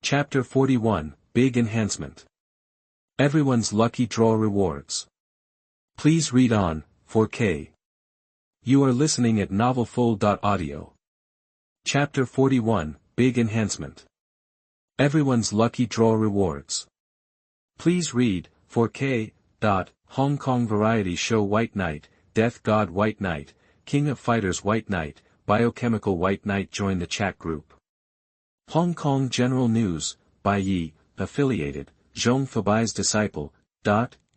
Chapter 41, Big Enhancement. Everyone's Lucky Draw Rewards. Please read on, 4K. You are listening at novelfull.audio. Chapter 41, Big Enhancement. Everyone's Lucky Draw Rewards. Please read, 4K. Hong Kong Variety Show White Knight, Death God White Knight, King of Fighters White Knight, Biochemical White Knight join the chat group. Hong Kong General News, Bai Ye, affiliated, Zhong Fabai's disciple,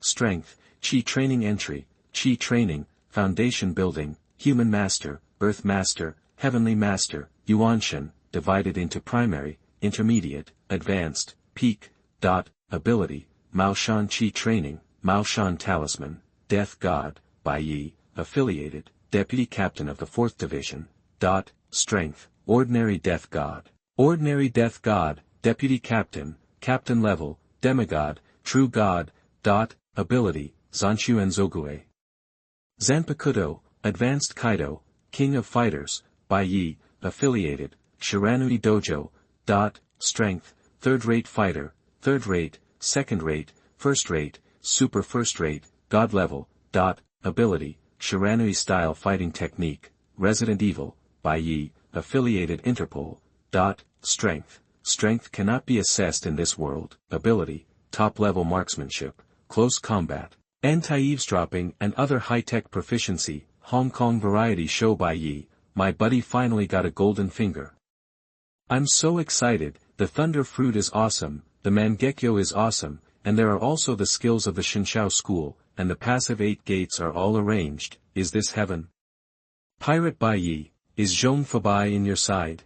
Strength, Qi Training Entry, Qi Training, Foundation Building, Human Master, Earth Master, Heavenly Master, Yuanshan, divided into Primary, Intermediate, Advanced, Peak, Ability, Maoshan Qi Training, Maoshan Talisman, Death God, Bai Ye, affiliated, Deputy Captain of the 4th Division, Strength, Ordinary Death God. Ordinary Death God, Deputy Captain, Captain Level, Demigod, True God, Ability, Zanshu and Zogue. Zanpakuto, Advanced Kaido, King of Fighters, Bai Ye, affiliated, Shiranui Dojo, Strength, Third-Rate Fighter, Third-Rate, Second-Rate, First-Rate, Super First-Rate, God Level, Ability, Shiranui Style Fighting Technique, Resident Evil, Bai Ye, affiliated Interpol, Strength. Strength cannot be assessed in this world. Ability, top-level marksmanship, close combat, anti-eavesdropping and other high-tech proficiency. Hong Kong Variety Show Bai Ye, my buddy finally got a golden finger. I'm so excited, the Thunder Fruit is awesome, the Mangekyo is awesome, and there are also the skills of the Shinshao school, and the passive 8 gates are all arranged. Is this heaven? Pirate Bai Ye, is Zhong Fabai in your side?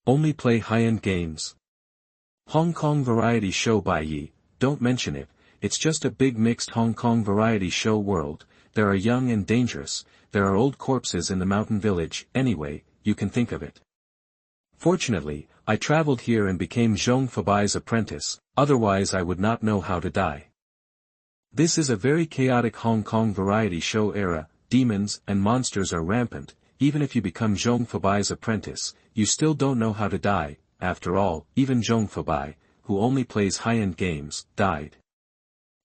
Only play high-end games. Hong Kong Variety Show Bai Ye, don't mention it, it's just a big mixed Hong Kong Variety Show world. There are young and dangerous, there are old corpses in the mountain village. Anyway, you can think of it. Fortunately, I traveled here and became Zhong Fabai's apprentice, otherwise I would not know how to die. This is a very chaotic Hong Kong Variety Show era. Demons and monsters are rampant. Even if you become Zhong Fabai's apprentice, you still don't know how to die. After all, even Zhong Fabai, who only plays high-end games, died.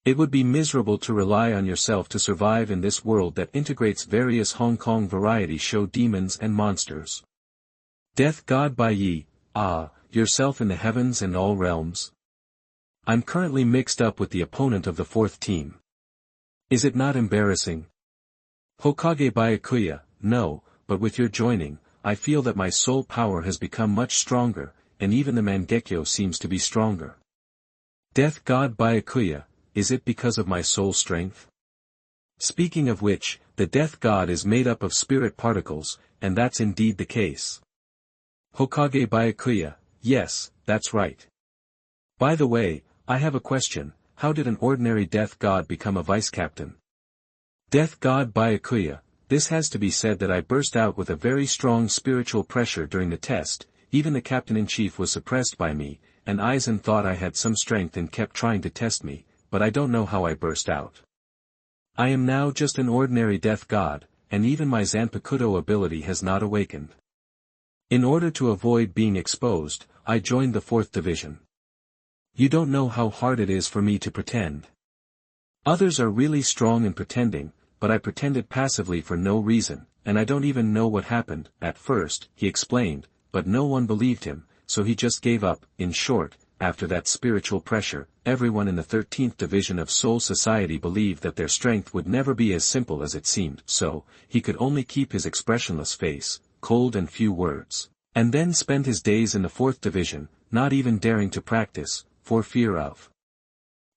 It would be miserable to rely on yourself to survive in this world that integrates various Hong Kong Variety Show demons and monsters. Death God Bai Ye, yourself in the heavens and all realms. I'm currently mixed up with the opponent of the 4th team. Is it not embarrassing? Hokage Byakuya, no. But with your joining, I feel that my soul power has become much stronger, and even the Mangekyo seems to be stronger. Death God Byakuya, is it because of my soul strength? Speaking of which, the Death God is made up of spirit particles, and that's indeed the case. Hokage Byakuya, yes, that's right. By the way, I have a question, how did an ordinary Death God become a vice captain? Death God Byakuya, this has to be said that I burst out with a very strong spiritual pressure during the test. Even the captain-in-chief was suppressed by me, and Aizen thought I had some strength and kept trying to test me, but I don't know how I burst out. I am now just an ordinary Death God, and even my Zanpakuto ability has not awakened. In order to avoid being exposed, I joined the 4th Division. You don't know how hard it is for me to pretend. Others are really strong in pretending, but I pretended passively for no reason, and I don't even know what happened. At first, he explained, but no one believed him, so he just gave up. In short, after that spiritual pressure, everyone in the 13th Division of Soul Society believed that their strength would never be as simple as it seemed, so, he could only keep his expressionless face, cold and few words, and then spend his days in the 4th Division, not even daring to practice, for fear of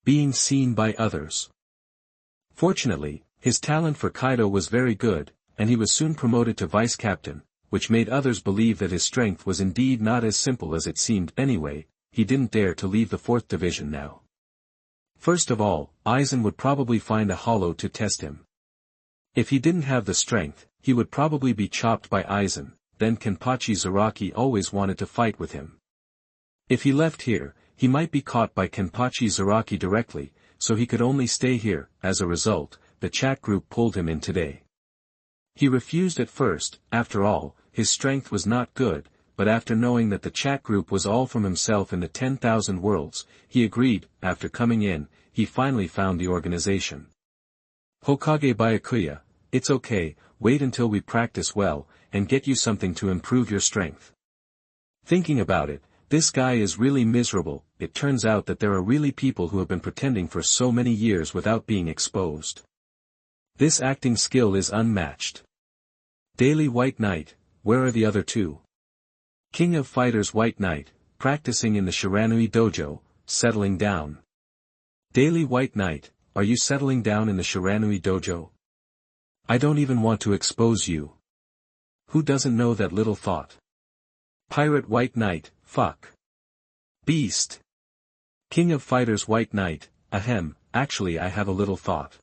being seen by others. Fortunately, his talent for Kaido was very good, and he was soon promoted to vice captain, which made others believe that his strength was indeed not as simple as it seemed. Anyway, he didn't dare to leave the 4th Division now. First of all, Aizen would probably find a hollow to test him. If he didn't have the strength, he would probably be chopped by Aizen. Then Kenpachi Zaraki always wanted to fight with him. If he left here, he might be caught by Kenpachi Zaraki directly, so he could only stay here. As a result, the chat group pulled him in today. He refused at first. After all, his strength was not good, but after knowing that the chat group was all from himself in the 10,000 worlds, he agreed. After coming in, he finally found the organization. Hokage Byakuya, it's okay, wait until we practice well, and get you something to improve your strength. Thinking about it, this guy is really miserable. It turns out that there are really people who have been pretending for so many years without being exposed. This acting skill is unmatched. Daily White Knight, where are the other two? King of Fighters White Knight, practicing in the Shiranui dojo, settling down. Daily White Knight, are you settling down in the Shiranui dojo? I don't even want to expose you. Who doesn't know that little thought? Pirate White Knight, fuck. Beast. King of Fighters White Knight, ahem, actually I have a little thought.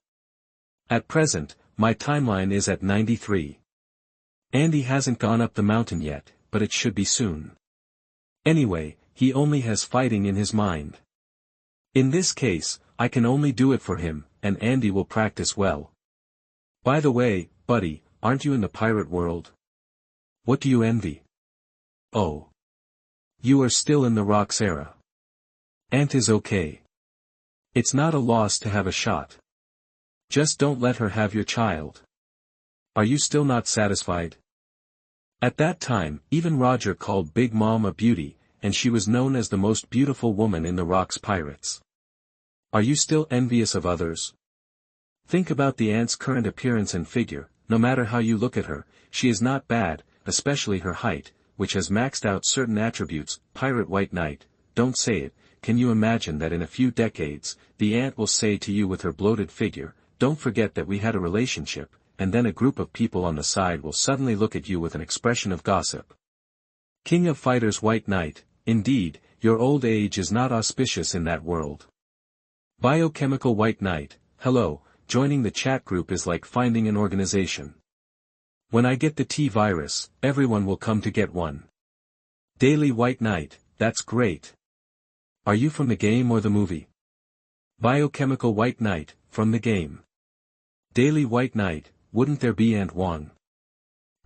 At present, my timeline is at 93. Andy hasn't gone up the mountain yet, but it should be soon. Anyway, he only has fighting in his mind. In this case, I can only do it for him, and Andy will practice well. By the way, buddy, aren't you in the pirate world? What do you envy? Oh. You are still in the rocks era. Ant is okay. It's not a loss to have a shot. Just don't let her have your child. Are you still not satisfied? At that time, even Roger called Big Mom a beauty, and she was known as the most beautiful woman in the Rocks Pirates. Are you still envious of others? Think about the Ant's current appearance and figure. No matter how you look at her, she is not bad, especially her height, which has maxed out certain attributes. Pirate White Knight, don't say it. Can you imagine that in a few decades, the Ant will say to you with her bloated figure, don't forget that we had a relationship, and then a group of people on the side will suddenly look at you with an expression of gossip. King of Fighters White Knight, indeed, your old age is not auspicious in that world. Biochemical White Knight, hello, joining the chat group is like finding an organization. When I get the T-virus, everyone will come to get one. Daily White Knight, that's great. Are you from the game or the movie? Biochemical White Knight, from the game. Daily White Knight, wouldn't there be Ant Wong?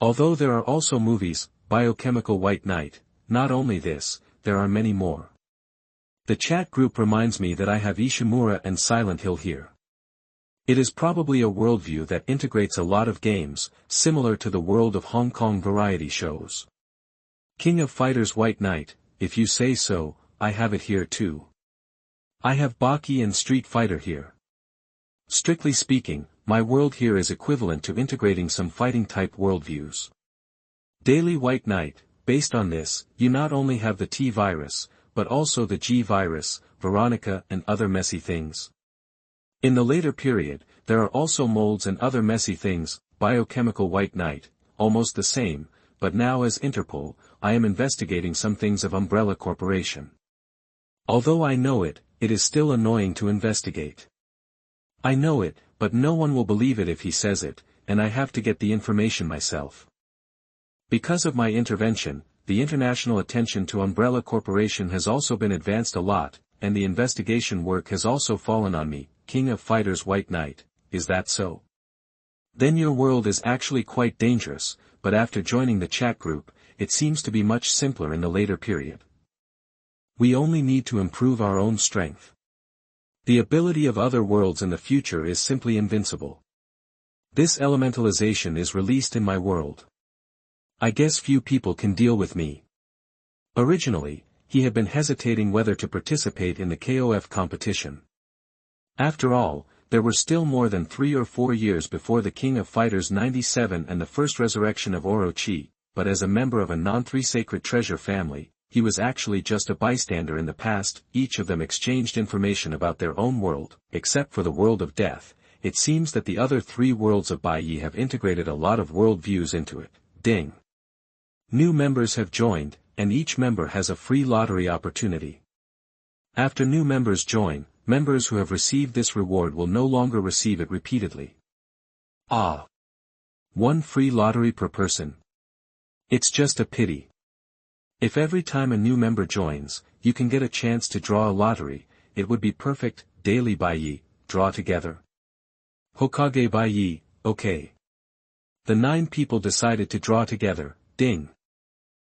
Although there are also movies, Biochemical White Knight, not only this, there are many more. The chat group reminds me that I have Ishimura and Silent Hill here. It is probably a worldview that integrates a lot of games, similar to the world of Hong Kong variety shows. King of Fighters White Knight, if you say so, I have it here too. I have Baki and Street Fighter here. Strictly speaking, my world here is equivalent to integrating some fighting-type worldviews. Daily White Knight, based on this, you not only have the T-virus, but also the G-virus, Veronica and other messy things. In the later period, there are also molds and other messy things. Biochemical White Knight, almost the same, but now as Interpol, I am investigating some things of Umbrella Corporation. Although I know it, it is still annoying to investigate. I know it, but no one will believe it if he says it, and I have to get the information myself. Because of my intervention, the international attention to Umbrella Corporation has also been advanced a lot, and the investigation work has also fallen on me. King of Fighters White Knight, is that so? Then your world is actually quite dangerous, but after joining the chat group, it seems to be much simpler in the later period. We only need to improve our own strength. The ability of other worlds in the future is simply invincible. This elementalization is released in my world. I guess few people can deal with me. Originally, he had been hesitating whether to participate in the KOF competition. After all, there were still more than 3 or 4 years before the King of Fighters 97 and the first resurrection of Orochi, but as a member of a non-3 sacred treasure family, he was actually just a bystander in the past. Each of them exchanged information about their own world, except for the world of death. It seems that the other 3 worlds of Bai Ye have integrated a lot of world views into it. Ding. New members have joined, and each member has a free lottery opportunity. After new members join, members who have received this reward will no longer receive it repeatedly. Ah! 1 free lottery per person. It's just a pity. If every time a new member joins, you can get a chance to draw a lottery, it would be perfect. Daily Bai Ye, draw together. Hokage Bai Ye, okay. The 9 people decided to draw together. Ding.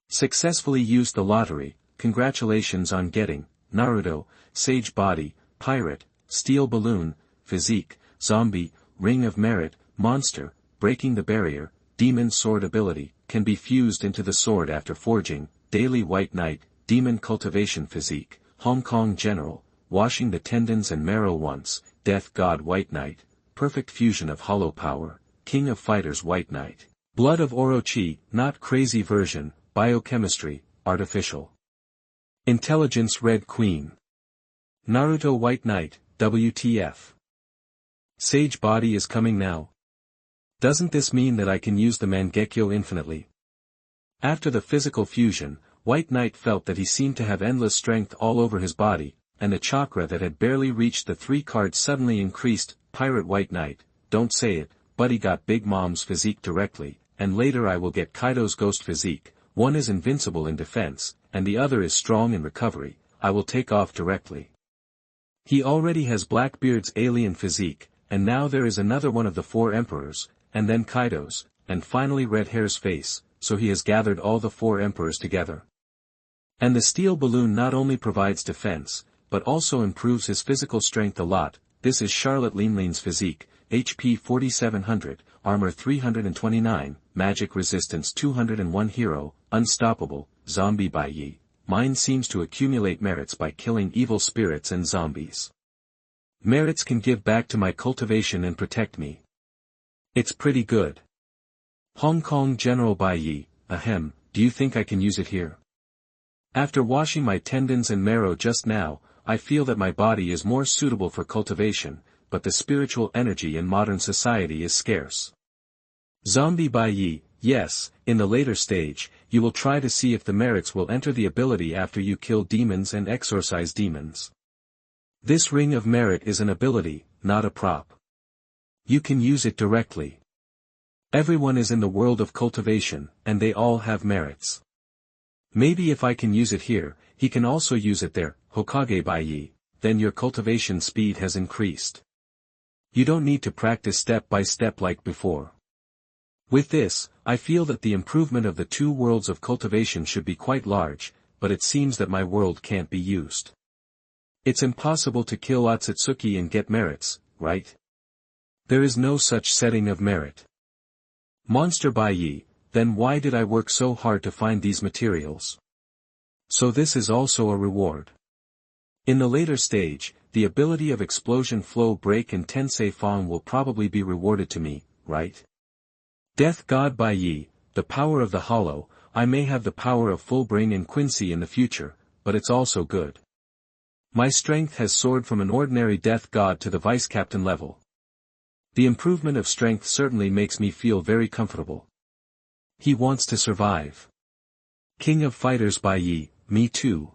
Successfully used the lottery, congratulations on getting, Naruto, Sage Body, Pirate, Steel Balloon, Physique, Zombie, Ring of Merit, Monster, Breaking the Barrier, Demon Sword ability, can be fused into the sword after forging, Daily White Knight, Demon Cultivation Physique, Hong Kong General, Washing the Tendons and Marrow once, Death God White Knight, Perfect Fusion of Hollow Power, King of Fighters White Knight, Blood of Orochi, not crazy version, Biochemistry, Artificial Intelligence Red Queen, Naruto White Knight, WTF. Sage Body is coming now. Doesn't this mean that I can use the Mangekyo infinitely? After the physical fusion, White Knight felt that he seemed to have endless strength all over his body, and the chakra that had barely reached the 3 cards suddenly increased. Pirate White Knight, don't say it, Buddy got Big Mom's physique directly, and later I will get Kaido's ghost physique. One is invincible in defense, and the other is strong in recovery. I will take off directly. He already has Blackbeard's alien physique, and now there is another one of the 4 emperors, and then Kaido's, and finally Red Hair's face, so he has gathered all the 4 emperors together. And the steel balloon not only provides defense, but also improves his physical strength a lot. This is Charlotte Leanlean's physique, HP 4700, Armor 329, Magic Resistance 201 Hero, Unstoppable, Zombie Bai Ye. Mine seems to accumulate merits by killing evil spirits and zombies. Merits can give back to my cultivation and protect me. It's pretty good. Hong Kong General Bai Ye, ahem, do you think I can use it here? After washing my tendons and marrow just now, I feel that my body is more suitable for cultivation, but the spiritual energy in modern society is scarce. Zombie Bai Ye, yes, in the later stage, you will try to see if the merits will enter the ability after you kill demons and exorcise demons. This Ring of Merit is an ability, not a prop. You can use it directly. Everyone is in the world of cultivation, and they all have merits. Maybe if I can use it here, he can also use it there, Hokage Bai Ye, then your cultivation speed has increased. You don't need to practice step by step like before. With this, I feel that the improvement of the 2 worlds of cultivation should be quite large, but it seems that my world can't be used. It's impossible to kill Otsutsuki and get merits, right? There is no such setting of merit. Monster Bai Ye, then why did I work so hard to find these materials? So this is also a reward. In the later stage, the ability of Explosion Flow Break and Tensei Fong will probably be rewarded to me, right? Death God Bai Ye, the power of the hollow. I may have the power of Fullbring and Quincy in the future, but it's also good. My strength has soared from an ordinary death god to the vice captain level. The improvement of strength certainly makes me feel very comfortable. He wants to survive. King of Fighters Bai Ye, me too.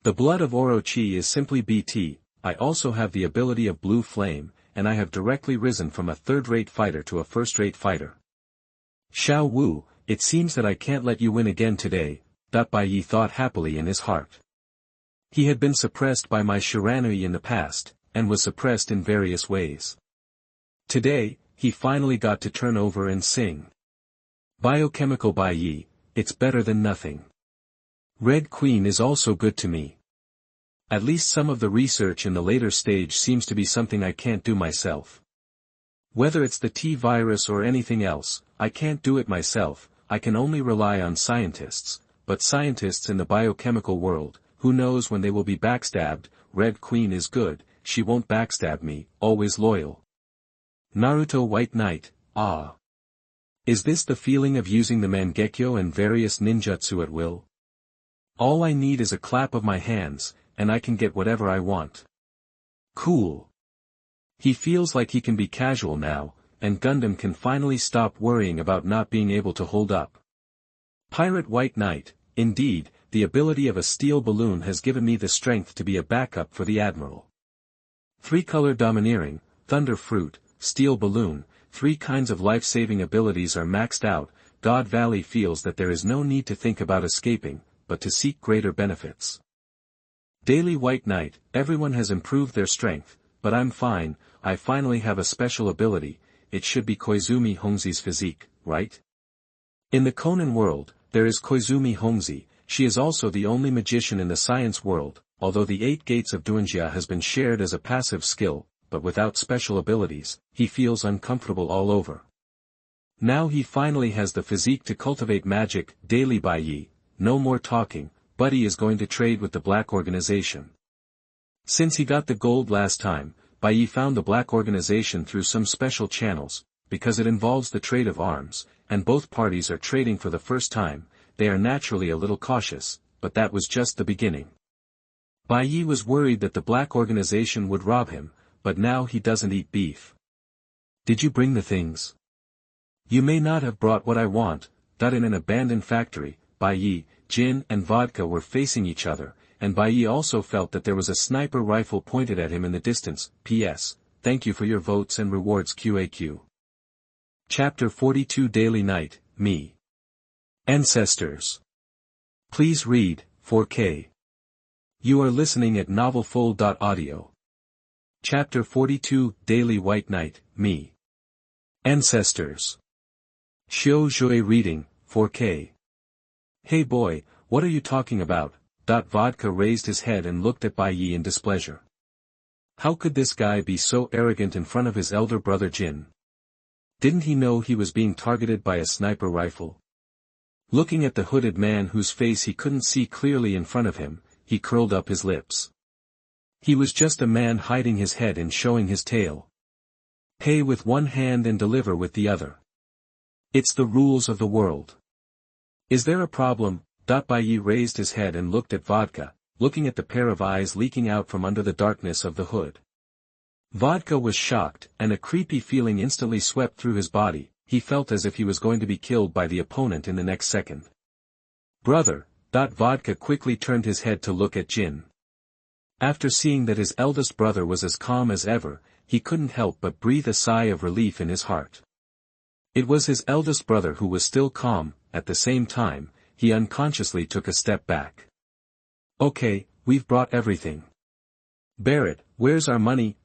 The blood of Orochi is simply BT. I also have the ability of Blue Flame, and I have directly risen from a third-rate fighter to a first-rate fighter. Xiao Wu, it seems that I can't let you win again today, Bai Ye thought happily in his heart. He had been suppressed by my Shiranui in the past, and was suppressed in various ways. Today, he finally got to turn over and sing. Biochemical Bai Ye, it's better than nothing. Red Queen is also good to me. At least some of the research in the later stage seems to be something I can't do myself. Whether it's the T-virus or anything else, I can't do it myself. I can only rely on scientists, but scientists in the biochemical world, who knows when they will be backstabbed. Red Queen is good, she won't backstab me, always loyal. Naruto White Knight, ah. Is this the feeling of using the Mangekyo and various ninjutsu at will? All I need is a clap of my hands, and I can get whatever I want. Cool. He feels like he can be casual now, and Gundam can finally stop worrying about not being able to hold up. Pirate White Knight, indeed, the ability of a steel balloon has given me the strength to be a backup for the Admiral. 3-color Domineering, Thunder Fruit, Steel Balloon, 3 kinds of life-saving abilities are maxed out. God Valley feels that there is no need to think about escaping, but to seek greater benefits. Daily White Knight, everyone has improved their strength, but I'm fine. I finally have a special ability. It should be Koizumi Hongzi's physique, right? In the Conan world, there is Koizumi Hongzi. She is also the only magician in the science world, although the 8 gates of Duanjia has been shared as a passive skill, but without special abilities, he feels uncomfortable all over. Now he finally has the physique to cultivate magic. Daily Bai Ye, no more talking, Buddy is going to trade with the Black Organization. Since he got the gold last time, Bai Ye found the Black Organization through some special channels, because it involves the trade of arms, and both parties are trading for the first time. They are naturally a little cautious, but that was just the beginning. Bai Ye was worried that the Black Organization would rob him, but now he doesn't eat beef. Did you bring the things? You may not have brought what I want. In an abandoned factory, Bai Ye, Jin and Vodka were facing each other, and Bai Ye also felt that there was a sniper rifle pointed at him in the distance. P.S. Thank you for your votes and rewards QAQ. Chapter 42 Daily Night, Me. Ancestors. Please read, 4K. You are listening at novelfull.audio. Chapter 42 Daily White Knight, Me. Ancestors. Xiao Zhui reading, 4K. Hey boy, what are you talking about? Vodka raised his head and looked at Bai Ye in displeasure. How could this guy be so arrogant in front of his elder brother Jin? Didn't he know he was being targeted by a sniper rifle? Looking at the hooded man whose face he couldn't see clearly in front of him, he curled up his lips. He was just a man hiding his head and showing his tail. Pay with one hand and deliver with the other. It's the rules of the world. Is there a problem? Bai Ye raised his head and looked at Vodka, looking at the pair of eyes leaking out from under the darkness of the hood. Vodka was shocked, and a creepy feeling instantly swept through his body. He felt as if he was going to be killed by the opponent in the next second. Brother, Vodka quickly turned his head to look at Jin. After seeing that his eldest brother was as calm as ever, he couldn't help but breathe a sigh of relief in his heart. It was his eldest brother who was still calm. At the same time, he unconsciously took a step back. Okay, we've brought everything. Barrett, where's our money?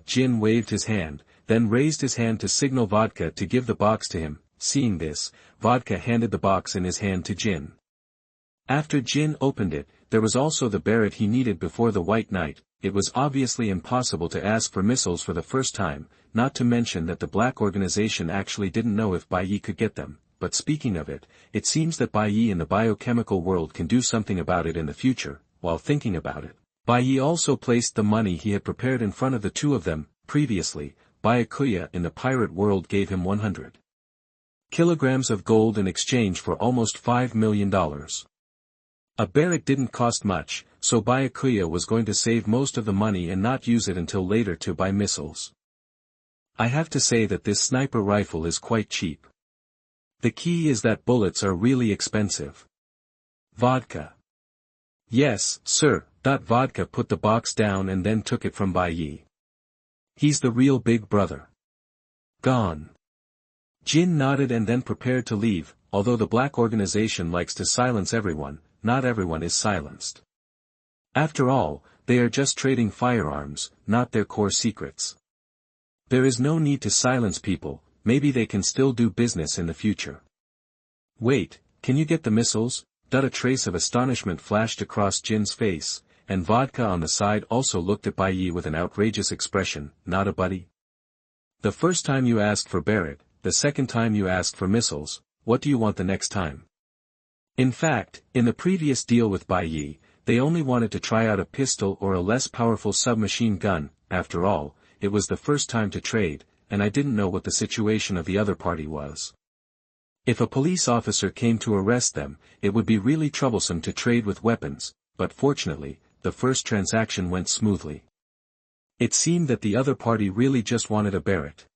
Jin waved his hand, then raised his hand to signal Vodka to give the box to him. Seeing this, Vodka handed the box in his hand to Jin. After Jin opened it, there was also the Barrett he needed before the White Knight. It was obviously impossible to ask for missiles for the first time, not to mention that the Black Organization actually didn't know if Bai Ye could get them. But speaking of it, it seems that Bai Ye in the biochemical world can do something about it in the future. While thinking about it, Bai Ye also placed the money he had prepared in front of the two of them. Previously, Byakuya in the pirate world gave him 100 kilograms of gold in exchange for almost $5 million. A barrack didn't cost much, so Byakuya was going to save most of the money and not use it until later to buy missiles. I have to say that this sniper rifle is quite cheap. The key is that bullets are really expensive. Vodka. Yes, sir. Vodka put the box down and then took it from Bai Ye. He's the real big brother. Gone. Jin nodded and then prepared to leave. Although the Black Organization likes to silence everyone, not everyone is silenced. After all, they are just trading firearms, not their core secrets. There is no need to silence people. Maybe they can still do business in the future. Wait, can you get the missiles? A trace of astonishment flashed across Jin's face, and Vodka on the side also looked at Bai Ye with an outrageous expression. Not a buddy? The first time you asked for Barrett, the second time you asked for missiles, what do you want the next time? In fact, in the previous deal with Bai Ye, they only wanted to try out a pistol or a less powerful submachine gun. After all, it was the first time to trade, and I didn't know what the situation of the other party was. If a police officer came to arrest them, it would be really troublesome to trade with weapons, but fortunately, the first transaction went smoothly. It seemed that the other party really just wanted a Barrett.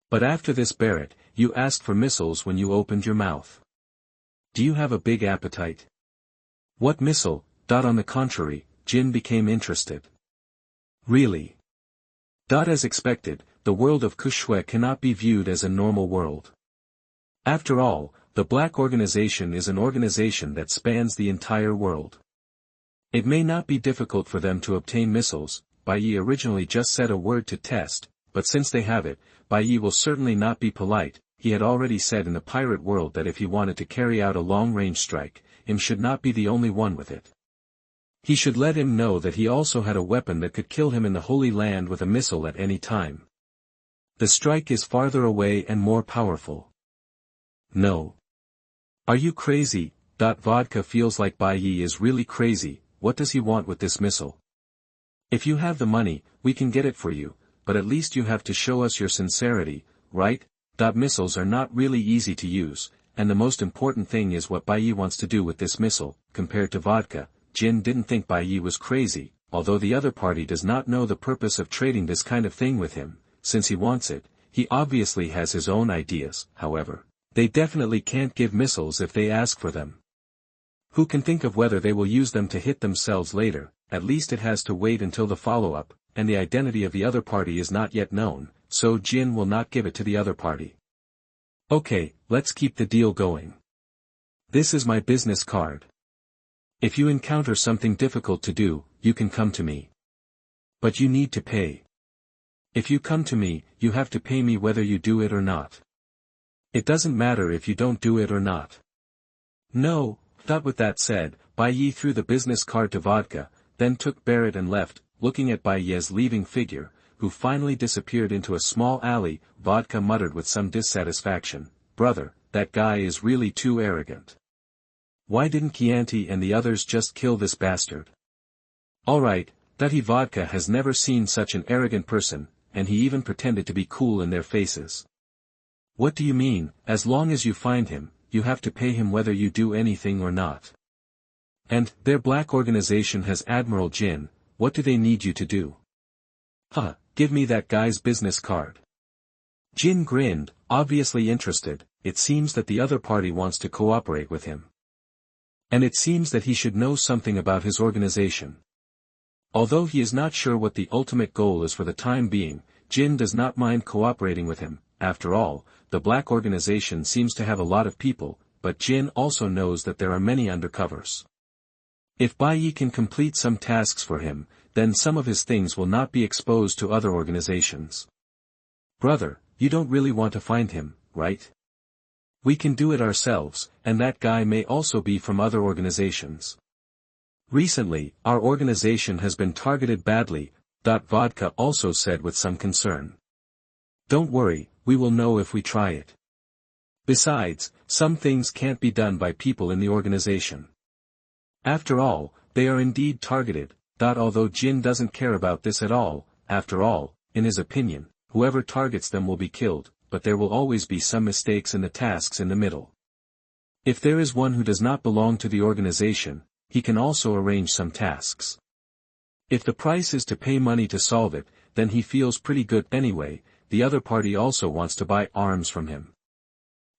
But after this Barrett, you asked for missiles when you opened your mouth. Do you have a big appetite? What missile? On the contrary, Jin became interested. Really? As expected, the world of Kushui cannot be viewed as a normal world. After all, the Black Organization is an organization that spans the entire world. It may not be difficult for them to obtain missiles. Bai Ye originally just said a word to test, but since they have it, Bai Ye will certainly not be polite. he had already said in the pirate world that if he wanted to carry out a long-range strike, him should not be the only one with it. He should let him know that he also had a weapon that could kill him in the Holy Land with a missile at any time. The strike is farther away and more powerful. No. Are you crazy? Vodka feels like Bai Ye is really crazy. What does he want with this missile? If you have the money, we can get it for you, but at least you have to show us your sincerity, right? Missiles are not really easy to use, and the most important thing is what Bai Ye wants to do with this missile. Compared to vodka, Jin didn't think Bai Ye was crazy, although the other party does not know the purpose of trading this kind of thing with him. Since he wants it, he obviously has his own ideas. However, they definitely can't give missiles if they ask for them. Who can think of whether they will use them to hit themselves later? At least it has to wait until the follow-up, and the identity of the other party is not yet known, so Jin will not give it to the other party. Okay, let's keep the deal going. This is my business card. If you encounter something difficult to do, you can come to me. But you need to pay. If you come to me, you have to pay me whether you do it or not. It doesn't matter if you don't do it or not. No. With that said, Bai Ye threw the business card to Vodka, then took Barrett and left, looking at Bai Ye's leaving figure, who finally disappeared into a small alley. Vodka muttered with some dissatisfaction, "Brother, that guy is really too arrogant. Why didn't Chianti and the others just kill this bastard?" Alright, Vodka has never seen such an arrogant person, and he even pretended to be cool in their faces. What do you mean? As long as you find him, you have to pay him whether you do anything or not. And, their black organization has Admiral Jin. What do they need you to do? Give me that guy's business card. Jin grinned, obviously interested. It seems that the other party wants to cooperate with him. And it seems that he should know something about his organization. Although he is not sure what the ultimate goal is for the time being, Jin does not mind cooperating with him. After all, the black organization seems to have a lot of people, but Jin also knows that there are many undercovers. If Bai Ye can complete some tasks for him, then some of his things will not be exposed to other organizations. Brother, you don't really want to find him, right? We can do it ourselves, and that guy may also be from other organizations. Recently, our organization has been targeted badly, Vodka also said with some concern. Don't worry, we will know if we try it. Besides, some things can't be done by people in the organization. After all, they are indeed targeted, although Jin doesn't care about this at all. After all, in his opinion, whoever targets them will be killed, but there will always be some mistakes in the tasks in the middle. If there is one who does not belong to the organization, he can also arrange some tasks. If the price is to pay money to solve it, then he feels pretty good anyway. The other party also wants to buy arms from him.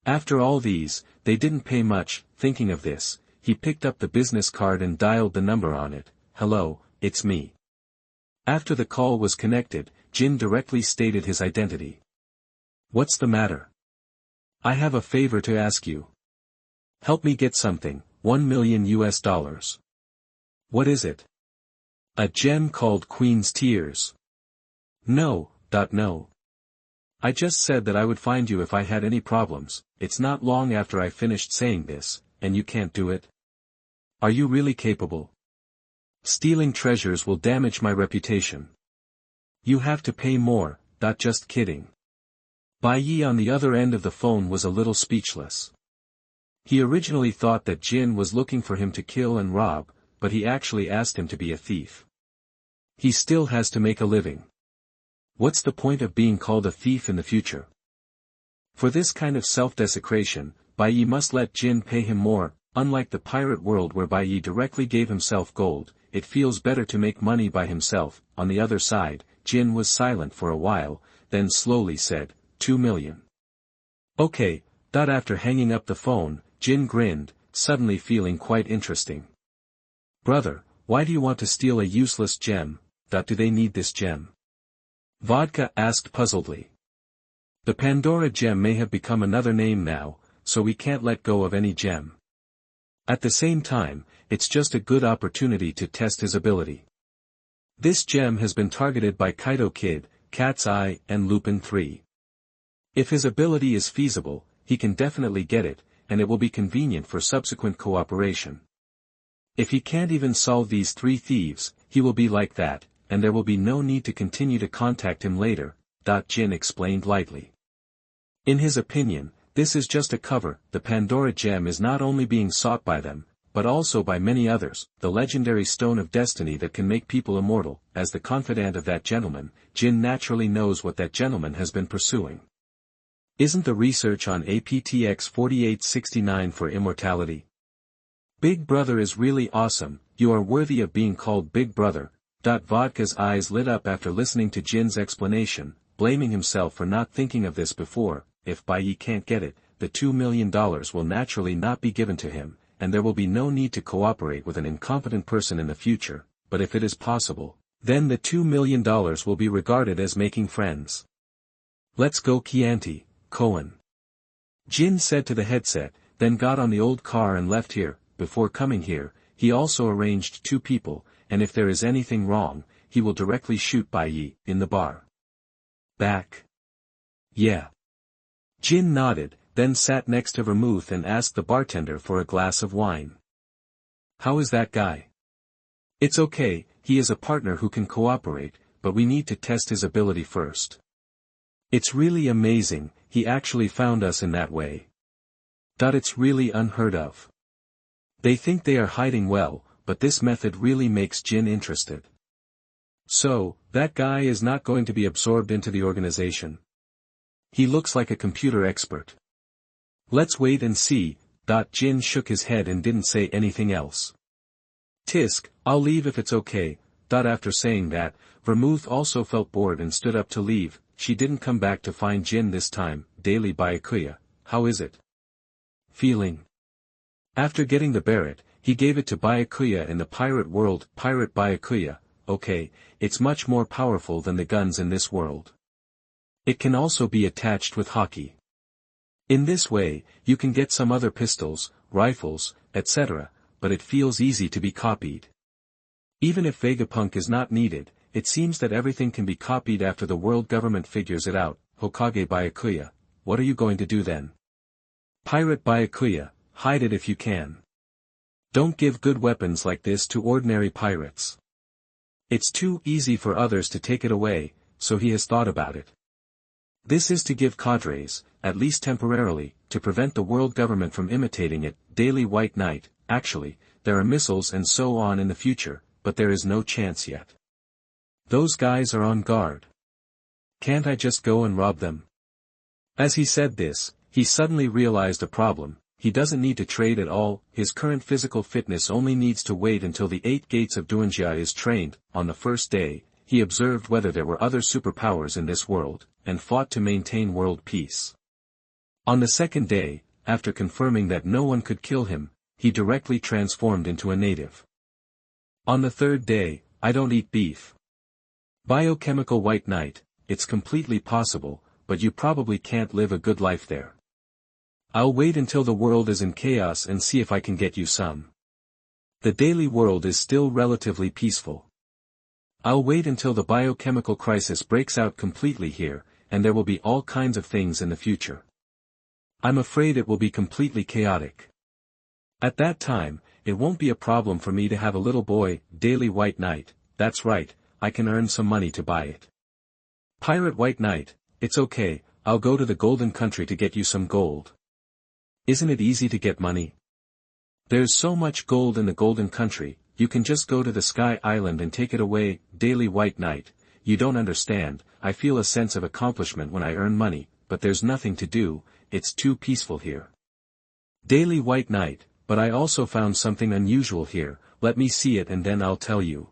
After all these, they didn't pay much. Thinking of this, he picked up the business card and dialed the number on it. "Hello, it's me." After the call was connected, Jin directly stated his identity. "What's the matter?" "I have a favor to ask you. Help me get something, $1 million US. "What is it?" "A gem called Queen's Tears." No. I just said that I would find you if I had any problems. It's not long after I finished saying this, and you can't do it? Are you really capable? Stealing treasures will damage my reputation. You have to pay more. Just kidding. Bai Ye on the other end of the phone was a little speechless. He originally thought that Jin was looking for him to kill and rob, but he actually asked him to be a thief. He still has to make a living. What's the point of being called a thief in the future? For this kind of self-desecration, Bai Ye must let Jin pay him more. Unlike the pirate world where Bai Ye directly gave himself gold, it feels better to make money by himself. On the other side, Jin was silent for a while, then slowly said, 2 million. Okay. After hanging up the phone, Jin grinned, suddenly feeling quite interesting. Brother, why do you want to steal a useless gem? Do they need this gem? Vodka asked puzzledly. The Pandora gem may have become another name now, so we can't let go of any gem. At the same time, it's just a good opportunity to test his ability. This gem has been targeted by Kaito Kid, Cat's Eye, and Lupin 3. If his ability is feasible, he can definitely get it, and it will be convenient for subsequent cooperation. If he can't even solve these 3 thieves, he will be like that, and there will be no need to continue to contact him later, Jin explained lightly. In his opinion, this is just a cover. The Pandora gem is not only being sought by them, but also by many others, the legendary stone of destiny that can make people immortal. As the confidant of that gentleman, Jin naturally knows what that gentleman has been pursuing. Isn't the research on aptX 4869 for immortality? Big Brother is really awesome, you are worthy of being called Big Brother. Vodka's eyes lit up after listening to Jin's explanation, blaming himself for not thinking of this before. If Bai Ye can't get it, the $2 million will naturally not be given to him, and there will be no need to cooperate with an incompetent person in the future, but if it is possible, then the $2 million will be regarded as making friends. Let's go Chianti, Cohen. Jin said to the headset, then got on the old car and left here. Before coming here, he also arranged 2 people, and if there is anything wrong, he will directly shoot Bai Ye in the bar. Back? Yeah. Jin nodded, then sat next to Vermouth and asked the bartender for a glass of wine. How is that guy? It's okay, he is a partner who can cooperate, but we need to test his ability first. It's really amazing, he actually found us in that way. It's really unheard of. They think they are hiding well, but this method really makes Jin interested. So, that guy is not going to be absorbed into the organization. He looks like a computer expert. Let's wait and see. Jin shook his head and didn't say anything else. Tisk, I'll leave if it's okay. After saying that, Vermouth also felt bored and stood up to leave. She didn't come back to find Jin this time. Daily Byakuya, how is it? Feeling. After getting the Barrett, he gave it to Byakuya in the pirate world. Pirate Byakuya, okay, it's much more powerful than the guns in this world. It can also be attached with hockey. In this way, you can get some other pistols, rifles, etc., but it feels easy to be copied. Even if Vegapunk is not needed, it seems that everything can be copied after the world government figures it out. Hokage Byakuya, what are you going to do then? Pirate Byakuya, hide it if you can. Don't give good weapons like this to ordinary pirates. It's too easy for others to take it away, so he has thought about it. This is to give cadres, at least temporarily, to prevent the world government from imitating it. Daily White Knight, actually, there are missiles and so on in the future, but there is no chance yet. Those guys are on guard. Can't I just go and rob them? As he said this, he suddenly realized a problem. He doesn't need to trade at all, his current physical fitness only needs to wait until the 8 gates of Duanjia is trained. On the first day, he observed whether there were other superpowers in this world, and fought to maintain world peace. On the second day, after confirming that no one could kill him, he directly transformed into a native. On the third day, I don't eat beef. Biochemical White Knight, it's completely possible, but you probably can't live a good life there. I'll wait until the world is in chaos and see if I can get you some. The daily world is still relatively peaceful. I'll wait until the biochemical crisis breaks out completely here, and there will be all kinds of things in the future. I'm afraid it will be completely chaotic. At that time, it won't be a problem for me to have a little boy. Daily White Knight, that's right, I can earn some money to buy it. Pirate White Knight, it's okay, I'll go to the Golden Country to get you some gold. Isn't it easy to get money? There's so much gold in the Golden Country, you can just go to the Sky Island and take it away. Daily White Knight, you don't understand, I feel a sense of accomplishment when I earn money, but there's nothing to do, it's too peaceful here. Daily White Knight, but I also found something unusual here, let me see it and then I'll tell you.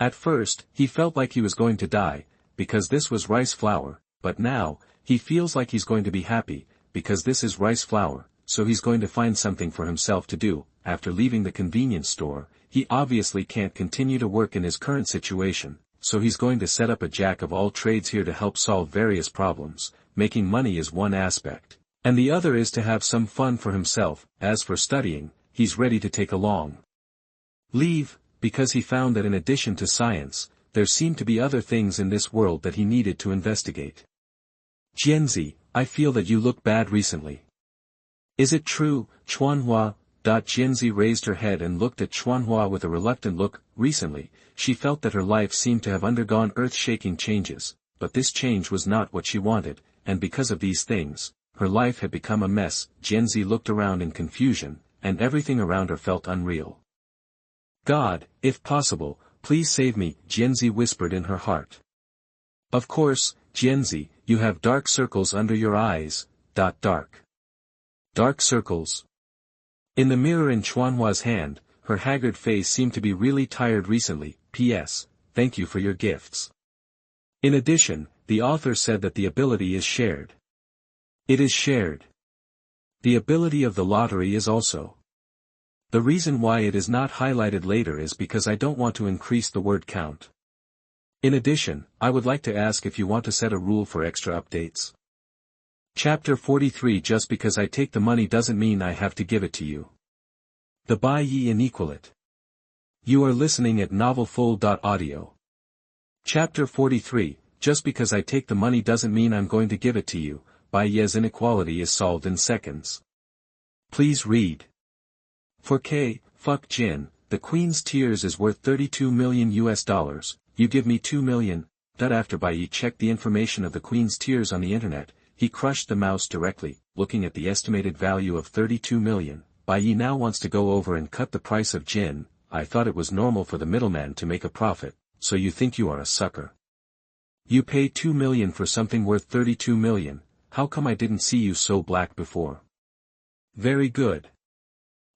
At first, he felt like he was going to die, because this was rice flour, but now, he feels like he's going to be happy, because this is rice flour, so he's going to find something for himself to do. After leaving the convenience store, he obviously can't continue to work in his current situation, so he's going to set up a jack of all trades here to help solve various problems. Making money is one aspect, and the other is to have some fun for himself. As for studying, he's ready to take a long leave, because he found that in addition to science, there seemed to be other things in this world that he needed to investigate. Jianzi, I feel that you look bad recently. Is it true, Chuanhua? Jianzi raised her head and looked at Chuanhua with a reluctant look. Recently, she felt that her life seemed to have undergone earth-shaking changes, but this change was not what she wanted, and because of these things, her life had become a mess. Jianzi looked around in confusion, and everything around her felt unreal. God, if possible, please save me, Jianzi whispered in her heart. Of course, Jianzi, you have dark circles under your eyes. Dark circles. In the mirror in Chuanhua's hand, her haggard face seemed to be really tired recently. P.S. Thank you for your gifts. In addition, the author said that the ability is shared. It is shared. The ability of the lottery is also. The reason why it is not highlighted later is because I don't want to increase the word count. In addition, I would like to ask if you want to set a rule for extra updates. Chapter 43. Just because I take the money doesn't mean I have to give it to you. The Bai Ye inequalit. You are listening at novelfull.audio. Chapter 43. Just because I take the money doesn't mean I'm going to give it to you. Bai Ye's inequality is solved in seconds. Please read. For K, fuck Jin, the Queen's tears is worth $32 million. You give me $2 million. After Bai Ye checked the information of the Queen's tears on the internet, he crushed the mouse directly, looking at the estimated value of $32 million. Bai Ye now wants to go over and cut the price of Jin. I thought it was normal for the middleman to make a profit, so you think you are a sucker. You pay $2 million for something worth $32 million, how come I didn't see you so black before? Very good.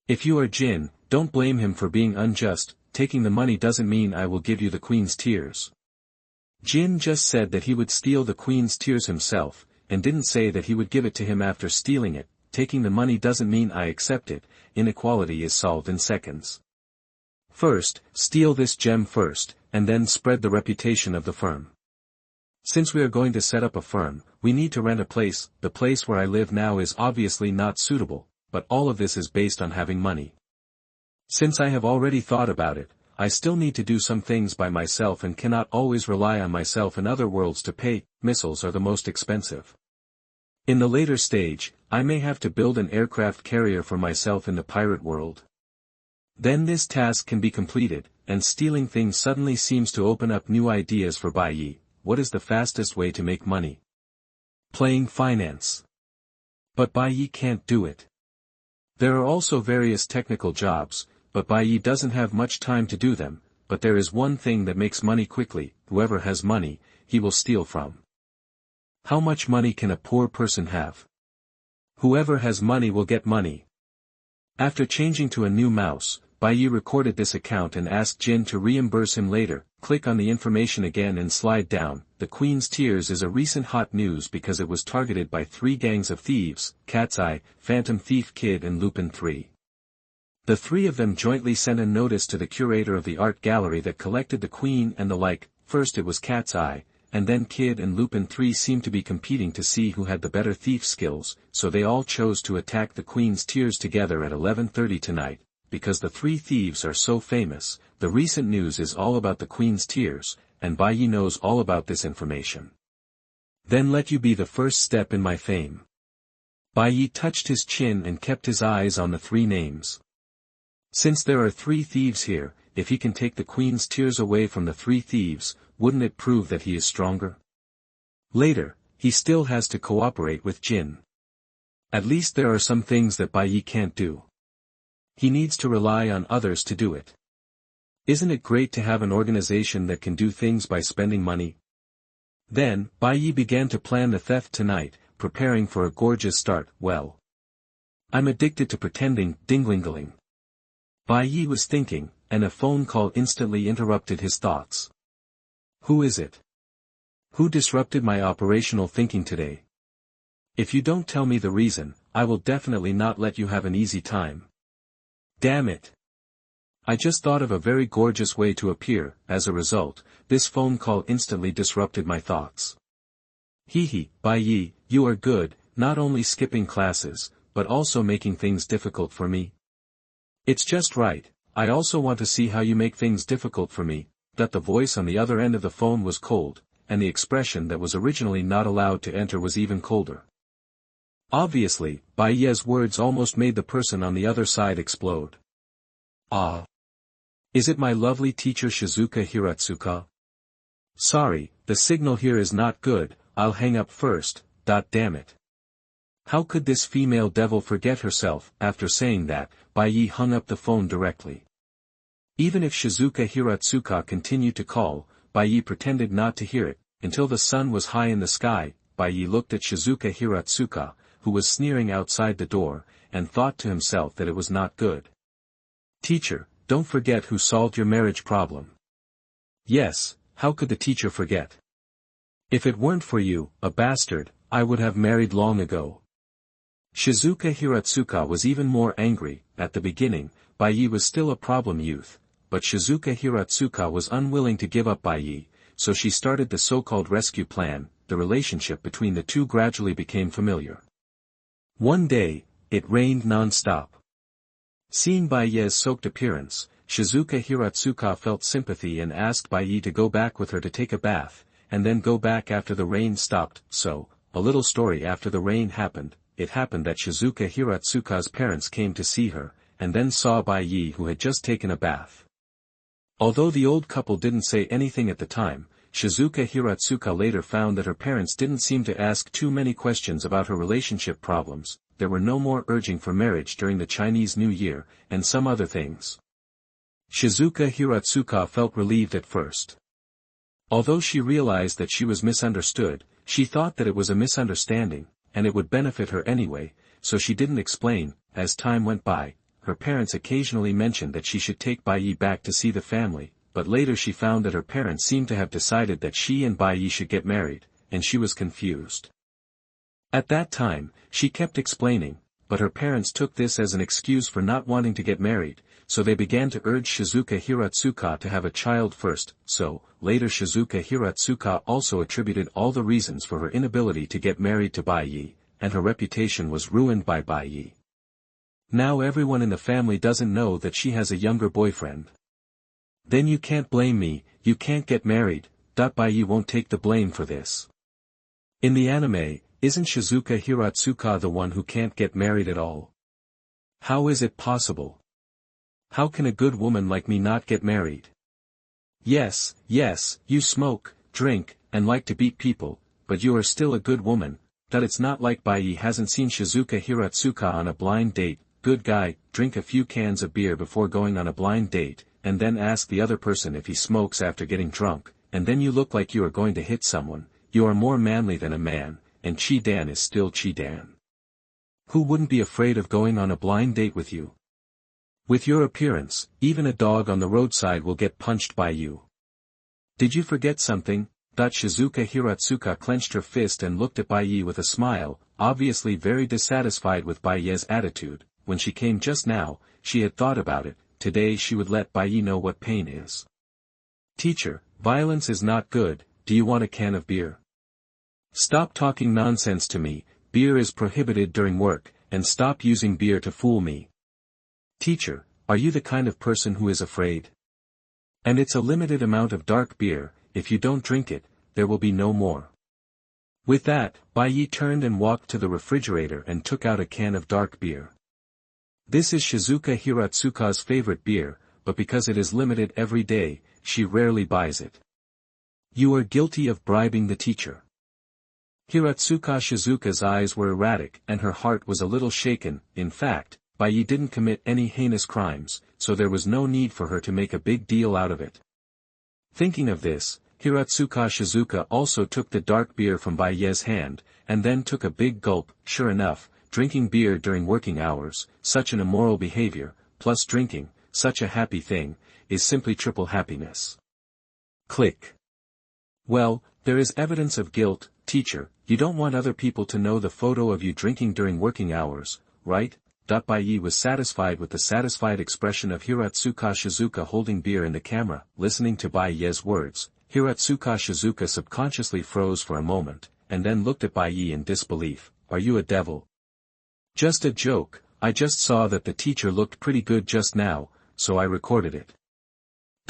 If you are Jin, don't blame him for being unjust. Taking the money doesn't mean I will give you the Queen's tears. Jin just said that he would steal the Queen's tears himself, and didn't say that he would give it to him after stealing it. Taking the money doesn't mean I accept it. Inequality is solved in seconds. First, steal this gem first, and then spread the reputation of the firm. Since we are going to set up a firm, we need to rent a place. The place where I live now is obviously not suitable, but all of this is based on having money. Since I have already thought about it, I still need to do some things by myself and cannot always rely on myself in other worlds to pay. Missiles are the most expensive. In the later stage, I may have to build an aircraft carrier for myself in the pirate world. Then this task can be completed, and stealing things suddenly seems to open up new ideas for Bai Ye. What is the fastest way to make money? Playing finance. But Bai Ye can't do it. There are also various technical jobs, but Bai Ye doesn't have much time to do them. But there is one thing that makes money quickly. Whoever has money, he will steal from. How much money can a poor person have? Whoever has money will get money. After changing to a new mouse, Bai Ye recorded this account and asked Jin to reimburse him later. Click on the information again and slide down. The Queen's Tears is a recent hot news because it was targeted by 3 gangs of thieves, Cat's Eye, Phantom Thief Kid and Lupin 3. The 3 of them jointly sent a notice to the curator of the art gallery that collected the Queen and the like. First it was Cat's Eye, and then Kid and Lupin 3 seemed to be competing to see who had the better thief skills, so they all chose to attack the Queen's Tears together at 11:30 tonight. Because the 3 thieves are so famous, the recent news is all about the Queen's Tears, and Bai Ye knows all about this information. Then let you be the first step in my fame. Bai Ye touched his chin and kept his eyes on the 3 names. Since there are 3 thieves here, if he can take the Queen's Tears away from the 3 thieves, wouldn't it prove that he is stronger? Later, he still has to cooperate with Jin. At least there are some things that Bai Ye can't do. He needs to rely on others to do it. Isn't it great to have an organization that can do things by spending money? Then, Bai Ye began to plan the theft tonight, preparing for a gorgeous start. Well, I'm addicted to pretending. Dinglingaling. Bai Ye was thinking, and a phone call instantly interrupted his thoughts. Who is it? Who disrupted my operational thinking today? If you don't tell me the reason, I will definitely not let you have an easy time. Damn it. I just thought of a very gorgeous way to appear. As a result, this phone call instantly disrupted my thoughts. Hee, Bai Ye, you are good, not only skipping classes, but also making things difficult for me. It's just right, I also want to see how you make things difficult for me. That the voice on the other end of the phone was cold, and the expression that was originally not allowed to enter was even colder. Obviously, Bai Ye's words almost made the person on the other side explode. Ah! Is it my lovely teacher Shizuka Hiratsuka? Sorry, the signal here is not good, I'll hang up first, damn it. How could this female devil forget herself? After saying that, Bai Ye hung up the phone directly. Even if Shizuka Hiratsuka continued to call, Bai Ye pretended not to hear it, until the sun was high in the sky. Bai Ye looked at Shizuka Hiratsuka, who was sneering outside the door, and thought to himself that it was not good. Teacher, don't forget who solved your marriage problem. Yes, how could the teacher forget? If it weren't for you, a bastard, I would have married long ago. Shizuka Hiratsuka was even more angry. At the beginning, Bai Ye was still a problem youth, but Shizuka Hiratsuka was unwilling to give up Bai Ye, so she started the so-called rescue plan. The relationship between the two gradually became familiar. One day, it rained non-stop. Seeing Bai Ye's soaked appearance, Shizuka Hiratsuka felt sympathy and asked Bai Ye to go back with her to take a bath, and then go back after the rain stopped. So, a little story after the rain happened. It happened that Shizuka Hiratsuka's parents came to see her, and then saw Bai Ye who had just taken a bath. Although the old couple didn't say anything at the time, Shizuka Hiratsuka later found that her parents didn't seem to ask too many questions about her relationship problems. There were no more urging for marriage during the Chinese New Year, and some other things. Shizuka Hiratsuka felt relieved at first. Although she realized that she was misunderstood, she thought that it was a misunderstanding, and it would benefit her anyway, so she didn't explain. As time went by, her parents occasionally mentioned that she should take Bai Ye back to see the family, but later she found that her parents seemed to have decided that she and Bai Ye should get married, and she was confused. At that time, she kept explaining, but her parents took this as an excuse for not wanting to get married, so they began to urge Shizuka Hiratsuka to have a child first. So, later Shizuka Hiratsuka also attributed all the reasons for her inability to get married to Bai Ye, and her reputation was ruined by Bai Ye. Now everyone in the family doesn't know that she has a younger boyfriend. Then you can't blame me, you can't get married. Bai Ye won't take the blame for this. In the anime, isn't Shizuka Hiratsuka the one who can't get married at all? How is it possible? How can a good woman like me not get married? Yes, you smoke, drink, and like to beat people, but you are still a good woman. It's not like Bai Ye hasn't seen Shizuka Hiratsuka on a blind date. Good guy, drink a few cans of beer before going on a blind date, and then ask the other person if he smokes after getting drunk, and then you look like you are going to hit someone. You are more manly than a man, and Chi-Dan is still Chi-Dan. Who wouldn't be afraid of going on a blind date with you? With your appearance, even a dog on the roadside will get punched by you. Did you forget something? Shizuka Hiratsuka clenched her fist and looked at Bai Ye with a smile, obviously very dissatisfied with Bai Ye's attitude. When she came just now, she had thought about it. Today she would let Bai Ye know what pain is. Teacher, violence is not good. Do you want a can of beer? Stop talking nonsense to me. Beer is prohibited during work, and stop using beer to fool me. Teacher, are you the kind of person who is afraid? And it's a limited amount of dark beer. If you don't drink it, there will be no more. With that, Bai Ye turned and walked to the refrigerator and took out a can of dark beer. This is Shizuka Hiratsuka's favorite beer, but because it is limited every day, she rarely buys it. You are guilty of bribing the teacher. Hiratsuka Shizuka's eyes were erratic and her heart was a little shaken. In fact, Bai Ye didn't commit any heinous crimes, so there was no need for her to make a big deal out of it. Thinking of this, Hiratsuka Shizuka also took the dark beer from Bai Ye's hand, and then took a big gulp. Sure enough, drinking beer during working hours, such an immoral behavior, plus drinking, such a happy thing, is simply triple happiness. Click. Well, there is evidence of guilt, teacher. You don't want other people to know the photo of you drinking during working hours, right? Bai Ye was satisfied with the satisfied expression of Hiratsuka Shizuka holding beer in the camera. Listening to Bai Ye's words, Hiratsuka Shizuka subconsciously froze for a moment, and then looked at Bai Ye in disbelief. Are you a devil? Just a joke. I just saw that the teacher looked pretty good just now, so I recorded it.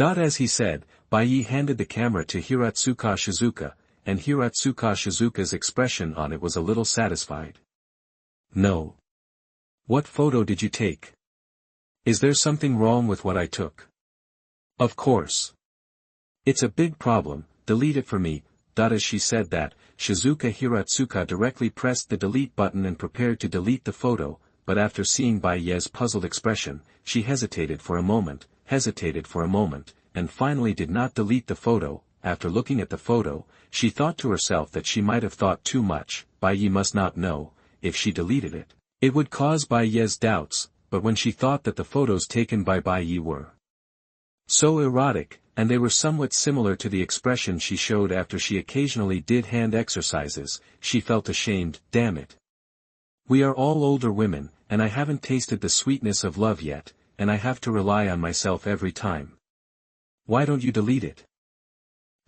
As he said, Bai Ye handed the camera to Hiratsuka Shizuka, and Hiratsuka Shizuka's expression on it was a little satisfied. No. What photo did you take? Is there something wrong with what I took? Of course. It's a big problem, delete it for me. As she said that, Shizuka Hiratsuka directly pressed the delete button and prepared to delete the photo, but after seeing Bai Ye's puzzled expression, she hesitated for a moment, and finally did not delete the photo. After looking at the photo, she thought to herself that she might have thought too much. Bai Ye must not know. If she deleted it, it would cause Bai Ye's doubts, but when she thought that the photos taken by Bai Ye were so erotic, and they were somewhat similar to the expression she showed after she occasionally did hand exercises, she felt ashamed. Damn it. We are all older women, and I haven't tasted the sweetness of love yet, and I have to rely on myself every time. Why don't you delete it?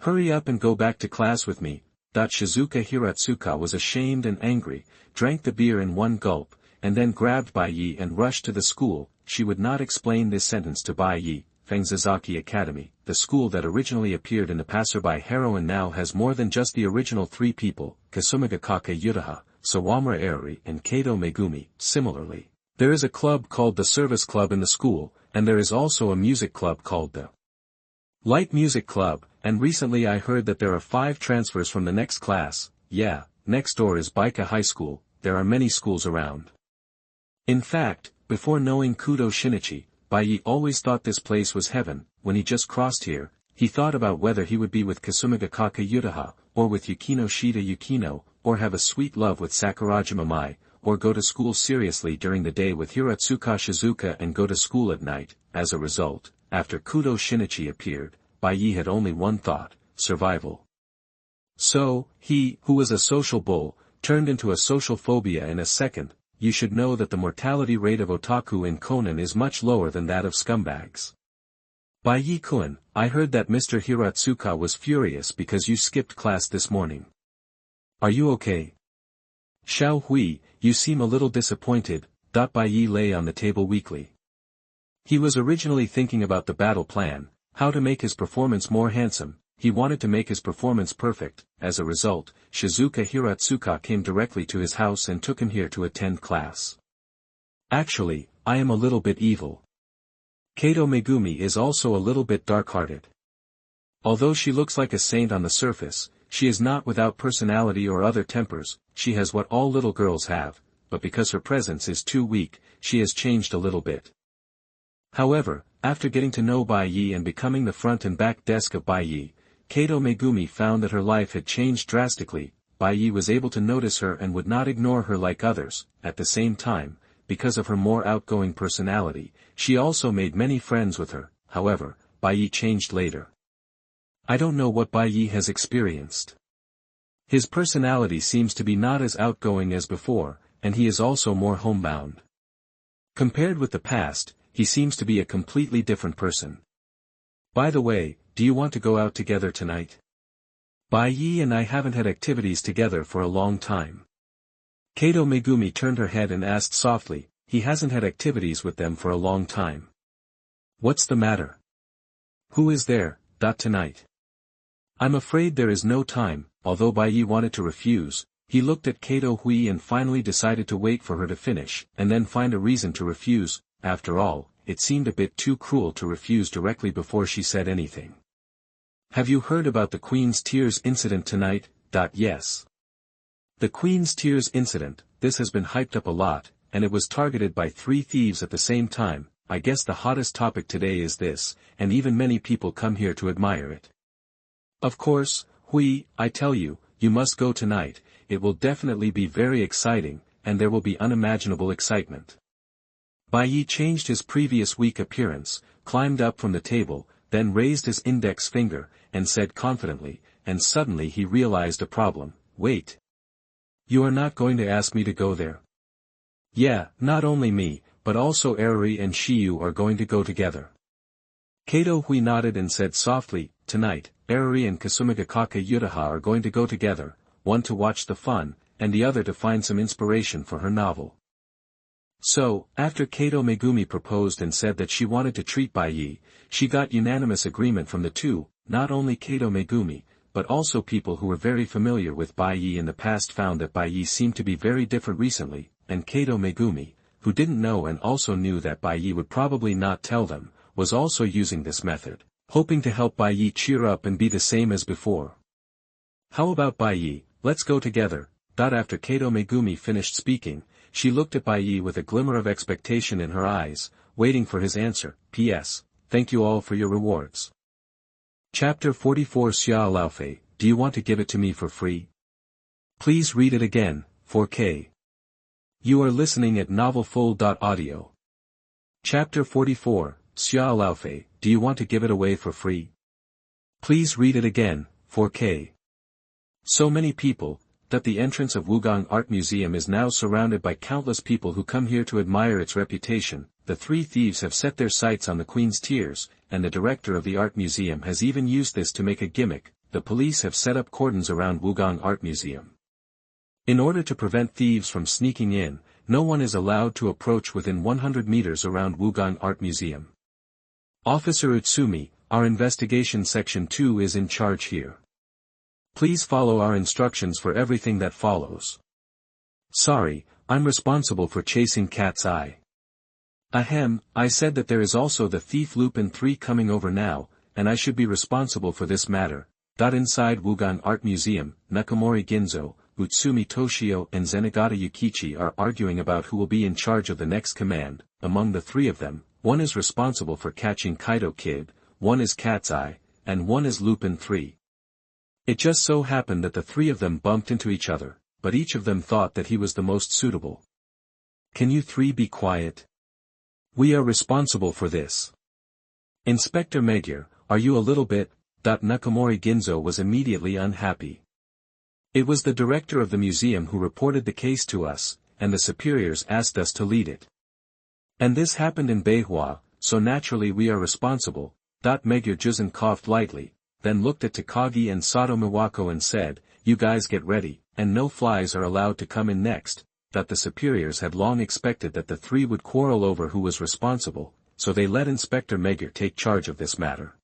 Hurry up and go back to class with me. Shizuka Hiratsuka was ashamed and angry, drank the beer in one gulp, and then grabbed Bai Ye and rushed to the school. She would not explain this sentence to Bai Ye. Fengzazaki Academy, the school that originally appeared in the Passerby Heroine now has more than just the original 3 people, Kasumigakake Yutaha, Sawamura Eri and Kato Megumi. Similarly, there is a club called the Service Club in the school, and there is also a music club called the Light Music Club, and recently I heard that there are 5 transfers from the next class. Yeah, next door is Baika High School. There are many schools around. In fact, before knowing Kudo Shinichi, Bai Ye always thought this place was heaven. When he just crossed here, he thought about whether he would be with Kasumigakake Yutaha, or with Yukino Shida Yukino, or have a sweet love with Sakurajima Mai, or go to school seriously during the day with Hiratsuka Shizuka and go to school at night. As a result, after Kudo Shinichi appeared, Bai Ye had only one thought: survival. So, he, who was a social bull, turned into a social phobia in a second. You should know that the mortality rate of otaku in Conan is much lower than that of scumbags. Bai Ye-kun, I heard that Mr. Hiratsuka was furious because you skipped class this morning. Are you okay? Xiao Hui, you seem a little disappointed. Bai Ye lay on the table weakly. He was originally thinking about the battle plan, how to make his performance more handsome. He wanted to make his performance perfect. As a result, Shizuka Hiratsuka came directly to his house and took him here to attend class. Actually, I am a little bit evil. Kato Megumi is also a little bit dark-hearted. Although she looks like a saint on the surface, she is not without personality or other tempers. She has what all little girls have, but because her presence is too weak, she has changed a little bit. However, after getting to know Bai Ye and becoming the front and back desk of Bai Ye, Kato Megumi found that her life had changed drastically. Bai Ye was able to notice her and would not ignore her like others. At the same time, because of her more outgoing personality, she also made many friends with her. However, Bai Ye changed later. I don't know what Bai Ye has experienced. His personality seems to be not as outgoing as before, and he is also more homebound. Compared with the past, he seems to be a completely different person. By the way, do you want to go out together tonight? Bai Ye and I haven't had activities together for a long time. Kato Megumi turned her head and asked softly. He hasn't had activities with them for a long time. What's the matter? Who is there, tonight? I'm afraid there is no time. Although Bai Ye wanted to refuse, he looked at Kato Hui and finally decided to wait for her to finish, and then find a reason to refuse. After all, it seemed a bit too cruel to refuse directly before she said anything. Have you heard about the Queen's Tears incident tonight? Yes. The Queen's Tears incident, this has been hyped up a lot, and it was targeted by 3 thieves at the same time. I guess the hottest topic today is this, and even many people come here to admire it. Of course, Hui, I tell you, you must go tonight. It will definitely be very exciting, and there will be unimaginable excitement. Bai Ye changed his previous weak appearance, climbed up from the table, then raised his index finger, and said confidently, and suddenly he realized a problem. Wait. You are not going to ask me to go there? Yeah, not only me, but also Eri and Shiyu are going to go together. Kato Hui nodded and said softly, tonight, Eri and Kasumigakake Yutaha are going to go together, one to watch the fun, and the other to find some inspiration for her novel. So, after Kato Megumi proposed and said that she wanted to treat Bai Ye, she got unanimous agreement from the two. Not only Kato Megumi, but also people who were very familiar with Bai Ye in the past found that Bai Ye seemed to be very different recently. and Kato Megumi, who didn't know and also knew that Bai Ye would probably not tell them, was also using this method, hoping to help Bai Ye cheer up and be the same as before. "How about Bai Ye, let's go together." After Kato Megumi finished speaking, she looked at Bai Ye with a glimmer of expectation in her eyes, waiting for his answer. P.S. Thank you all for your rewards. Chapter 44 Xia Laofei, do you want to give it to me for free? Please read it again, 4K. You are listening at novelfull.audio. Chapter 44, Xia Laofei, do you want to give it away for free? Please read it again, 4K. So many people, that the entrance of Wugang Art Museum is now surrounded by countless people who come here to admire its reputation. The three thieves have set their sights on the Queen's Tears, and the director of the art museum has even used this to make a gimmick. The police have set up cordons around Wugang Art Museum. In order to prevent thieves from sneaking in, no one is allowed to approach within 100 meters around Wugang Art Museum. Officer Utsumi, our investigation section 2 is in charge here. Please follow our instructions for everything that follows. Sorry, I'm responsible for chasing Cat's Eye. Ahem, I said that there is also the thief Lupin 3 coming over now, and I should be responsible for this matter. Inside Wugang Art Museum, Nakamori Ginzo, Utsumi Toshio and Zenigata Yukichi are arguing about who will be in charge of the next command. Among the three of them, one is responsible for catching Kaido Kid, one is Cat's Eye, and one is Lupin 3. It just so happened that the three of them bumped into each other, but each of them thought that he was the most suitable. Can you three be quiet? We are responsible for this. Inspector Magyar, are you a little bit? Nakamori Ginzo was immediately unhappy. It was the director of the museum who reported the case to us, and the superiors asked us to lead it. And this happened in Beihua, so naturally we are responsible. Magyar Juzan coughed lightly, then looked at Takagi and Sato Miwako and said, you guys get ready, and no flies are allowed to come in next. The superiors had long expected that the three would quarrel over who was responsible, so they let Inspector Magyar take charge of this matter.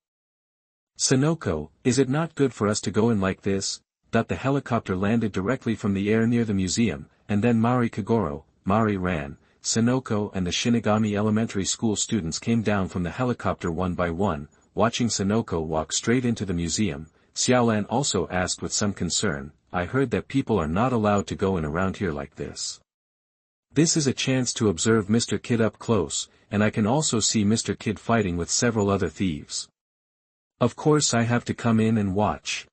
Sonoko, is it not good for us to go in like this? The helicopter landed directly from the air near the museum, and then Mari Kagoro, Mari ran, Sonoko and the Shinigami Elementary School students came down from the helicopter one by one, watching Sonoko walk straight into the museum. Xiaolan also asked with some concern, I heard that people are not allowed to go in around here like this. This is a chance to observe Mr. Kid up close, and I can also see Mr. Kid fighting with several other thieves. Of course I have to come in and watch.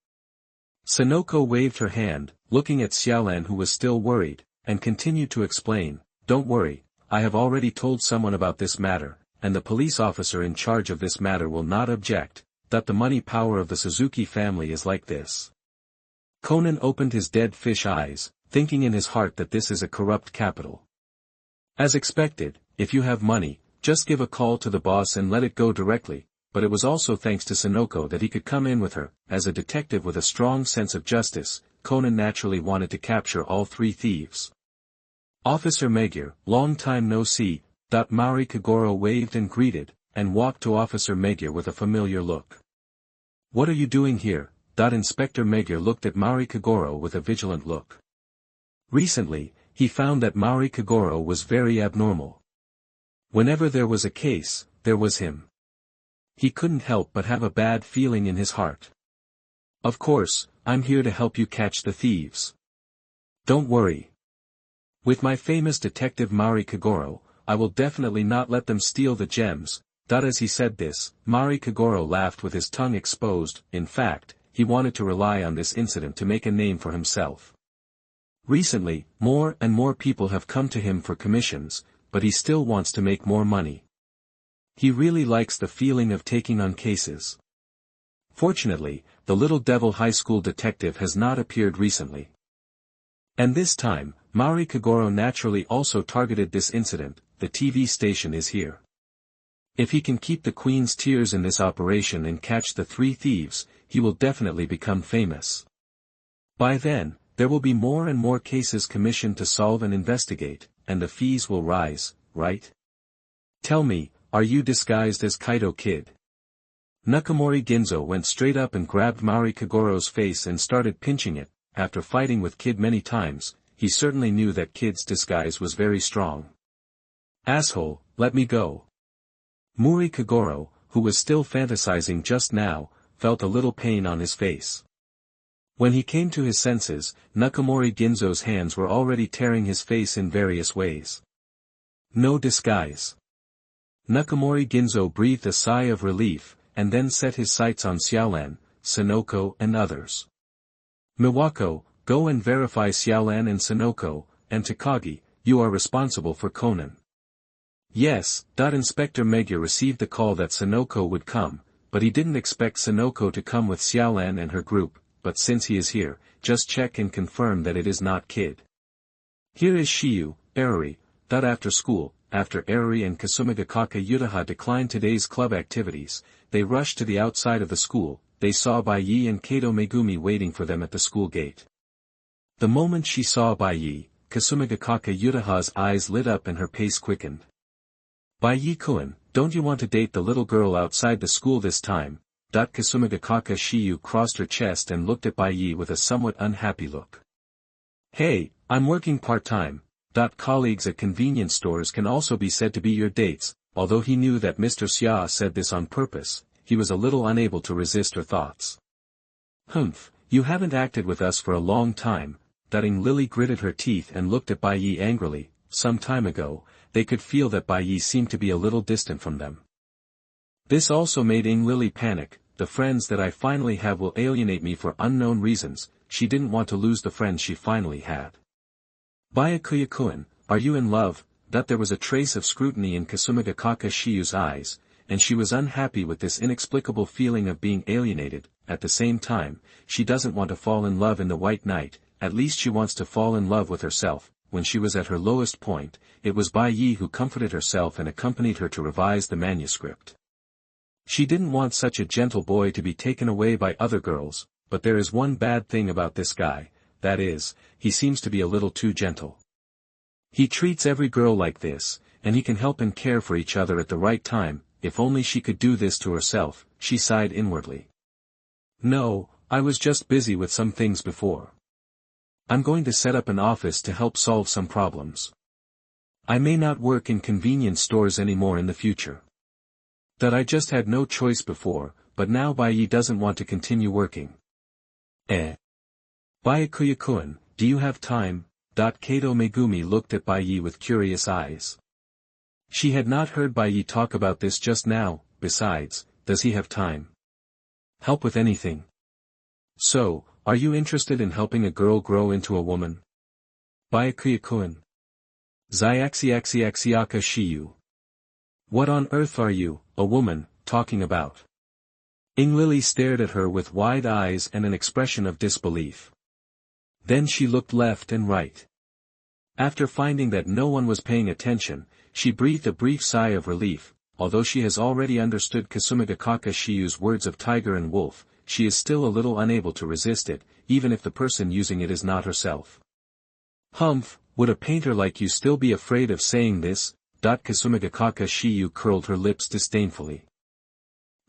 Sonoko waved her hand, looking at Xiaolan who was still worried, and continued to explain, don't worry, I have already told someone about this matter, and the police officer in charge of this matter will not object. The money power of the Suzuki family is like this. Conan opened his dead fish eyes, thinking in his heart that this is a corrupt capital. As expected, if you have money, just give a call to the boss and let it go directly, but it was also thanks to Sonoko that he could come in with her. As a detective with a strong sense of justice, Conan naturally wanted to capture all three thieves. Officer Magyar, long time no see. Mari Kagoro waved and greeted, and walked to Officer Magyar with a familiar look. What are you doing here? Inspector Magyar looked at Mari Kagoro with a vigilant look. Recently, he found that Mari Kagoro was very abnormal. Whenever there was a case, there was him. He couldn't help but have a bad feeling in his heart. Of course, I'm here to help you catch the thieves. Don't worry. With my famous detective Mari Kagoro, I will definitely not let them steal the gems. As he said this, Mari Kagoro laughed with his tongue exposed. In fact, he wanted to rely on this incident to make a name for himself. Recently, more and more people have come to him for commissions, but he still wants to make more money. He really likes the feeling of taking on cases. Fortunately, the Little Devil High School detective has not appeared recently. And this time, Mari Kagoro naturally also targeted this incident. The TV station is here. If he can keep the Queen's Tears in this operation and catch the three thieves, he will definitely become famous. By then, there will be more and more cases commissioned to solve and investigate, and the fees will rise, right? Tell me, are you disguised as Kaido Kid? Nakamori Ginzo went straight up and grabbed Mari Kagoro's face and started pinching it. After fighting with Kid many times, he certainly knew that kid's disguise was very strong. Asshole, let me go. Muri Kagoro, who was still fantasizing just now, felt a little pain on his face. When he came to his senses, Nakamori Ginzo's hands were already tearing his face in various ways. No disguise. Nakamori Ginzo breathed a sigh of relief, and then set his sights on Xiaolan, Sonoko and others. Miwako, go and verify Xiaolan and Sonoko, and Takagi, you are responsible for Conan. Yes, Inspector Megure received the call that Sonoko would come, but he didn't expect Sonoko to come with Xiaolan and her group, but since he is here, just check and confirm that it is not Kid. Here is Shiyu, Eruri. After school, after Eruri and Kasumigakaka Uchiha declined today's club activities, they rushed to the outside of the school. They saw Bai Ye and Kato Megumi waiting for them at the school gate. The moment she saw Bai Ye, Kasumigakaka Uchiha's eyes lit up and her pace quickened. Bai Ye-kun, don't you want to date the little girl outside the school this time? Kasumigakaka Shiyu crossed her chest and looked at Bai Ye with a somewhat unhappy look. Hey, I'm working part-time. Colleagues at convenience stores can also be said to be your dates. Although he knew that Mr. Xia said this on purpose, he was a little unable to resist her thoughts. Humph, you haven't acted with us for a long time. Lily gritted her teeth and looked at Bai Ye angrily. Some time ago, they could feel that Bai Ye seemed to be a little distant from them. This also made Lily panic. The friends that I finally have will alienate me for unknown reasons. She didn't want to lose the friends she finally had. Byakuya-kun, are you in love? There was a trace of scrutiny in Kasumigakaka Shiyu's eyes, and she was unhappy with this inexplicable feeling of being alienated. At the same time, she doesn't want to fall in love in the White Knight, at least she wants to fall in love with herself. When she was at her lowest point, it was Bai Ye who comforted herself and accompanied her to revise the manuscript. She didn't want such a gentle boy to be taken away by other girls, but there is one bad thing about this guy, that is, he seems to be a little too gentle. He treats every girl like this, and he can help and care for each other at the right time. If only she could do this to herself, she sighed inwardly. No, I was just busy with some things before. I'm going to set up an office to help solve some problems. I may not work in convenience stores anymore in the future. I just had no choice before, but now Bai Ye doesn't want to continue working. Byakuya-kun, do you have time? Kato Megumi looked at Bai Ye with curious eyes. She had not heard Bai Ye talk about this just now. Besides, does he have time? Help with anything. So, are you interested in helping a girl grow into a woman? Byakuya-kun. Xiaxiaxiaxiaka Shiyu. What on earth are you, a woman, talking about? Lily stared at her with wide eyes and an expression of disbelief. Then she looked left and right. After finding that no one was paying attention, she breathed a brief sigh of relief. Although she has already understood Kasumigakaka Shiyu's words of tiger and wolf, she is still a little unable to resist it, even if the person using it is not herself. Humph, would a painter like you still be afraid of saying this? Kasumigakaka Shiyu curled her lips disdainfully.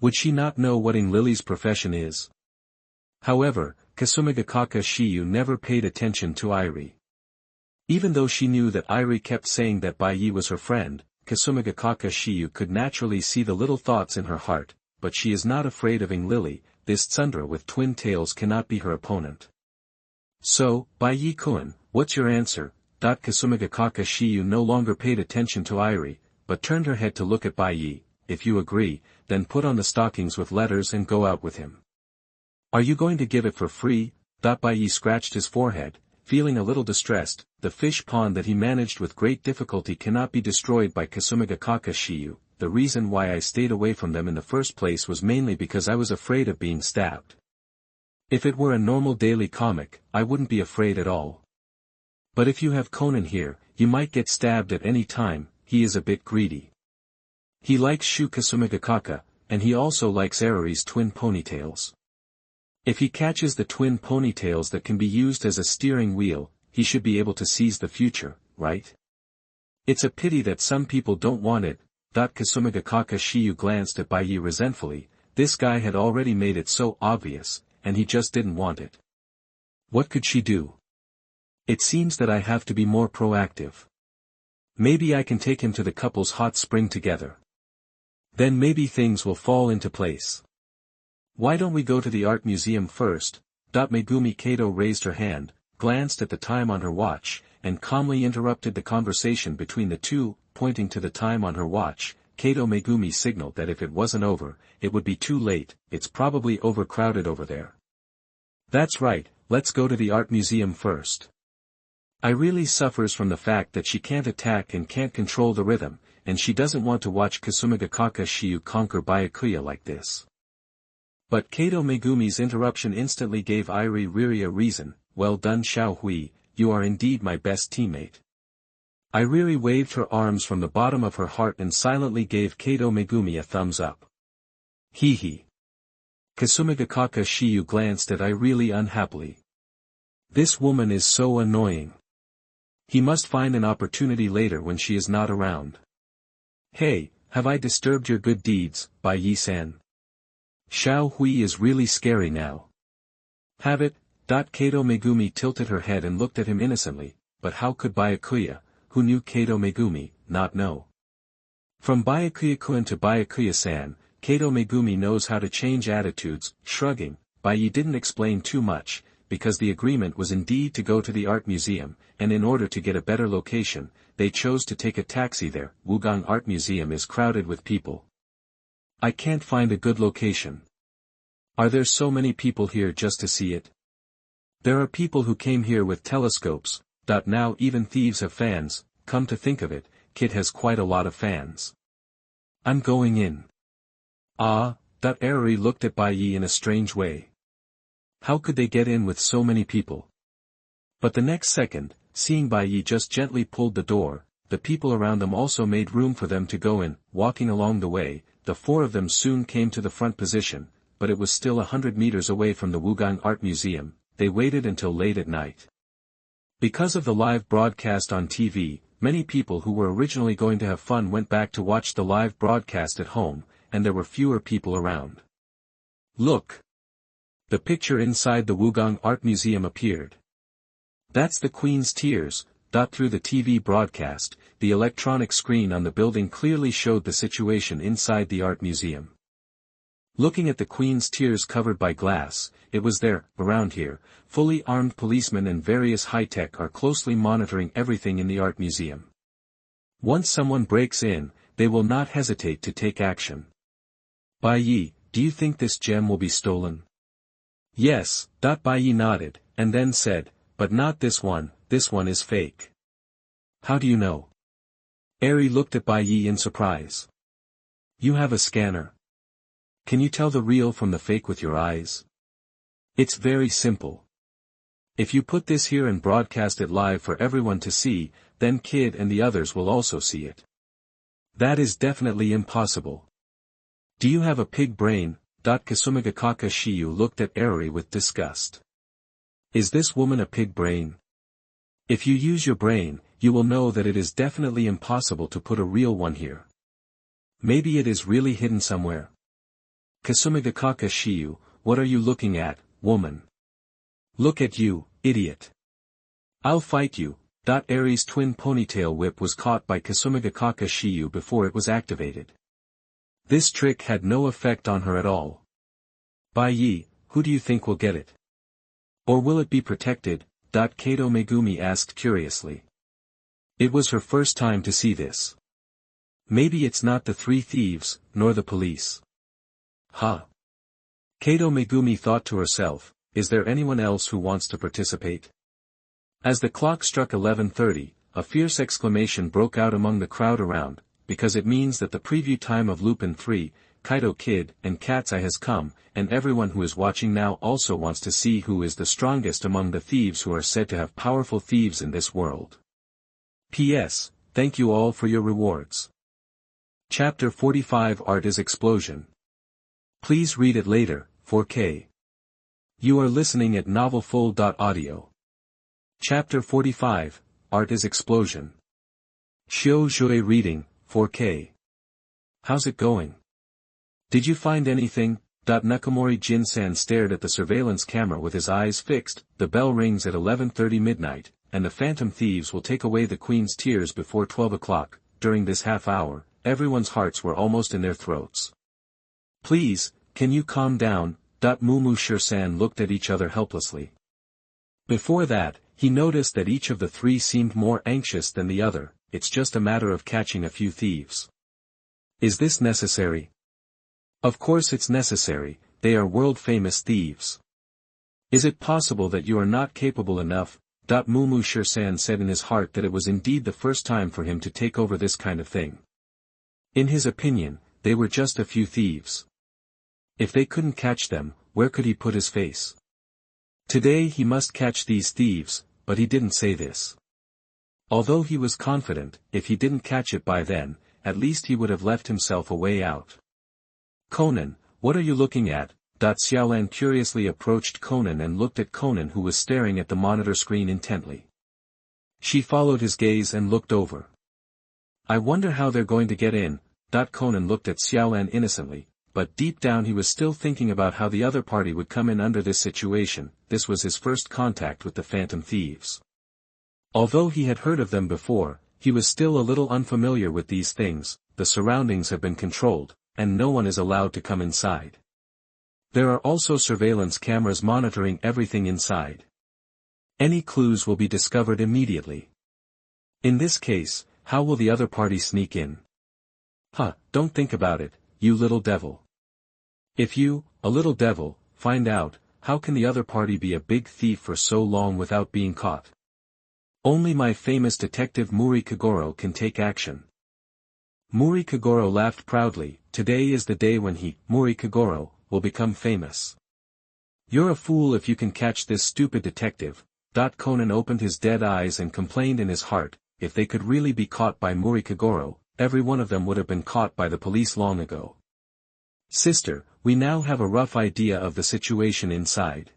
Would she not know what Lily's profession is? However, Kasumigakaka Shiyu never paid attention to Irie. Even though she knew that Irie kept saying that Bai Ye was her friend, Kasumigakaka Shiyu could naturally see the little thoughts in her heart, but she is not afraid of Lily. This tsundere with twin tails cannot be her opponent. So, Bai Ye-kun, what's your answer? Kasumigakaka Shiyu no longer paid attention to Irie, but turned her head to look at Bai Ye. If you agree, then put on the stockings with letters and go out with him. Are you going to give it for free? Bai Ye scratched his forehead, feeling a little distressed. The fish pond that he managed with great difficulty cannot be destroyed by Kasumigakaka Shiyu. The reason why I stayed away from them in the first place was mainly because I was afraid of being stabbed. If it were a normal daily comic, I wouldn't be afraid at all. But if you have Conan here, you might get stabbed at any time. He is a bit greedy. He likes Shu Kasumigakaka, and he also likes Eruri's twin ponytails. If he catches the twin ponytails that can be used as a steering wheel, he should be able to seize the future, right? It's a pity that some people don't want it. Kasumigakaka Shiyu glanced at Bai Ye resentfully. This guy had already made it so obvious, and he just didn't want it. What could she do? It seems that I have to be more proactive. Maybe I can take him to the couple's hot spring together. Then maybe things will fall into place. Why don't we go to the art museum first? Megumi Kato raised her hand, glanced at the time on her watch, and calmly interrupted the conversation between the two, pointing to the time on her watch. Kato Megumi signaled that if it wasn't over, it would be too late. It's probably overcrowded over there. That's right, let's go to the art museum first. I really suffers from the fact that she can't attack and can't control the rhythm, and she doesn't want to watch Kasumigakaka Shiyu conquer Byakuya like this. But Kato Megumi's interruption instantly gave Iri Riri a reason. Well done Xiao Hui, you are indeed my best teammate. Iriri waved her arms from the bottom of her heart and silently gave Kato Megumi a thumbs up. Hee hee. Kasumigakaka Shiyu glanced at Iriri unhappily. This woman is so annoying. He must find an opportunity later when she is not around. Hey, have I disturbed your good deeds, Bai Ye-san? Xiao Hui is really scary now. Have it? Kato Megumi tilted her head and looked at him innocently, but how could Byakuya, who knew Kato Megumi, not know? From Byakuya-kun to Byakuya-san, Kato Megumi knows how to change attitudes. Shrugging, Bai Ye didn't explain too much, because the agreement was indeed to go to the art museum, and in order to get a better location, they chose to take a taxi there. Wugang Art Museum is crowded with people. I can't find a good location. Are there so many people here just to see it? There are people who came here with telescopes. Now even thieves have fans. Come to think of it, Kid has quite a lot of fans. I'm going in. Ah, Eri looked at Bai Ye in a strange way. How could they get in with so many people? But the next second, seeing Bai Ye just gently pulled the door, the people around them also made room for them to go in. Walking along the way, the four of them soon came to the front position, but it was still 100 meters away from the Wugang Art Museum. They waited until late at night. Because of the live broadcast on TV, many people who were originally going to have fun went back to watch the live broadcast at home, and there were fewer people around. Look! The picture inside the Wugang Art Museum appeared. That's the Queen's Tears. Through the TV broadcast, the electronic screen on the building clearly showed the situation inside the art museum. Looking at the Queen's Tears covered by glass, it was there. Around here, fully armed policemen and various high-tech are closely monitoring everything in the art museum. Once someone breaks in, they will not hesitate to take action. Bai Ye, do you think this gem will be stolen? Yes. Bai Ye nodded, and then said, but not this one is fake. How do you know? Eri looked at Bai Ye in surprise. You have a scanner. Can you tell the real from the fake with your eyes? It's very simple. If you put this here and broadcast it live for everyone to see, then Kid and the others will also see it. That is definitely impossible. Do you have a pig brain? Kasumigakaka Shiyu looked at Eri with disgust. Is this woman a pig brain? If you use your brain, you will know that it is definitely impossible to put a real one here. Maybe it is really hidden somewhere. Kasumigakaka Shiyu, what are you looking at, woman? Look at you, idiot. I'll fight you. Eri's twin ponytail whip was caught by Kasumigakaka Shiyu before it was activated. This trick had no effect on her at all. Bai Ye, who do you think will get it? Or will it be protected? Kato Megumi asked curiously. It was her first time to see this. Maybe it's not the three thieves, nor the police. Huh. Kato Megumi thought to herself, is there anyone else who wants to participate? As the clock struck 11:30, a fierce exclamation broke out among the crowd around, because it means that the preview time of Lupin 3, Kaito Kid, and Cat's Eye has come, and everyone who is watching now also wants to see who is the strongest among the thieves who are said to have powerful thieves in this world. P.S. Thank you all for your rewards. Chapter 45 Art is Explosion. Please read it later, 4K. You are listening at novelfull.audio. Chapter 45, Art is Explosion. Shio Jue reading, 4K. How's it going? Did you find anything? Nakamori Jin-san stared at the surveillance camera with his eyes fixed. The bell rings at 11:30 midnight, and the phantom thieves will take away the queen's tears before 12 o'clock. During this half hour, everyone's hearts were almost in their throats. Please, can you calm down? Mumu Shirsan looked at each other helplessly. Before that, he noticed that each of the three seemed more anxious than the other. It's just a matter of catching a few thieves. Is this necessary? Of course it's necessary, they are world-famous thieves. Is it possible that you are not capable enough? Mumu Shirsan said in his heart that it was indeed the first time for him to take over this kind of thing. In his opinion, they were just a few thieves. If they couldn't catch them, where could he put his face? Today he must catch these thieves, but he didn't say this. Although he was confident, if he didn't catch it by then, at least he would have left himself a way out. Conan, what are you looking at? Xiaolan curiously approached Conan and looked at Conan, who was staring at the monitor screen intently. She followed his gaze and looked over. I wonder how they're going to get in. Conan looked at Xiaolan innocently, but deep down he was still thinking about how the other party would come in under this situation. This was his first contact with the phantom thieves. Although he had heard of them before, he was still a little unfamiliar with these things. The surroundings have been controlled, and no one is allowed to come inside. There are also surveillance cameras monitoring everything inside. Any clues will be discovered immediately. In this case, how will the other party sneak in? Don't think about it, you little devil. If you, a little devil, find out, how can the other party be a big thief for so long without being caught? Only my famous detective Muri Kagoro can take action. Muri Kagoro laughed proudly. Today is the day when he, Muri Kagoro, will become famous. You're a fool if you can catch this stupid detective. Conan opened his dead eyes and complained in his heart, if they could really be caught by Muri Kagoro, every one of them would have been caught by the police long ago. Sister, we now have a rough idea of the situation inside.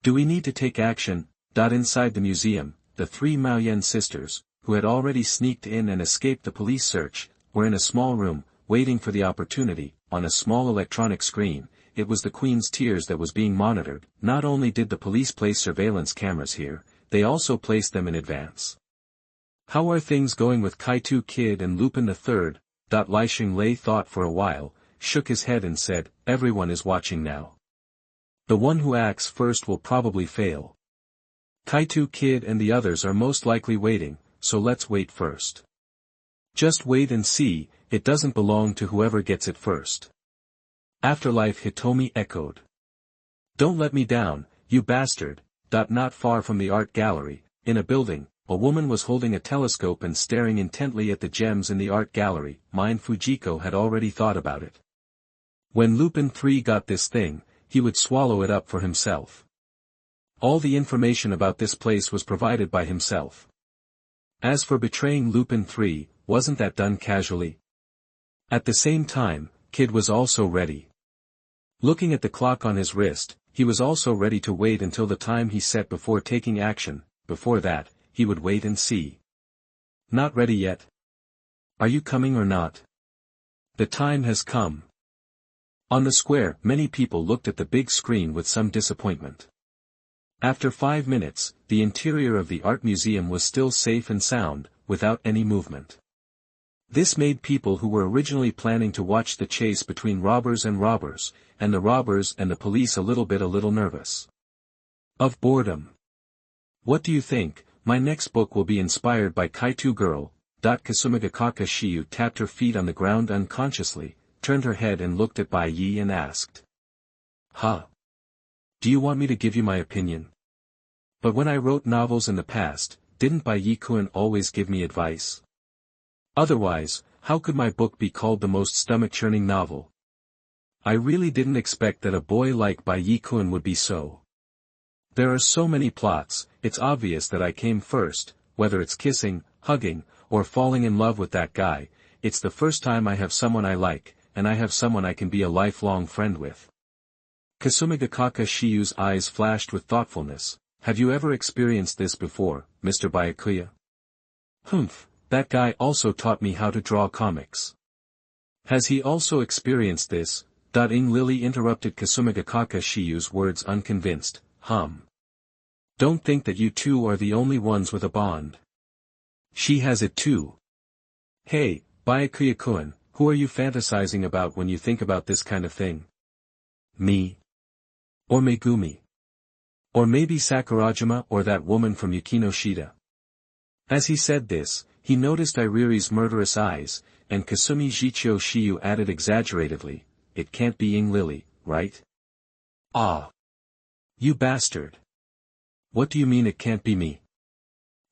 Do we need to take action? Inside the museum, the three Maoyan sisters, who had already sneaked in and escaped the police search, were in a small room, waiting for the opportunity. On a small electronic screen, it was the Queen's tears that was being monitored. Not only did the police place surveillance cameras here, they also placed them in advance. How are things going with Kaito Kid and Lupin III? Lai Xinglei thought for a while, shook his head and said, everyone is watching now. The one who acts first will probably fail. Kaito Kid and the others are most likely waiting, so let's wait first. Just wait and see, it doesn't belong to whoever gets it first. Afterlife, Hitomi echoed. Don't let me down, you bastard. Not far from the art gallery, in a building, a woman was holding a telescope and staring intently at the gems in the art gallery. Fujiko had already thought about it. When Lupin III got this thing, he would swallow it up for himself. All the information about this place was provided by himself. As for betraying Lupin III, wasn't that done casually? At the same time, Kid was also ready. Looking at the clock on his wrist, he was also ready to wait until the time he set before taking action. Before that, he would wait and see. Not ready yet? Are you coming or not? The time has come. On the square, many people looked at the big screen with some disappointment. After 5 minutes, the interior of the art museum was still safe and sound, without any movement. This made people who were originally planning to watch the chase between robbers, and the police a little nervous. Of boredom. What do you think? My next book will be inspired by Kaito Girl. Kasumigakaka Shiyu tapped her feet on the ground unconsciously, turned her head and looked at Bai Ye and asked. Do you want me to give you my opinion? But when I wrote novels in the past, didn't Bai Ye-kun always give me advice? Otherwise, how could my book be called the most stomach-churning novel? I really didn't expect that a boy like Bai Ye-kun would be so. There are so many plots, it's obvious that I came first, whether it's kissing, hugging, or falling in love with that guy. It's the first time I have someone I like, and I have someone I can be a lifelong friend with. Kasumigakaka Shiyu's eyes flashed with thoughtfulness. Have you ever experienced this before, Mr. Byakuya? Humph, that guy also taught me how to draw comics. Has he also experienced this? Lily interrupted Kasumigakaka Shiyu's words unconvinced. Don't think that you two are the only ones with a bond. She has it too. Hey, Byakuya-kun, who are you fantasizing about when you think about this kind of thing? Me? Or Megumi? Or maybe Sakurajima or that woman from Yukinoshita? As he said this, he noticed Iriri's murderous eyes, and Kasumi Jichio Shiyu added exaggeratedly, "It can't be Ying Lily, right?" "Ah! You bastard! What do you mean it can't be me?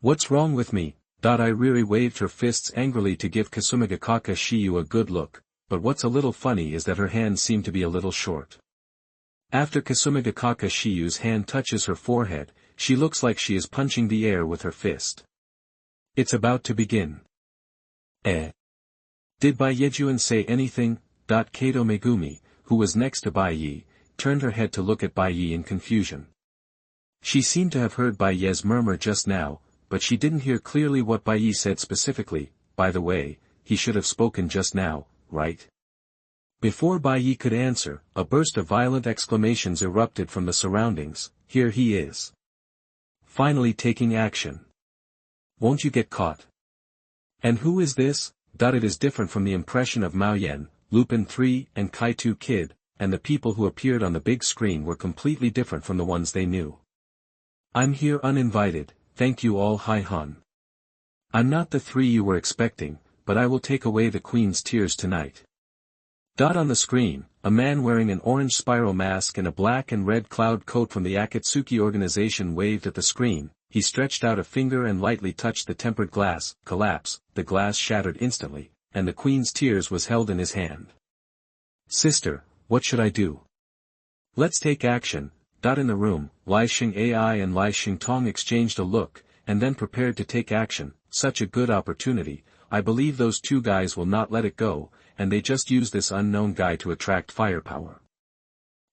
What's wrong with me?" Iriri waved her fists angrily to give Kasumigakaka Shiyu a good look, but what's a little funny is that her hands seem to be a little short. After Kasumigakaka Shiyu's hand touches her forehead, she looks like she is punching the air with her fist. It's about to begin. Did Bai Yejuan say anything? Kato Megumi, who was next to Bai Ye, turned her head to look at Bai Ye in confusion. She seemed to have heard Bai Ye's murmur just now, but she didn't hear clearly what Bai Ye said specifically. By the way, he should have spoken just now, right? Before Bai Ye could answer, a burst of violent exclamations erupted from the surroundings. Here he is. Finally taking action. Won't you get caught? And who is this? It is different from the impression of Mao Yen, Lupin III and Kaito Kid, and the people who appeared on the big screen were completely different from the ones they knew. I'm here uninvited, thank you all Hi Han. I'm not the three you were expecting, but I will take away the Queen's tears tonight. On the screen, a man wearing an orange spiral mask and a black and red cloud coat from the Akatsuki organization waved at the screen. He stretched out a finger and lightly touched the tempered glass. Collapse, the glass shattered instantly, and the Queen's tears was held in his hand. Sister, what should I do? Let's take action. In the room, Lai Xing Ai and Lai Xing Tong exchanged a look, and then prepared to take action. Such a good opportunity, I believe those two guys will not let it go, and they just use this unknown guy to attract firepower.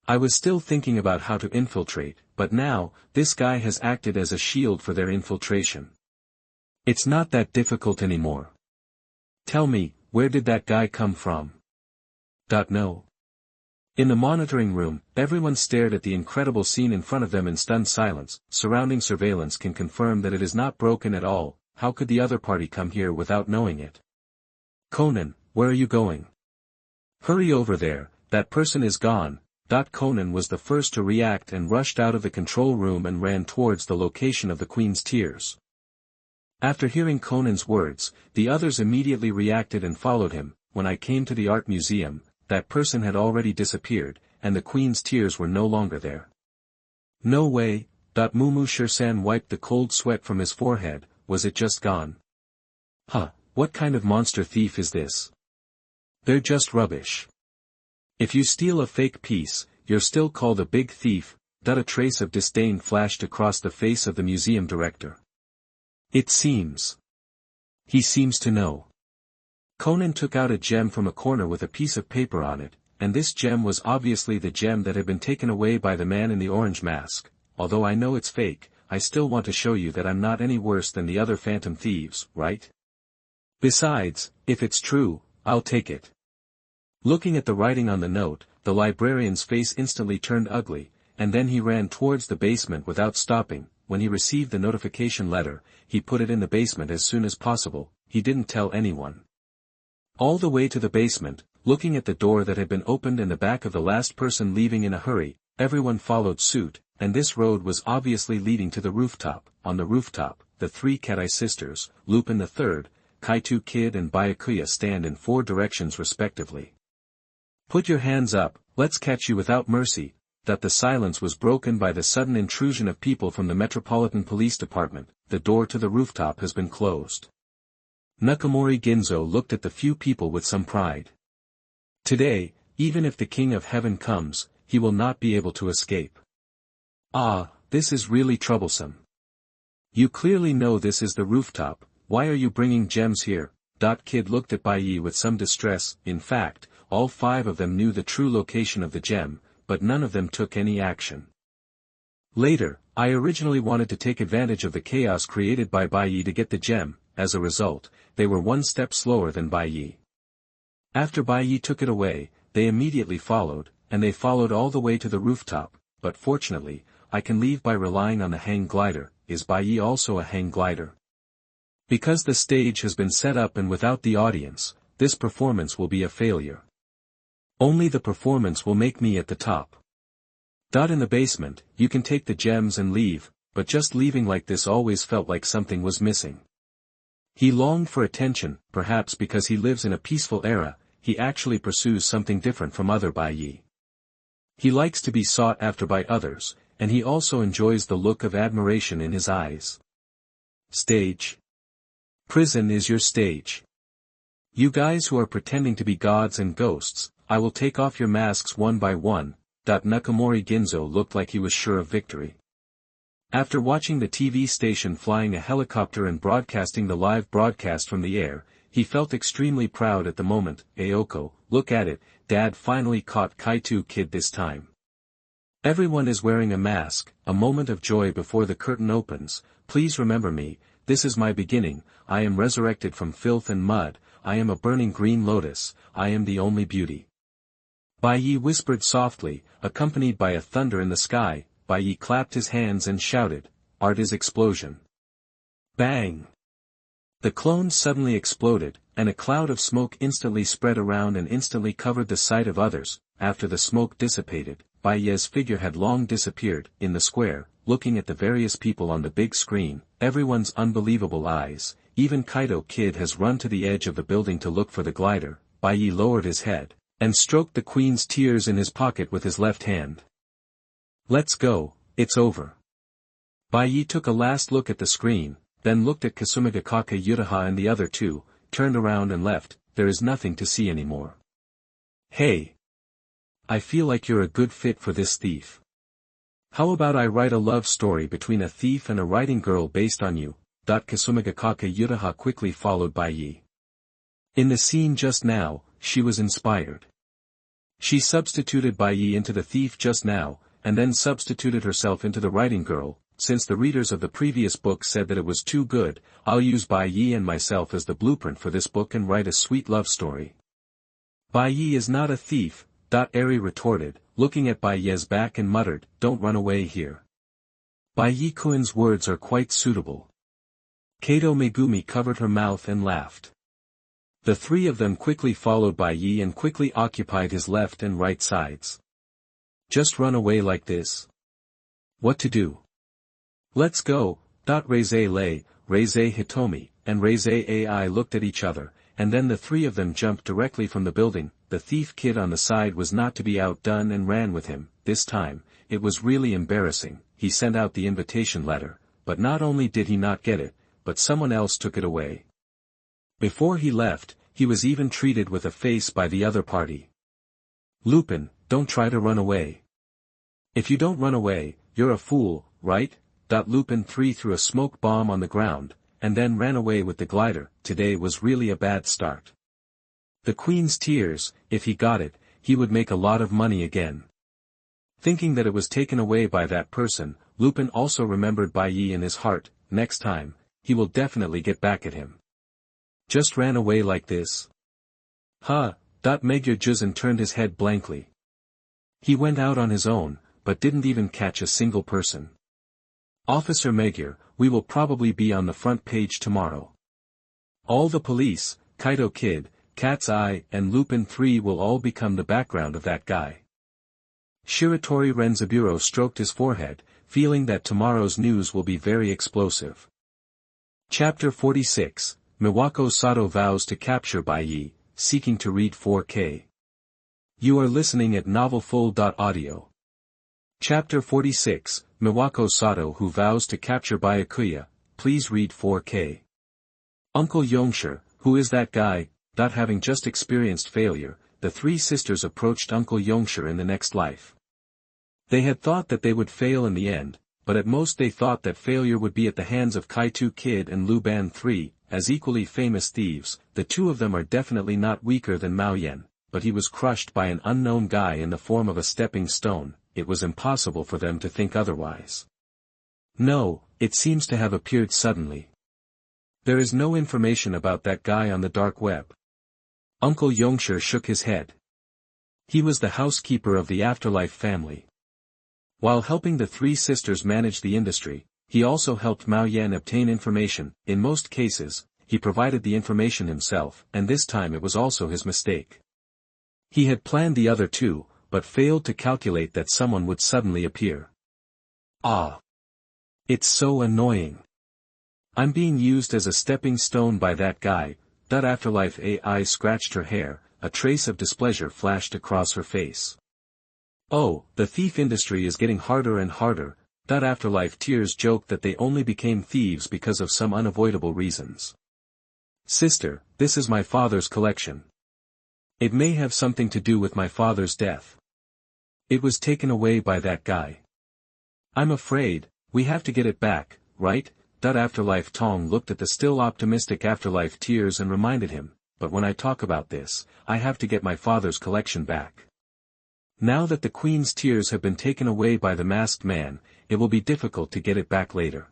I was still thinking about how to infiltrate, but now, this guy has acted as a shield for their infiltration. It's not that difficult anymore. Tell me, where did that guy come from? No. In the monitoring room, everyone stared at the incredible scene in front of them in stunned silence. Surrounding surveillance can confirm that it is not broken at all. How could the other party come here without knowing it? Conan, where are you going? Hurry over there, that person is gone. Conan was the first to react and rushed out of the control room and ran towards the location of the Queen's tears. After hearing Conan's words, the others immediately reacted and followed him. When I came to the art museum, that person had already disappeared, and the Queen's tears were no longer there. No way. Mumu Shirsan wiped the cold sweat from his forehead. Was it just gone? Huh, what kind of monster thief is this? They're just rubbish. If you steal a fake piece, you're still called a big thief. A trace of disdain flashed across the face of the museum director. It seems. He seems to know. Conan took out a gem from a corner with a piece of paper on it, and this gem was obviously the gem that had been taken away by the man in the orange mask. Although I know it's fake, I still want to show you that I'm not any worse than the other phantom thieves, right? Besides, if it's true, I'll take it. Looking at the writing on the note, the librarian's face instantly turned ugly, and then he ran towards the basement without stopping. When he received the notification letter, he put it in the basement as soon as possible. He didn't tell anyone. All the way to the basement, looking at the door that had been opened and the back of the last person leaving in a hurry, everyone followed suit, and this road was obviously leading to the rooftop. On the rooftop, the three Katai sisters, Lupin III, Kaito Kid and Byakuya stand in 4 directions respectively. Put your hands up, let's catch you without mercy. The silence was broken by the sudden intrusion of people from the Metropolitan Police Department. The door to the rooftop has been closed. Nakamori Ginzo looked at the few people with some pride. Today, even if the King of Heaven comes, he will not be able to escape. Ah, this is really troublesome. You clearly know this is the rooftop. Why are you bringing gems here? Kid looked at Bai Ye with some distress. In fact, all 5 of them knew the true location of the gem, but none of them took any action. Later, I originally wanted to take advantage of the chaos created by Bai Ye to get the gem. As a result, they were 1 step slower than Bai Ye. After Bai Ye took it away, they immediately followed, and they followed all the way to the rooftop, but fortunately, I can leave by relying on the hang glider. Is Bai Ye also a hang glider? Because the stage has been set up and without the audience, this performance will be a failure. Only the performance will make me at the top. In the basement, you can take the gems and leave, but just leaving like this always felt like something was missing. He longed for attention, perhaps because he lives in a peaceful era, he actually pursues something different from other Bai Ye. He likes to be sought after by others, and he also enjoys the look of admiration in his eyes. Stage. Prison is your stage. You guys who are pretending to be gods and ghosts, I will take off your masks one by one. Nakamori Ginzo looked like he was sure of victory. After watching the TV station flying a helicopter and broadcasting the live broadcast from the air, he felt extremely proud at the moment. Ayoko, look at it, Dad finally caught Kaito Kid this time. Everyone is wearing a mask, a moment of joy before the curtain opens. Please remember me, this is my beginning, I am resurrected from filth and mud, I am a burning green lotus, I am the only beauty. Bai Ye whispered softly, accompanied by a thunder in the sky. Bai Ye clapped his hands and shouted, "Art is explosion." Bang! The clones suddenly exploded, and a cloud of smoke instantly spread around and instantly covered the sight of others. After the smoke dissipated, Bai Ye's figure had long disappeared. In the square, looking at the various people on the big screen, everyone's unbelievable eyes, even Kaito Kid has run to the edge of the building to look for the glider. Bai Ye lowered his head, and stroked the queen's tears in his pocket with his left hand. Let's go, it's over. Bai Ye took a last look at the screen, then looked at Kasumigakake Uchiha and the other two, turned around and left. There is nothing to see anymore. Hey! I feel like you're a good fit for this thief. How about I write a love story between a thief and a writing girl based on you? Kasumigakake Uchiha quickly followed Bai Ye. In the scene just now, she was inspired. She substituted Bai Ye into the thief just now, and then substituted herself into the writing girl. Since the readers of the previous book said that it was too good, I'll use Bai Ye and myself as the blueprint for this book and write a sweet love story. Bai Ye is not a thief, Eri retorted, looking at Bai Ye's back and muttered, "Don't run away here." Bai Ye-kun's words are quite suitable. Kato Megumi covered her mouth and laughed. The three of them quickly followed Bai Ye and quickly occupied his left and right sides. Just run away like this? What to do? Let's go. Reize Lei, Reize Hitomi, and Reize Ai looked at each other, and then the three of them jumped directly from the building. The thief kid on the side was not to be outdone and ran with him. This time, it was really embarrassing. He sent out the invitation letter, but not only did he not get it, but someone else took it away. Before he left, he was even treated with a face by the other party. Lupin, don't try to run away. If you don't run away, you're a fool, right? Lupin 3 threw a smoke bomb on the ground, and then ran away with the glider. Today was really a bad start. The queen's tears, if he got it, he would make a lot of money again. Thinking that it was taken away by that person, Lupin also remembered Bai Ye in his heart. Next time, he will definitely get back at him. Just ran away like this? Magyar Juzin turned his head blankly. He went out on his own, but didn't even catch a single person. Officer Magyar, we will probably be on the front page tomorrow. All the police, Kaito Kid, Cat's Eye, and Lupin 3 will all become the background of that guy. Shiratori Renzaburo stroked his forehead, feeling that tomorrow's news will be very explosive. Chapter 46, Miwako Sato vows to capture Bai Ye, seeking to read 4K. You are listening at novelfull.audio. Chapter 46, Miwako Sato who vows to capture Byakuya, please read 4K. Uncle Yongshire, who is that guy? Having just experienced failure, the three sisters approached Uncle Yongshire in the next life. They had thought that they would fail in the end, but at most they thought that failure would be at the hands of Kaito Kid and Lu Ban 3, as equally famous thieves. The two of them are definitely not weaker than Mao Yan, but he was crushed by an unknown guy in the form of a stepping stone. It was impossible for them to think otherwise. No, it seems to have appeared suddenly. There is no information about that guy on the dark web. Uncle Yongshire shook his head. He was the housekeeper of the Afterlife family. While helping the three sisters manage the industry, he also helped Mao Yan obtain information. In most cases, he provided the information himself, and this time it was also his mistake. He had planned the other two, but failed to calculate that someone would suddenly appear. Ah! It's so annoying. I'm being used as a stepping stone by that guy. That Afterlife AI scratched her hair, a trace of displeasure flashed across her face. Oh, the thief industry is getting harder and harder. That Afterlife tears joked that they only became thieves because of some unavoidable reasons. Sister, this is my father's collection. It may have something to do with my father's death. It was taken away by that guy. I'm afraid, we have to get it back, right? Afterlife Tong looked at the still optimistic Afterlife tears and reminded him, but when I talk about this, I have to get my father's collection back. Now that the Queen's tears have been taken away by the masked man, it will be difficult to get it back later.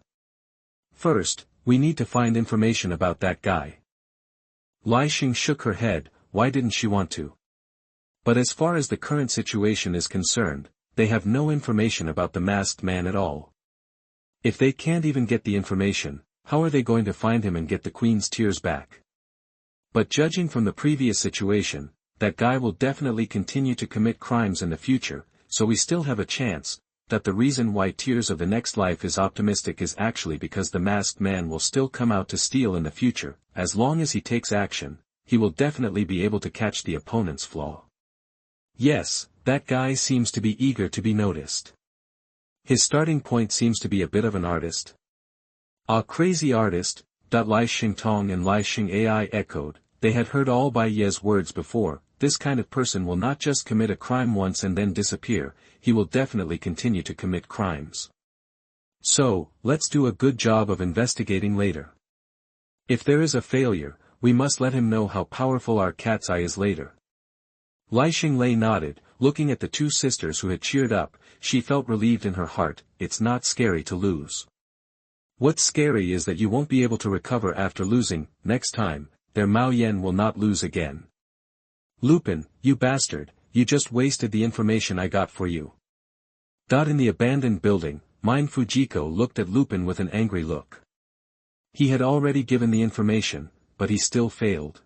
First, we need to find information about that guy. Lai Xing shook her head. Why didn't she want to? But as far as the current situation is concerned, they have no information about the masked man at all. If they can't even get the information, how are they going to find him and get the Queen's tears back? But judging from the previous situation, that guy will definitely continue to commit crimes in the future, so we still have a chance, that the reason why Tears of the Next Life is optimistic is actually because the masked man will still come out to steal in the future. As long as he takes action, he will definitely be able to catch the opponent's flaw. Yes, that guy seems to be eager to be noticed. His starting point seems to be a bit of an artist. A crazy artist. Lai Xing Tong and Lai Xing AI echoed. They had heard all Bai Ye's words before. This kind of person will not just commit a crime once and then disappear, he will definitely continue to commit crimes. So, let's do a good job of investigating later. If there is a failure, we must let him know how powerful our cat's eye is later. Lai Xinglei nodded, looking at the two sisters who had cheered up. She felt relieved in her heart. It's not scary to lose. What's scary is that you won't be able to recover after losing. Next time, their Mao Yan will not lose again. Lupin, you bastard, you just wasted the information I got for you. In the abandoned building, Mine Fujiko looked at Lupin with an angry look. He had already given the information, but he still failed.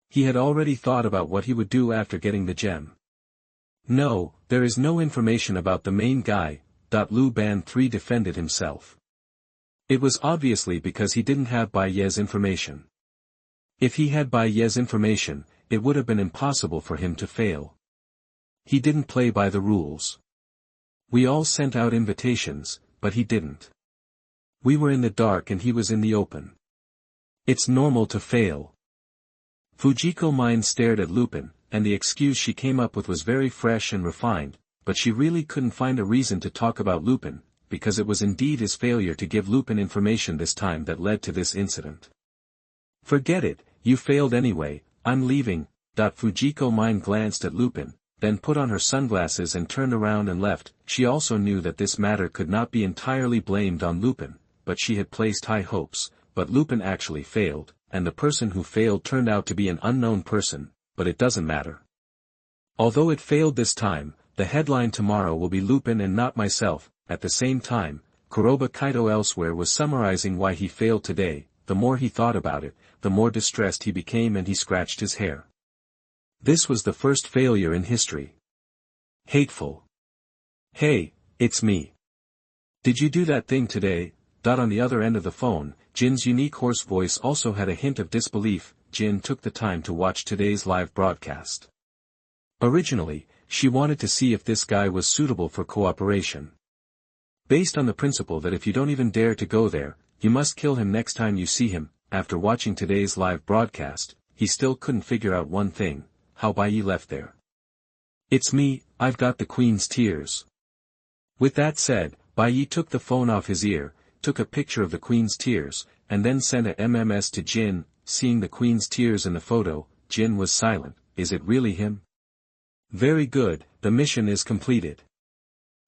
He had already thought about what he would do after getting the gem. No, there is no information about the main guy. Lu Ban 3 defended himself. It was obviously because he didn't have Bai Ye's information. If he had Bai Ye's information, it would have been impossible for him to fail. He didn't play by the rules. We all sent out invitations, but he didn't. We were in the dark and he was in the open. It's normal to fail. Fujiko Mine stared at Lupin, and the excuse she came up with was very fresh and refined, but she really couldn't find a reason to talk about Lupin, because it was indeed his failure to give Lupin information this time that led to this incident. Forget it, you failed anyway, I'm leaving. Fujiko Mine glanced at Lupin, then put on her sunglasses and turned around and left. She also knew that this matter could not be entirely blamed on Lupin, but she had placed high hopes. But Lupin actually failed, and the person who failed turned out to be an unknown person, but it doesn't matter. Although it failed this time, the headline tomorrow will be Lupin and not myself. At the same time, Kuroba Kaito elsewhere was summarizing why he failed today. The more he thought about it, the more distressed he became and he scratched his hair. This was the first failure in history. Hateful. Hey, it's me. Did you do that thing today? On the other end of the phone, Jin's unique hoarse voice also had a hint of disbelief. Jin took the time to watch today's live broadcast. Originally, she wanted to see if this guy was suitable for cooperation. Based on the principle that if you don't even dare to go there, you must kill him next time you see him. After watching today's live broadcast, he still couldn't figure out one thing: how Bai Ye left there. It's me, I've got the Queen's tears. With that said, Bai Ye took the phone off his ear, took a picture of the Queen's tears, and then sent a MMS to Jin. Seeing the Queen's tears in the photo, Jin was silent. Is it really him? Very good, the mission is completed.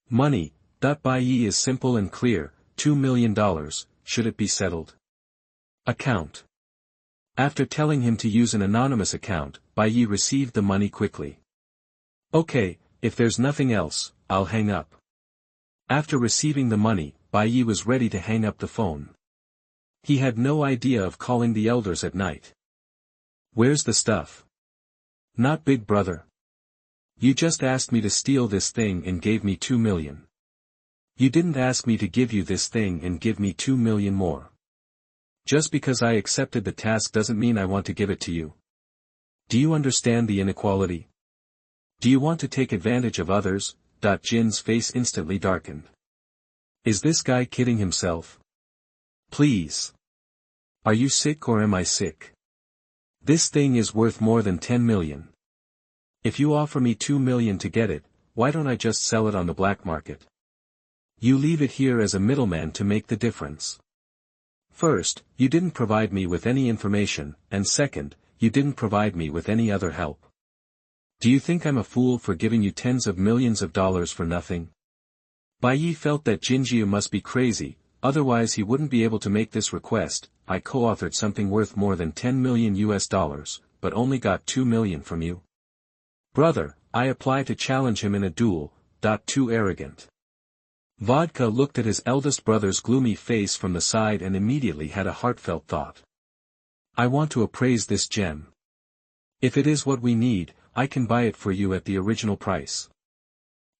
Money. Bai Ye is simple and clear, $2 million, should it be settled? Account. After telling him to use an anonymous account, Bai Ye received the money quickly. Okay, if there's nothing else, I'll hang up. After receiving the money, Bai Ye was ready to hang up the phone. He had no idea of calling the elders at night. Where's the stuff? Not big brother. You just asked me to steal this thing and gave me 2 million. You didn't ask me to give you this thing and give me 2 million more. Just because I accepted the task doesn't mean I want to give it to you. Do you understand the inequality? Do you want to take advantage of others? Jin's face instantly darkened. Is this guy kidding himself? Please. Are you sick or am I sick? This thing is worth more than 10 million. If you offer me 2 million to get it, why don't I just sell it on the black market? You leave it here as a middleman to make the difference. First, you didn't provide me with any information, and second, you didn't provide me with any other help. Do you think I'm a fool for giving you tens of millions of dollars for nothing? Bai Ye felt that Jinji must be crazy, otherwise he wouldn't be able to make this request. I co-authored something worth more than 10 million US dollars, but only got 2 million from you. Brother, I apply to challenge him in a duel. Too arrogant. Vodka looked at his eldest brother's gloomy face from the side and immediately had a heartfelt thought. I want to appraise this gem. If it is what we need, I can buy it for you at the original price.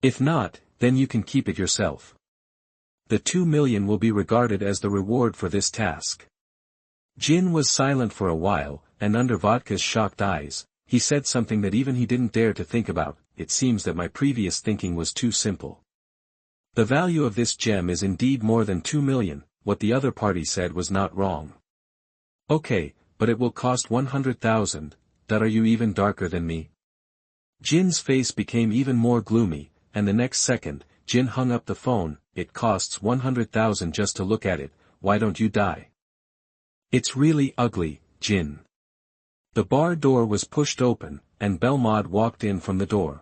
If not, then you can keep it yourself. The 2 million will be regarded as the reward for this task. Jin was silent for a while, and under Vodka's shocked eyes, he said something that even he didn't dare to think about. It seems that my previous thinking was too simple. The value of this gem is indeed more than 2 million, what the other party said was not wrong. Okay, but it will cost 100,000, are you even darker than me? Jin's face became even more gloomy, and the next second, Jin hung up the phone. It costs 100,000 just to look at it, why don't you die? It's really ugly, Jin. The bar door was pushed open, and Belmod walked in from the door.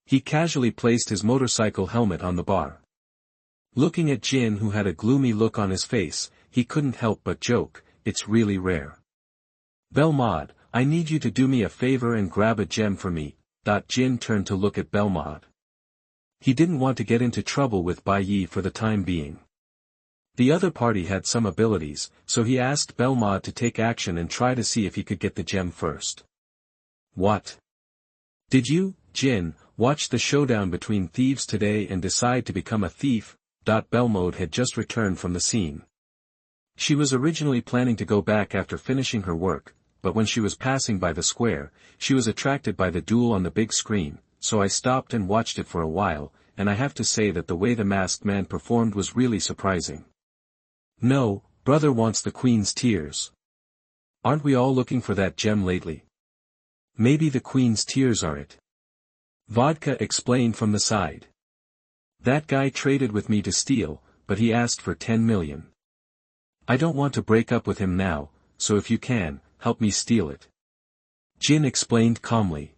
He casually placed his motorcycle helmet on the bar. Looking at Jin, who had a gloomy look on his face, he couldn't help but joke, it's really rare. Belmod, I need you to do me a favor and grab a gem for me. Jin turned to look at Belmod. He didn't want to get into trouble with Bai Ye for the time being. The other party had some abilities, so he asked Belmod to take action and try to see if he could get the gem first. What? Did you, Jin, watch the showdown between thieves today and decide to become a thief? Belmod had just returned from the scene. She was originally planning to go back after finishing her work, but when she was passing by the square, she was attracted by the duel on the big screen, so I stopped and watched it for a while, and I have to say that the way the masked man performed was really surprising. No, brother wants the queen's tears. Aren't we all looking for that gem lately? Maybe the queen's tears are it. Vodka explained from the side. That guy traded with me to steal, but he asked for 10 million. I don't want to break up with him now, so if you can, help me steal it. Jin explained calmly.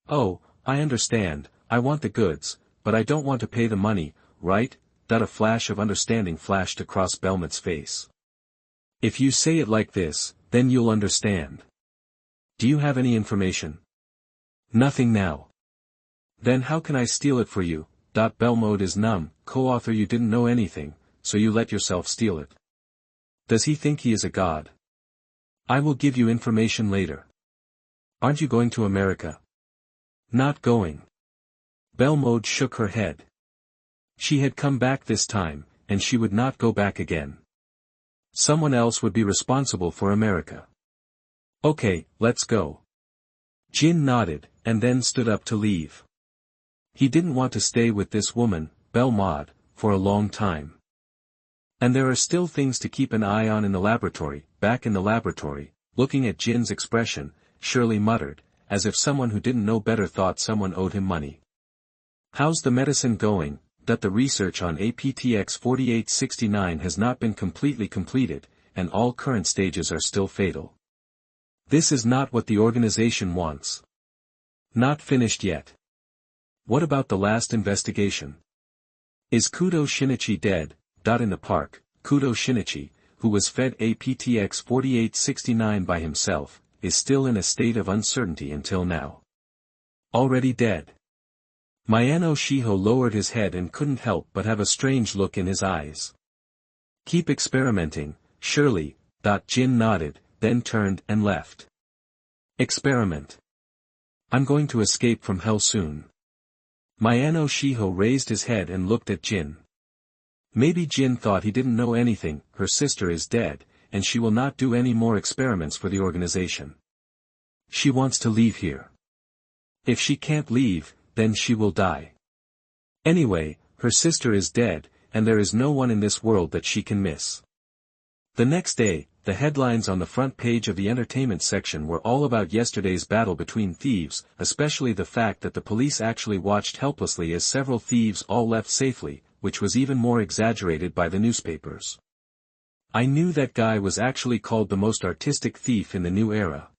Oh, I understand, I want the goods, but I don't want to pay the money, right? A flash of understanding flashed across Belmod's face. If you say it like this, then you'll understand. Do you have any information? Nothing now. Then how can I steal it for you? Belmod is numb. Co-author, you didn't know anything, so you let yourself steal it. Does he think he is a god? I will give you information later. Aren't you going to America? Not going. Belmod shook her head. She had come back this time, and she would not go back again. Someone else would be responsible for America. Okay, let's go. Jin nodded, and then stood up to leave. He didn't want to stay with this woman, Belmod, for a long time. And there are still things to keep an eye on in the laboratory. Back in the laboratory, looking at Jin's expression, Shirley muttered, as if someone who didn't know better thought someone owed him money. How's the medicine going? The research on APTX 4869 has not been completely completed, and all current stages are still fatal. This is not what the organization wants. Not finished yet. What about the last investigation? Is Kudo Shinichi dead? In the park, Kudo Shinichi, who was fed APTX 4869 by himself, is still in a state of uncertainty until now. Already dead. Mayano Shiho lowered his head and couldn't help but have a strange look in his eyes. Keep experimenting, surely, Jin nodded, then turned and left. Experiment. I'm going to escape from hell soon. Mayano Shiho raised his head and looked at Jin. Maybe Jin thought he didn't know anything. Her sister is dead, and she will not do any more experiments for the organization. She wants to leave here. If she can't leave, then she will die. Anyway, her sister is dead, and there is no one in this world that she can miss. The next day, the headlines on the front page of the entertainment section were all about yesterday's battle between thieves, especially the fact that the police actually watched helplessly as several thieves all left safely, which was even more exaggerated by the newspapers. I knew that guy was actually called the most artistic thief in the new era.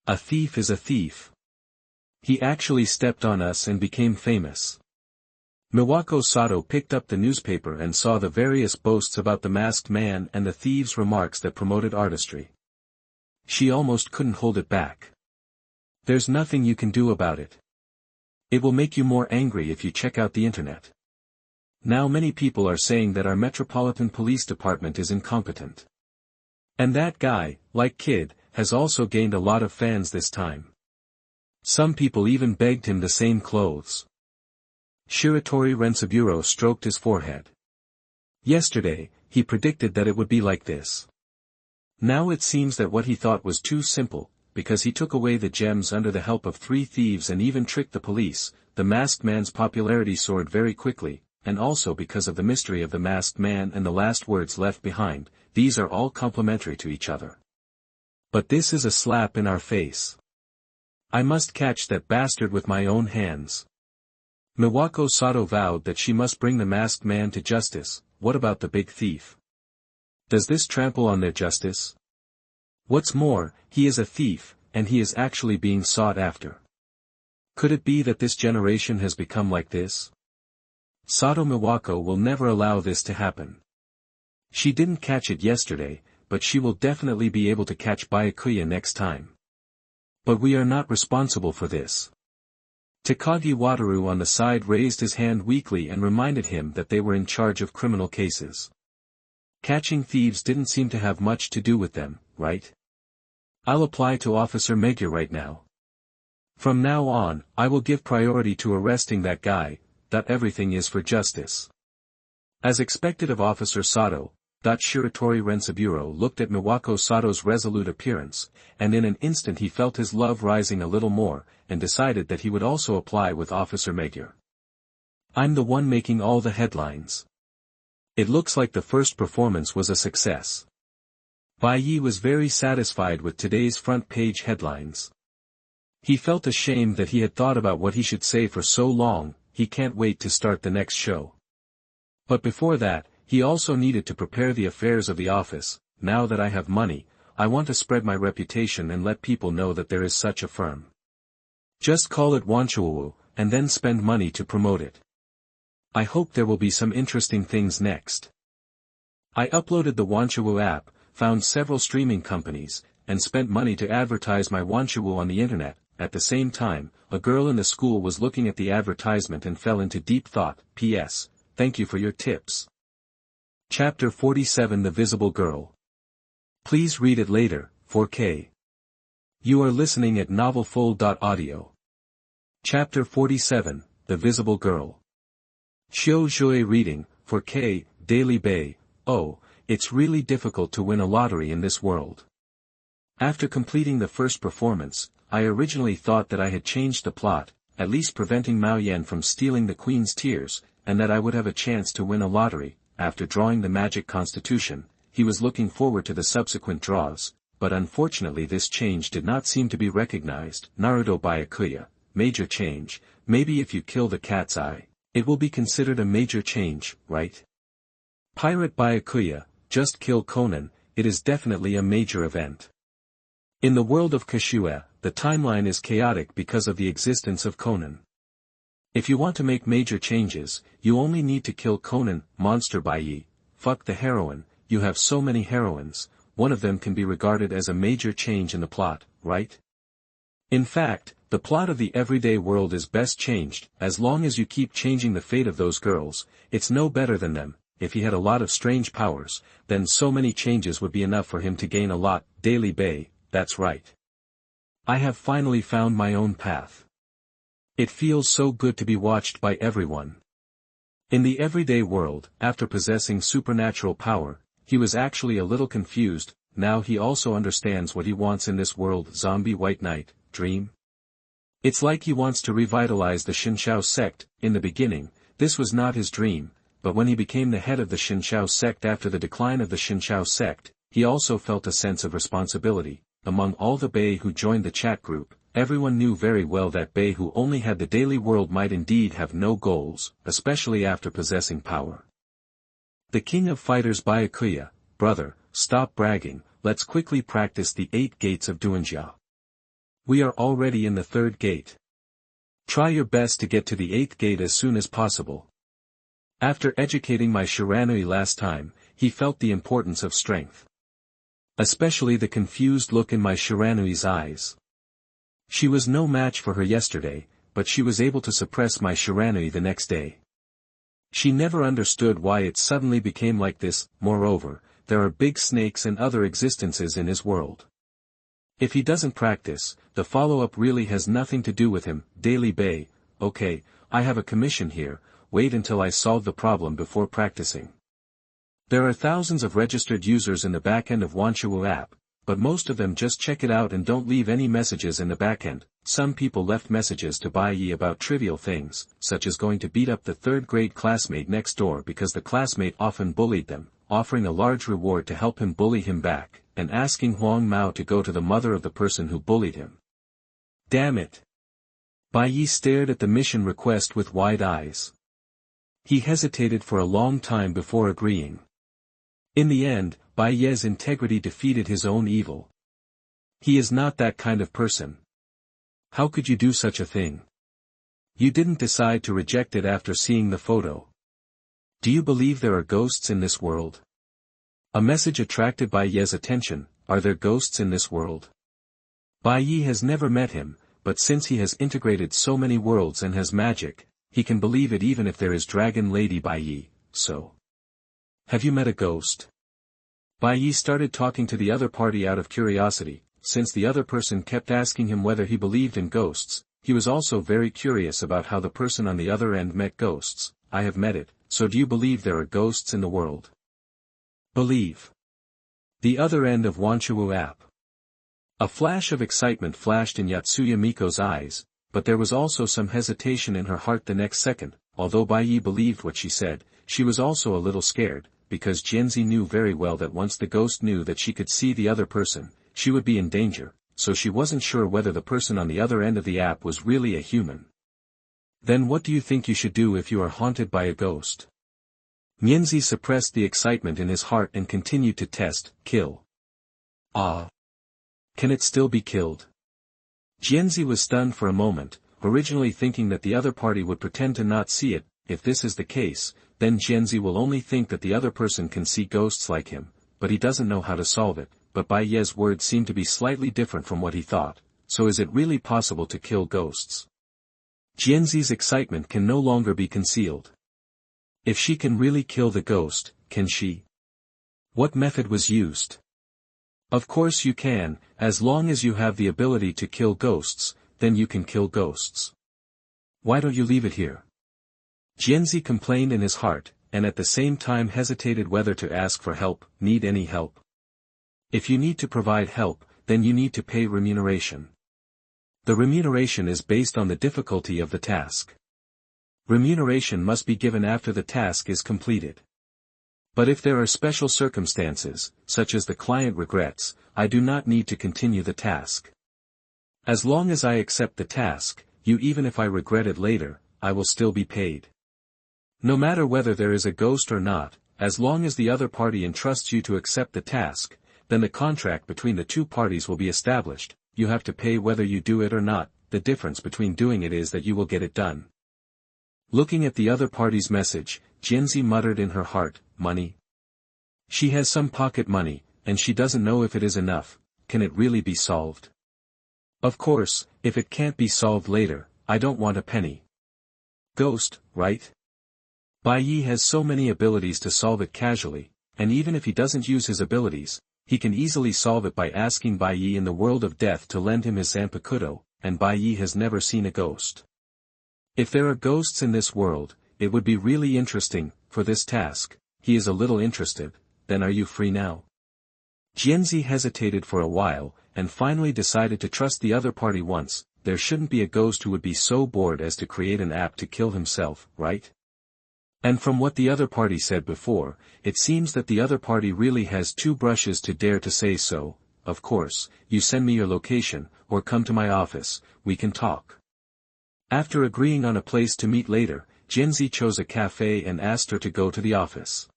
A thief is a thief. He actually stepped on us and became famous. Miwako Sato picked up the newspaper and saw the various boasts about the masked man and the thieves' remarks that promoted artistry. She almost couldn't hold it back. There's nothing you can do about it. It will make you more angry if you check out the internet. Now many people are saying that our Metropolitan Police Department is incompetent. And that guy, like Kid, has also gained a lot of fans this time. Some people even begged him the same clothes. Shiratori Rensaburo stroked his forehead. Yesterday, he predicted that it would be like this. Now it seems that what he thought was too simple, because he took away the gems under the help of 3 thieves and even tricked the police, the masked man's popularity soared very quickly, and also because of the mystery of the masked man and the last words left behind, these are all complementary to each other. But this is a slap in our face. I must catch that bastard with my own hands. Miwako Sato vowed that she must bring the masked man to justice. What about the big thief? Does this trample on their justice? What's more, he is a thief, and he is actually being sought after. Could it be that this generation has become like this? Sato Miwako will never allow this to happen. She didn't catch it yesterday, but she will definitely be able to catch Bai Ye next time. But we are not responsible for this. Takagi Wataru on the side raised his hand weakly and reminded him that they were in charge of criminal cases. Catching thieves didn't seem to have much to do with them, right? I'll apply to Officer Megure right now. From now on, I will give priority to arresting that guy. Everything is for justice. As expected of Officer Sato, Shiratori Rensaburo looked at Miwako Sato's resolute appearance, and in an instant he felt his love rising a little more, and decided that he would also apply with Officer Megure. I'm the one making all the headlines. It looks like the first performance was a success. Bai Ye was very satisfied with today's front page headlines. He felt ashamed that he had thought about what he should say for so long. He can't wait to start the next show. But before that, he also needed to prepare the affairs of the office. Now that I have money, I want to spread my reputation and let people know that there is such a firm. Just call it Wanchuwu, and then spend money to promote it. I hope there will be some interesting things next. I uploaded the Wanchuwu app, found several streaming companies, and spent money to advertise my Wanchuwu on the internet. At the same time, a girl in the school was looking at the advertisement and fell into deep thought. P.S. Thank you for your tips. Chapter 47 The Visible Girl. Please read it later, 4K. You are listening at novelfull.audio. Chapter 47, The Visible Girl. Shio Jue reading, 4K, Daily Bay. Oh, it's really difficult to win a lottery in this world. After completing the first performance, I originally thought that I had changed the plot, at least preventing Mao Yan from stealing the Queen's tears, and that I would have a chance to win a lottery. After drawing the magic constitution, he was looking forward to the subsequent draws, but unfortunately this change did not seem to be recognized. Naruto Byakuya, major change, maybe if you kill the cat's eye, it will be considered a major change, right? Pirate Byakuya, just kill Conan, it is definitely a major event. In the world of Kashua, the timeline is chaotic because of the existence of Conan. If you want to make major changes, you only need to kill Conan. Monster Bai Ye, fuck the heroine, you have so many heroines, one of them can be regarded as a major change in the plot, right? In fact, The plot of the everyday world is best changed. As long as you keep changing the fate of those girls, it's no better than them. If he had a lot of strange powers, then so many changes would be enough for him to gain a lot. Daily Bai, that's right. I have finally found my own path. It feels so good to be watched by everyone. In the everyday world, after possessing supernatural power, he was actually a little confused. Now he also understands what he wants in this world. Zombie White Knight, dream? It's like he wants to revitalize the Shinshao sect. In the beginning, this was not his dream, but when he became the head of the Shinshao sect after the decline of the Shinshao sect, he also felt a sense of responsibility. Among all the Bai who joined the chat group, everyone knew very well that Bai who only had the daily world might indeed have no goals, especially after possessing power. The king of fighters Bai Ye, brother, stop bragging, let's quickly practice the 8 gates of Duanjia. We are already in the 3rd gate. Try your best to get to the 8th gate as soon as possible. After educating my Shiranui last time, he felt the importance of strength. Especially the confused look in my Shiranui's eyes. She was no match for her yesterday, but she was able to suppress my Shiranui the next day. She never understood why it suddenly became like this. Moreover, there are big snakes and other existences in his world. If he doesn't practice, the follow-up really has nothing to do with him. Daily Bai, okay, I have a commission here, wait until I solve the problem before practicing. There are thousands of registered users in the backend of Wanshuwu app, but most of them just check it out and don't leave any messages in the backend. Some people left messages to Bai Ye about trivial things, such as going to beat up the 3rd grade classmate next door because the classmate often bullied them, offering a large reward to help him bully him back, and asking Huang Mao to go to the mother of the person who bullied him. Damn it! Bai Ye stared at the mission request with wide eyes. He hesitated for a long time before agreeing. In the end, Bai Ye's integrity defeated his own evil. He is not that kind of person. How could you do such a thing? You didn't decide to reject it after seeing the photo. Do you believe there are ghosts in this world? A message attracted Bai Ye's attention. Are there ghosts in this world? Bai Ye has never met him, but since he has integrated so many worlds and has magic, he can believe it even if there is Dragon Lady Bai Ye. So, have you met a ghost? Bai Ye started talking to the other party out of curiosity. Since the other person kept asking him whether he believed in ghosts, he was also very curious about how the person on the other end met ghosts. I have met it, so do you believe there are ghosts in the world? Believe. The other end of Wanshuwu app. A flash of excitement flashed in Yatsuya Miko's eyes, but there was also some hesitation in her heart the next second. Although Bai Ye believed what she said, she was also a little scared, because Jianzi knew very well that once the ghost knew that she could see the other person, she would be in danger, so she wasn't sure whether the person on the other end of the app was really a human. Then what do you think you should do if you are haunted by a ghost? Jianzi suppressed the excitement in his heart and continued to test. Kill. Ah. Can it still be killed? Jianzi was stunned for a moment, originally thinking that the other party would pretend to not see it. If this is the case, then Jianzi will only think that the other person can see ghosts like him, but he doesn't know how to solve it. But Bai Ye's words seemed to be slightly different from what he thought. So is it really possible to kill ghosts? Jianzi's excitement can no longer be concealed. If she can really kill the ghost, can she? What method was used? Of course you can, as long as you have the ability to kill ghosts, then you can kill ghosts. Why don't you leave it here? Jianzi complained in his heart, and at the same time hesitated whether to ask for help. Need any help? If you need to provide help, then you need to pay remuneration. The remuneration is based on the difficulty of the task. Remuneration must be given after the task is completed. But if there are special circumstances, such as the client regrets, I do not need to continue the task. As long as I accept the task, even if I regret it later, I will still be paid. No matter whether there is a ghost or not, as long as the other party entrusts you to accept the task, then the contract between the two parties will be established. You have to pay whether you do it or not. The difference between doing it is that you will get it done. Looking at the other party's message, Jianzi muttered in her heart, money. She has some pocket money, and she doesn't know if it is enough. Can it really be solved? Of course, if it can't be solved later, I don't want a penny. Ghost, right? Bai Ye has so many abilities to solve it casually, and even if he doesn't use his abilities, he can easily solve it by asking Bai Ye in the world of death to lend him his Zanpakuto, and Bai Ye has never seen a ghost. If there are ghosts in this world, it would be really interesting, for this task. He is a little interested. Then are you free now? Jianzi hesitated for a while, and finally decided to trust the other party once. There shouldn't be a ghost who would be so bored as to create an app to kill himself, right? And from what the other party said before, it seems that the other party really has two brushes to dare to say so. Of course, you send me your location, or come to my office, we can talk. After agreeing on a place to meet later, Jianzi chose a cafe and asked her to go to the office.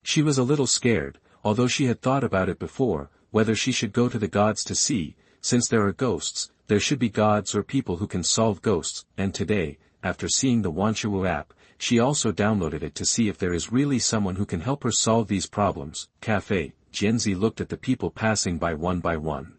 She was a little scared, although she had thought about it before, whether she should go to the gods to see. Since there are ghosts, there should be gods or people who can solve ghosts, and today, after seeing the Wanshuwu app, she also downloaded it to see if there is really someone who can help her solve these problems. Cafe, Jianzi looked at the people passing by one.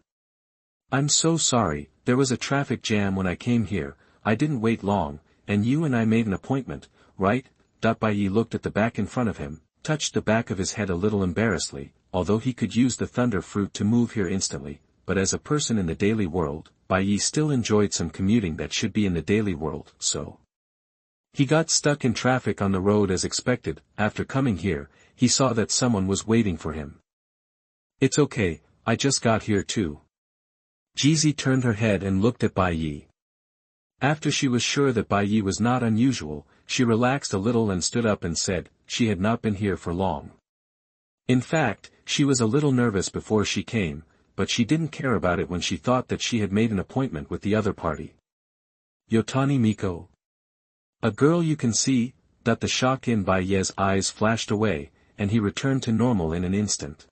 I'm so sorry, there was a traffic jam when I came here, I didn't wait long, and you and I made an appointment, right? Bai Ye looked at the back in front of him, touched the back of his head a little embarrassedly, although he could use the thunder fruit to move here instantly, but as a person in the daily world, Bai Ye still enjoyed some commuting that should be in the daily world, so. He got stuck in traffic on the road as expected. After coming here, he saw that someone was waiting for him. It's okay, I just got here too. Jizi turned her head and looked at Bai Ye. After she was sure that Bai Ye was not unusual, she relaxed a little and stood up and said, she had not been here for long. In fact, she was a little nervous before she came, but she didn't care about it when she thought that she had made an appointment with the other party. Yotani Miko. A girl you can see. That the shock in Bai Ye's eyes flashed away, and he returned to normal in an instant.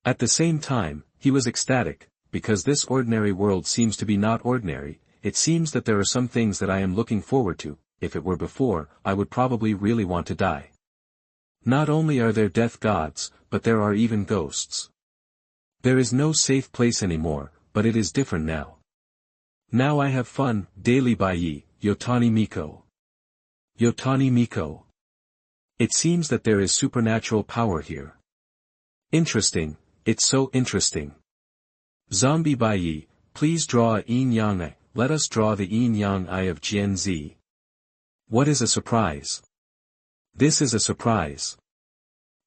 At the same time, he was ecstatic, because this ordinary world seems to be not ordinary. It seems that there are some things that I am looking forward to. If it were before, I would probably really want to die. Not only are there death gods, but there are even ghosts. There is no safe place anymore, but it is different now. Now I have fun. Daily Bai Ye, Yotani Miko. Yotani Miko. It seems that there is supernatural power here. Interesting, it's so interesting. Zombie Bai Ye, please draw a yin-yang eye. Let us draw the yin-yang eye of Jianzi. What is a surprise? This is a surprise.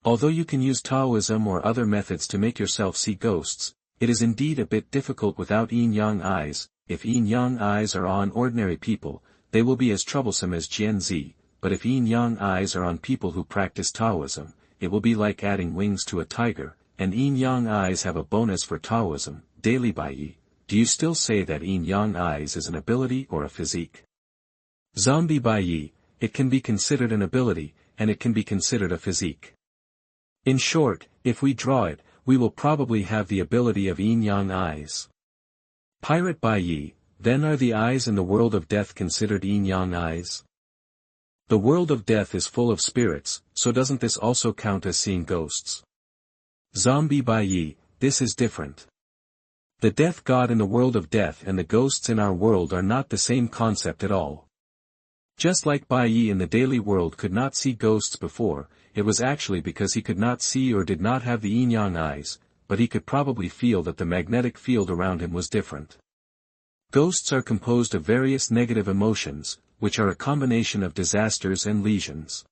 Although you can use Taoism or other methods to make yourself see ghosts, it is indeed a bit difficult without yin-yang eyes. If yin-yang eyes are on ordinary people, they will be as troublesome as Jianzi, but if yin-yang eyes are on people who practice Taoism, it will be like adding wings to a tiger, and yin-yang eyes have a bonus for Taoism. Daily Bai Ye, do you still say that yin-yang eyes is an ability or a physique? Zombie Bai Ye, it can be considered an ability, and it can be considered a physique. In short, if we draw it, we will probably have the ability of yin-yang eyes. Pirate Bai Ye, then are the eyes in the world of death considered yin-yang eyes? The world of death is full of spirits, so doesn't this also count as seeing ghosts? Zombie Bai Ye, this is different. The death god in the world of death and the ghosts in our world are not the same concept at all. Just like Bai Ye in the daily world could not see ghosts before, it was actually because he could not see or did not have the yin-yang eyes, but he could probably feel that the magnetic field around him was different. Ghosts are composed of various negative emotions, which are a combination of disasters and lesions.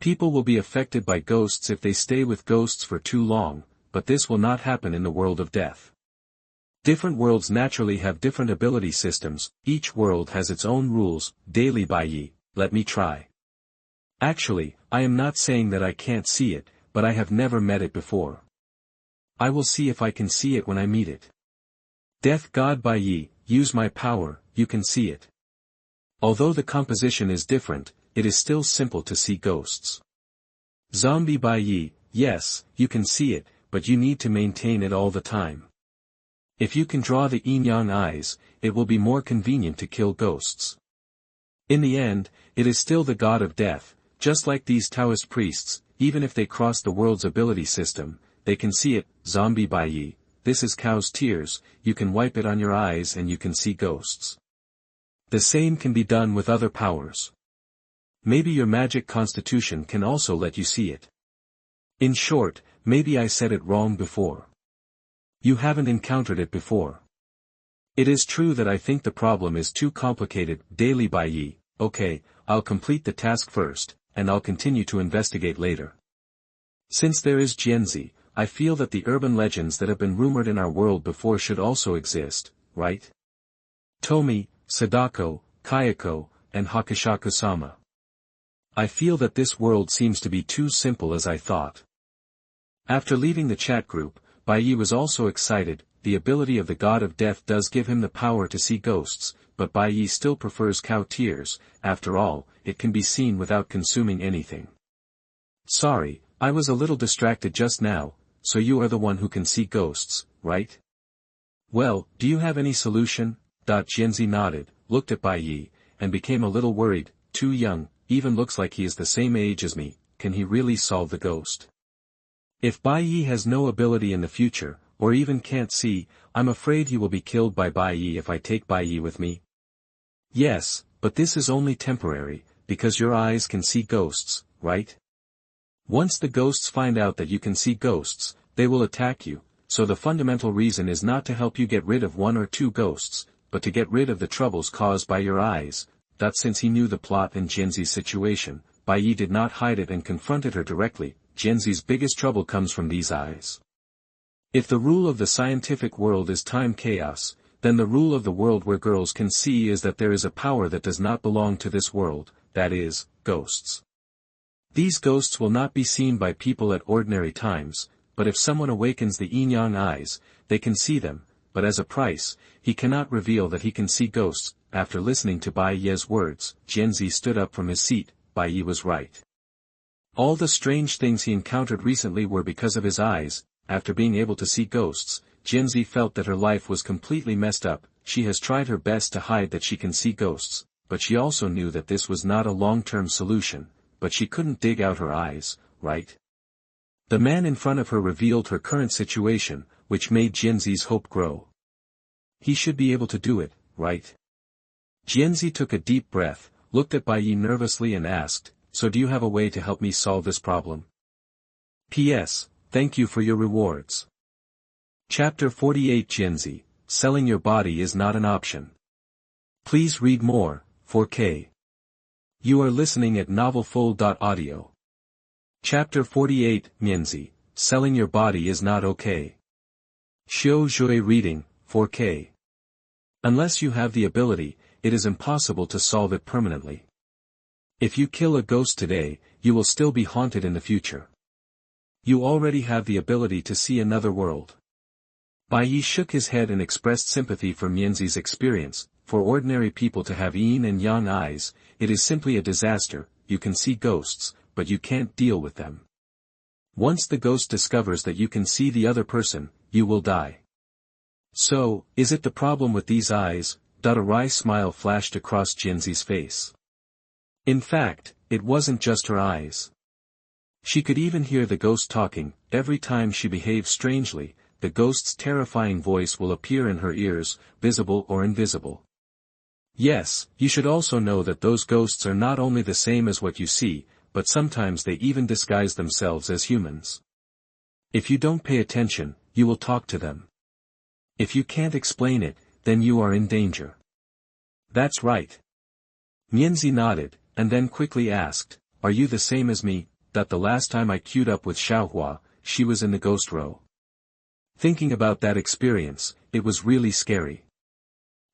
People will be affected by ghosts if they stay with ghosts for too long, but this will not happen in the world of death. Different worlds naturally have different ability systems, each world has its own rules. Daily Bai Ye, let me try. Actually, I am not saying that I can't see it, but I have never met it before. I will see if I can see it when I meet it. Death God Bai Ye, use my power, you can see it. Although the composition is different, it is still simple to see ghosts. Zombie Bai Ye, yes, you can see it, but you need to maintain it all the time. If you can draw the yin-yang eyes, it will be more convenient to kill ghosts. In the end, it is still the god of death, just like these Taoist priests. Even if they cross the world's ability system, they can see it. Zombie Bai Ye, this is cow's tears, you can wipe it on your eyes and you can see ghosts. The same can be done with other powers. Maybe your magic constitution can also let you see it. In short, maybe I said it wrong before. You haven't encountered it before. It is true that I think the problem is too complicated. Daily Bai Ye, okay, I'll complete the task first, and I'll continue to investigate later. Since there is Jianzi, I feel that the urban legends that have been rumored in our world before should also exist, right? Tomi, Sadako, Kayako, and Hakushaku-sama. I feel that this world seems to be too simple as I thought. After leaving the chat group, Bai Ye was also excited. The ability of the god of death does give him the power to see ghosts, but Bai Ye still prefers cow tears. After all, it can be seen without consuming anything. Sorry, I was a little distracted just now, so you are the one who can see ghosts, right? Well, do you have any solution? Jianzi nodded, looked at Bai Ye, and became a little worried. Too young, even looks like he is the same age as me, can he really solve the ghost? If Bai Ye has no ability in the future, or even can't see, I'm afraid he will be killed by Bai Ye if I take Bai Ye with me. Yes, but this is only temporary, because your eyes can see ghosts, right? Once the ghosts find out that you can see ghosts, they will attack you, so the fundamental reason is not to help you get rid of one or two ghosts, but to get rid of the troubles caused by your eyes. That since he knew the plot in Jianzi's situation, Bai Ye did not hide it and confronted her directly. Jianzi's biggest trouble comes from these eyes. If the rule of the scientific world is time chaos, then the rule of the world where girls can see is that there is a power that does not belong to this world, that is, ghosts. These ghosts will not be seen by people at ordinary times, but if someone awakens the yin-yang eyes, they can see them, but as a price, he cannot reveal that he can see ghosts. After listening to Bai Ye's words, Jianzi stood up from his seat. Bai Ye was right. All the strange things he encountered recently were because of his eyes. After being able to see ghosts, Jianzi felt that her life was completely messed up. She has tried her best to hide that she can see ghosts, but she also knew that this was not a long-term solution, but she couldn't dig out her eyes, right? The man in front of her revealed her current situation, which made Jianzi's hope grow. He should be able to do it, right? Jianzi took a deep breath, looked at Bai Ye nervously and asked, so do you have a way to help me solve this problem? P.S. Thank you for your rewards. Chapter 48 Jianzi, selling your body is not an option. Please read more, 4K. You are listening at novelfull.audio. Chapter 48 Jianzi, selling your body is not okay. Xiao Zhui reading, 4K. Unless you have the ability, it is impossible to solve it permanently. If you kill a ghost today, you will still be haunted in the future. You already have the ability to see another world. Bai Ye shook his head and expressed sympathy for Jianzi's experience. For ordinary people to have yin and yang eyes, it is simply a disaster. You can see ghosts, but you can't deal with them. Once the ghost discovers that you can see the other person, you will die. So, is it the problem with these eyes? A wry smile flashed across Jianzi's face. In fact, it wasn't just her eyes. She could even hear the ghost talking. Every time she behaves strangely, the ghost's terrifying voice will appear in her ears, visible or invisible. Yes, you should also know that those ghosts are not only the same as what you see, but sometimes they even disguise themselves as humans. If you don't pay attention, you will talk to them. If you can't explain it, then you are in danger. That's right. Jianzi nodded, and then quickly asked, are you the same as me? The last time I queued up with Xiaohua, she was in the ghost row. Thinking about that experience, it was really scary.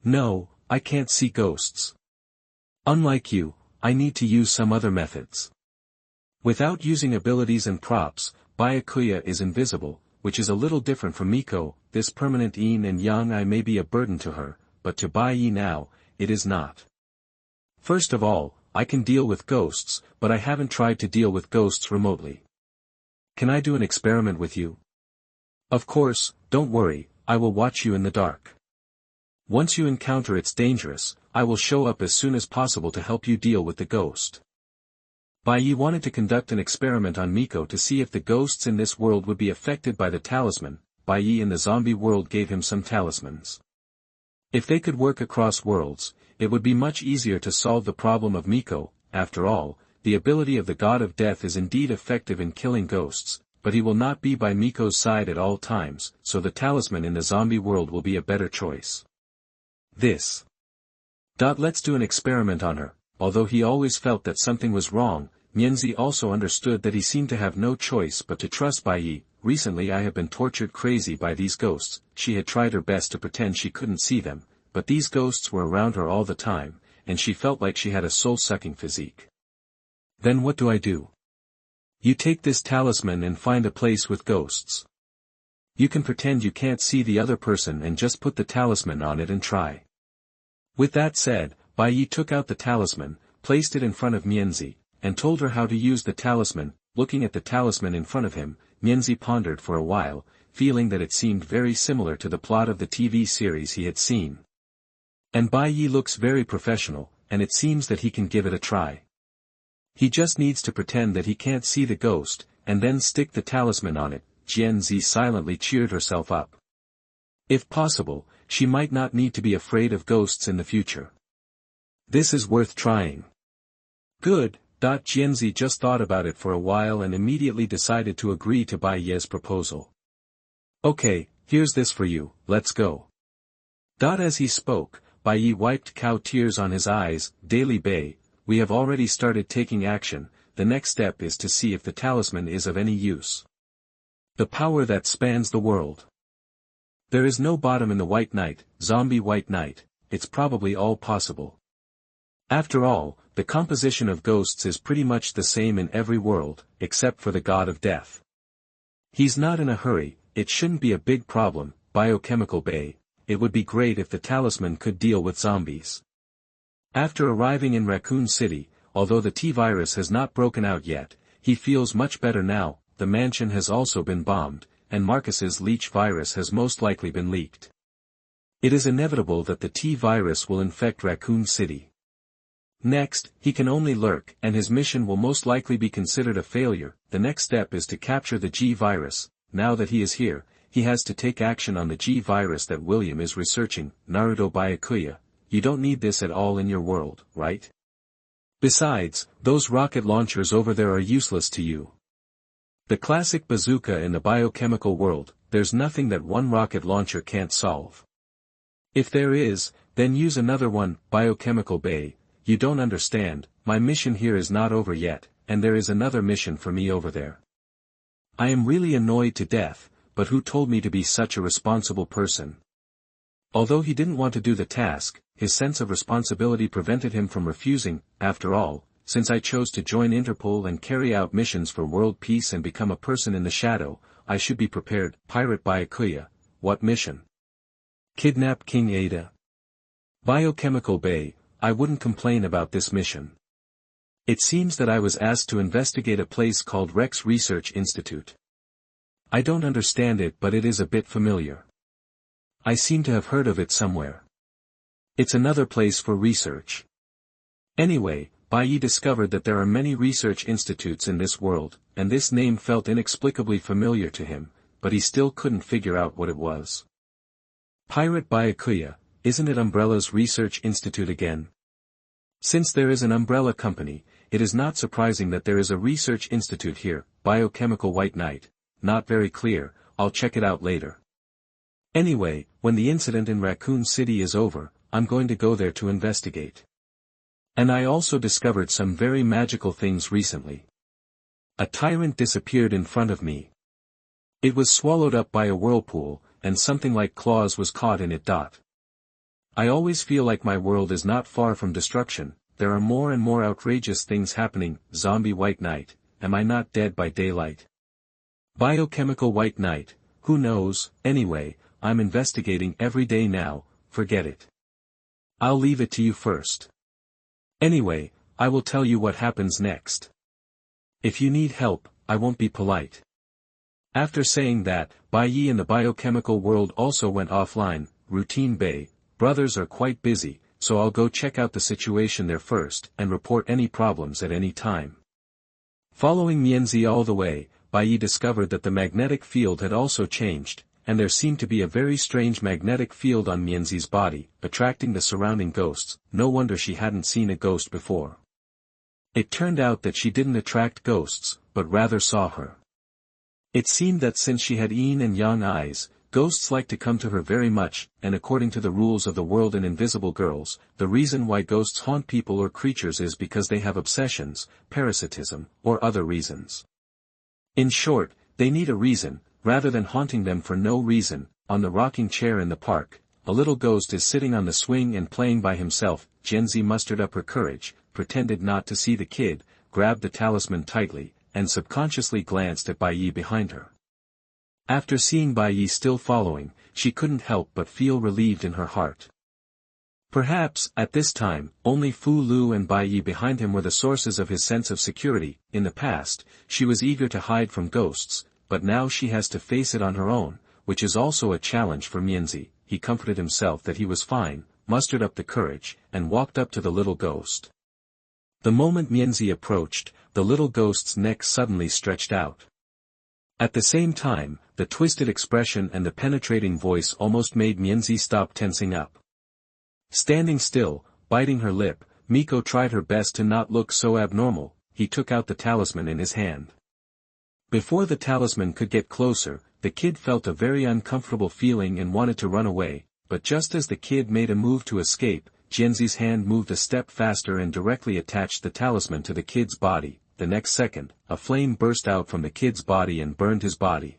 No, I can't see ghosts. Unlike you, I need to use some other methods. Without using abilities and props, Byakuya is invisible, which is a little different from Miko. This permanent yin and yang eye may be a burden to her, but to Bai Ye now, it is not. First of all, I can deal with ghosts, but I haven't tried to deal with ghosts remotely. Can I do an experiment with you? Of course, don't worry, I will watch you in the dark. Once you encounter it's dangerous, I will show up as soon as possible to help you deal with the ghost. Bai Ye wanted to conduct an experiment on Miko to see if the ghosts in this world would be affected by the talisman. Bai Ye in the zombie world gave him some talismans. If they could work across worlds, it would be much easier to solve the problem of Miko. After all, the ability of the god of death is indeed effective in killing ghosts, but he will not be by Miko's side at all times, so the talisman in the zombie world will be a better choice. Let's do an experiment on her. Although he always felt that something was wrong, Jianzi also understood that he seemed to have no choice but to trust Bai Ye. Recently I have been tortured crazy by these ghosts. She had tried her best to pretend she couldn't see them, but these ghosts were around her all the time, and she felt like she had a soul-sucking physique. Then what do? You take this talisman and find a place with ghosts. You can pretend you can't see the other person and just put the talisman on it and try. With that said, Bai Ye took out the talisman, placed it in front of Jianzi, and told her how to use the talisman. Looking at the talisman in front of him, Jianzi pondered for a while, feeling that it seemed very similar to the plot of the TV series he had seen. And Bai Ye looks very professional, and it seems that he can give it a try. He just needs to pretend that he can't see the ghost, and then stick the talisman on it. Jianzi silently cheered herself up. If possible, she might not need to be afraid of ghosts in the future. This is worth trying. Good. Jianzi just thought about it for a while and immediately decided to agree to Bai Ye's proposal. Okay, here's this for you, let's go. As he spoke, Bai Ye wiped cow tears on his eyes. Daily Bay, we have already started taking action. The next step is to see if the talisman is of any use. The power that spans the world. There is no bottom in the White Knight, zombie White Knight, it's probably all possible. After all, the composition of ghosts is pretty much the same in every world, except for the god of death. He's not in a hurry, it shouldn't be a big problem. Biochemical Bay, it would be great if the talisman could deal with zombies. After arriving in Raccoon City, although the T-virus has not broken out yet, he feels much better now. The mansion has also been bombed, and Marcus's leech virus has most likely been leaked. It is inevitable that the T-virus will infect Raccoon City. Next, he can only lurk, and his mission will most likely be considered a failure. The next step is to capture the G-virus. Now that he is here, he has to take action on the G-virus that William is researching. Naruto Byakuya, you don't need this at all in your world, right? Besides, those rocket launchers over there are useless to you. The classic bazooka in the biochemical world, there's nothing that one rocket launcher can't solve. If there is, then use another one. Biochemical Bay, you don't understand, my mission here is not over yet, and there is another mission for me over there. I am really annoyed to death, but who told me to be such a responsible person? Although he didn't want to do the task, his sense of responsibility prevented him from refusing. After all, since I chose to join Interpol and carry out missions for world peace and become a person in the shadow, I should be prepared. Pirate Byakuya, what mission? Kidnap King Ada. Biochemical Bay, I wouldn't complain about this mission. It seems that I was asked to investigate a place called Rex Research Institute. I don't understand it, but it is a bit familiar. I seem to have heard of it somewhere. It's another place for research. Anyway, Bai Ye discovered that there are many research institutes in this world, and this name felt inexplicably familiar to him, but he still couldn't figure out what it was. Pirate Byakuya, isn't it Umbrella's Research Institute again? Since there is an umbrella company, it is not surprising that there is a research institute here. Biochemical White Knight, not very clear, I'll check it out later. Anyway, when the incident in Raccoon City is over, I'm going to go there to investigate. And I also discovered some very magical things recently. A tyrant disappeared in front of me. It was swallowed up by a whirlpool, and something like claws was caught in it. I always feel like my world is not far from destruction. There are more and more outrageous things happening. Zombie White Knight, am I not dead by daylight? Biochemical White Knight, who knows? Anyway, I'm investigating every day now, forget it. I'll leave it to you first. Anyway, I will tell you what happens next. If you need help, I won't be polite. After saying that, Bai Ye in the biochemical world also went offline. Routine Bay, brothers are quite busy, so I'll go check out the situation there first and report any problems at any time. Following Jianzi all the way, Bai Ye discovered that the magnetic field had also changed, and there seemed to be a very strange magnetic field on Mianzi's body, attracting the surrounding ghosts. No wonder she hadn't seen a ghost before. It turned out that she didn't attract ghosts, but rather saw her. It seemed that since she had yin and yang eyes, ghosts liked to come to her very much, and according to the rules of the world in Invisible Girls, the reason why ghosts haunt people or creatures is because they have obsessions, parasitism, or other reasons. In short, they need a reason, rather than haunting them for no reason. On the rocking chair in the park, a little ghost is sitting on the swing and playing by himself. Jianzi mustered up her courage, pretended not to see the kid, grabbed the talisman tightly, and subconsciously glanced at Bai Ye behind her. After seeing Bai Ye still following, she couldn't help but feel relieved in her heart. Perhaps, at this time, only Fu Lu and Bai Ye behind him were the sources of his sense of security. In the past, she was eager to hide from ghosts, but now she has to face it on her own, which is also a challenge for Mianzi. He comforted himself that he was fine, mustered up the courage, and walked up to the little ghost. The moment Mianzi approached, the little ghost's neck suddenly stretched out. At the same time, the twisted expression and the penetrating voice almost made Mianzi stop tensing up. Standing still, biting her lip, Miko tried her best to not look so abnormal. He took out the talisman in his hand. Before the talisman could get closer, the kid felt a very uncomfortable feeling and wanted to run away, but just as the kid made a move to escape, Jianzi's hand moved a step faster and directly attached the talisman to the kid's body. The next second, a flame burst out from the kid's body and burned his body.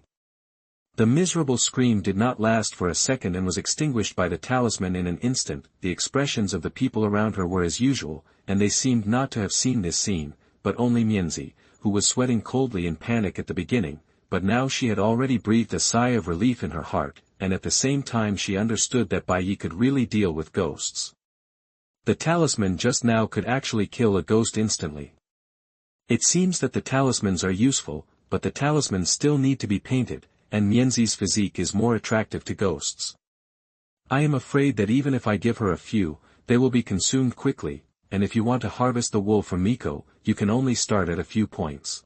The miserable scream did not last for a second and was extinguished by the talisman in an instant. The expressions of the people around her were as usual, and they seemed not to have seen this scene, but only Mianzi, who was sweating coldly in panic at the beginning, but now she had already breathed a sigh of relief in her heart, and at the same time she understood that Bai Ye could really deal with ghosts. The talisman just now could actually kill a ghost instantly. It seems that the talismans are useful, but the talismans still need to be painted, and Mianzi's physique is more attractive to ghosts. I am afraid that even if I give her a few, they will be consumed quickly, and if you want to harvest the wool from Miko, you can only start at a few points.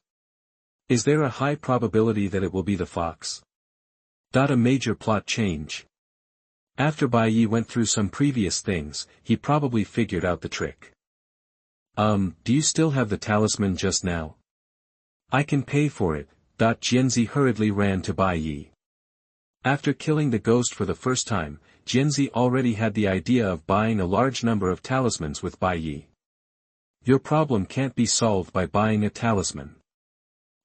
Is there a high probability that it will be the fox? A major plot change. After Bai Ye went through some previous things, he probably figured out the trick. Do you still have the talisman just now? I can pay for it. Jianzi hurriedly ran to Bai Ye. After killing the ghost for the first time, Jianzi already had the idea of buying a large number of talismans with Bai Ye. Your problem can't be solved by buying a talisman.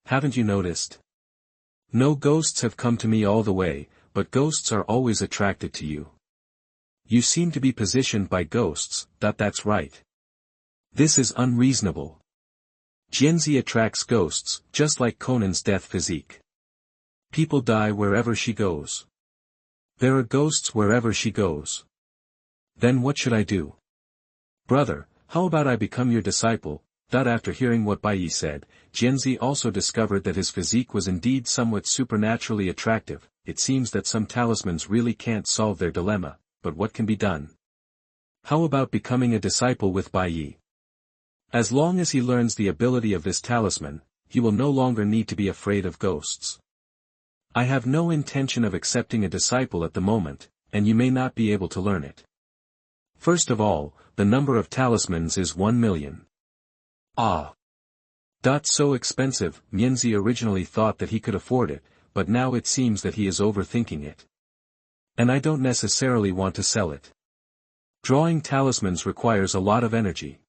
Haven't you noticed? No ghosts have come to me all the way, but ghosts are always attracted to you. You seem to be positioned by ghosts. That's right. This is unreasonable. Jianzi attracts ghosts, just like Conan's death physique. People die wherever she goes. There are ghosts wherever she goes. Then what should I do? Brother, how about I become your disciple? After hearing what Bai Ye said, Jianzi also discovered that his physique was indeed somewhat supernaturally attractive. It seems that some talismans really can't solve their dilemma, but what can be done? How about becoming a disciple with Bai Ye? As long as he learns the ability of this talisman, he will no longer need to be afraid of ghosts. I have no intention of accepting a disciple at the moment, and you may not be able to learn it. First of all, the number of talismans is 1 million. So expensive. Mianzi originally thought that he could afford it, but now it seems that he is overthinking it. And I don't necessarily want to sell it. Drawing talismans requires a lot of energy.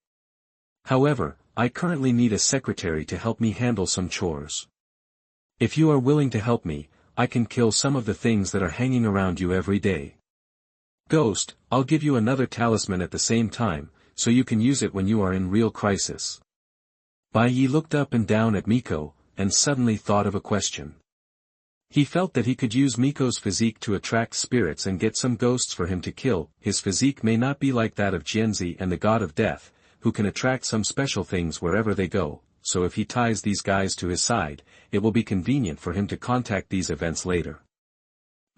However, I currently need a secretary to help me handle some chores. If you are willing to help me, I can kill some of the things that are hanging around you every day. Ghost, I'll give you another talisman at the same time, so you can use it when you are in real crisis. Bai Ye looked up and down at Miko, and suddenly thought of a question. He felt that he could use Miko's physique to attract spirits and get some ghosts for him to kill. His physique may not be like that of Jianzi and the god of death, who can attract some special things wherever they go, so if he ties these guys to his side, it will be convenient for him to contact these events later.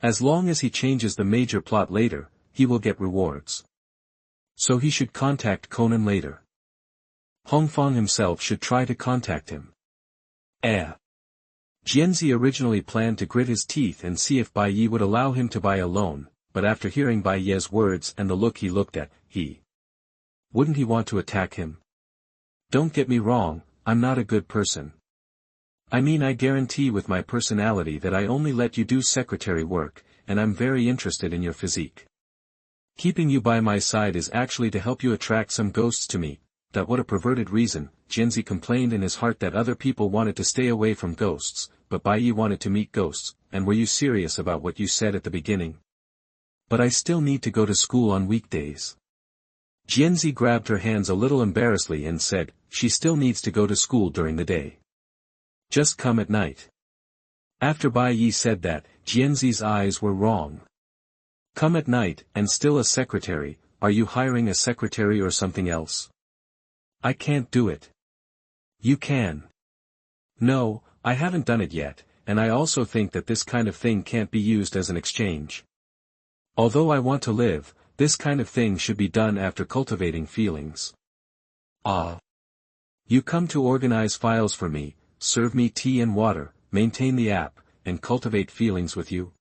As long as he changes the major plot later, he will get rewards. So he should contact Conan later. Hongfang himself should try to contact him. Jianzi originally planned to grit his teeth and see if Bai Ye would allow him to buy a loan, but after hearing Bai Ye's words and the look he looked at, wouldn't he want to attack him? Don't get me wrong, I'm not a good person. I mean, I guarantee with my personality that I only let you do secretary work, and I'm very interested in your physique. Keeping you by my side is actually to help you attract some ghosts to me. That what a perverted reason. Jianzi complained in his heart that other people wanted to stay away from ghosts, but Bai Ye wanted to meet ghosts. And were you serious about what you said at the beginning? But I still need to go to school on weekdays. Jianzi grabbed her hands a little embarrassedly and said, she still needs to go to school during the day. Just come at night. After Bai Ye said that, Jianzi's eyes were wrong. Come at night, and still a secretary? Are you hiring a secretary or something else? I can't do it. You can. No, I haven't done it yet, and I also think that this kind of thing can't be used as an exchange. Although I want to live, this kind of thing should be done after cultivating feelings. Ah. You come to organize files for me, serve me tea and water, maintain the app, and cultivate feelings with you?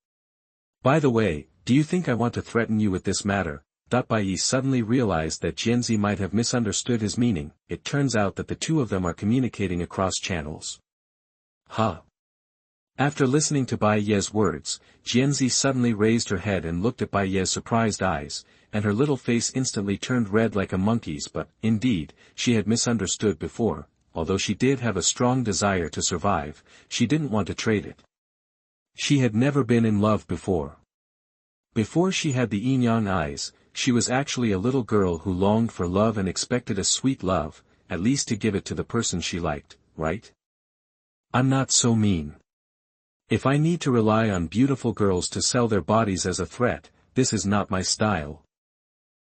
By the way, do you think I want to threaten you with this matter? Bai Ye suddenly realized that Jianzi might have misunderstood his meaning. It turns out that the two of them are communicating across channels. Huh. After listening to Bai Ye's words, Jianzi suddenly raised her head and looked at Bai Ye's surprised eyes, and her little face instantly turned red like a monkey's. But, indeed, she had misunderstood before. Although she did have a strong desire to survive, she didn't want to trade it. She had never been in love before. Before she had the yin-yang eyes, she was actually a little girl who longed for love and expected a sweet love, at least to give it to the person she liked, right? I'm not so mean. If I need to rely on beautiful girls to sell their bodies as a threat, this is not my style.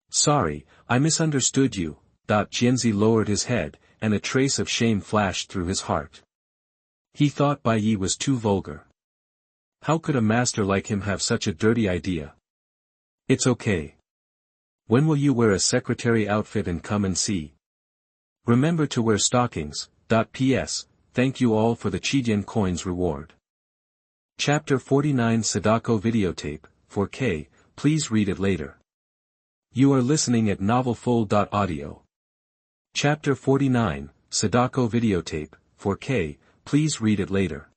Sorry, I misunderstood you. Jianzi lowered his head, and a trace of shame flashed through his heart. He thought Bai Ye was too vulgar. How could a master like him have such a dirty idea? It's okay. When will you wear a secretary outfit and come and see? Remember to wear stockings. P.S. Thank you all for the Chidian coins reward. Chapter 49 Sadako Videotape, 4K, please read it later. You are listening at NovelFull.audio. Chapter 49, Sadako Videotape, 4K, please read it later.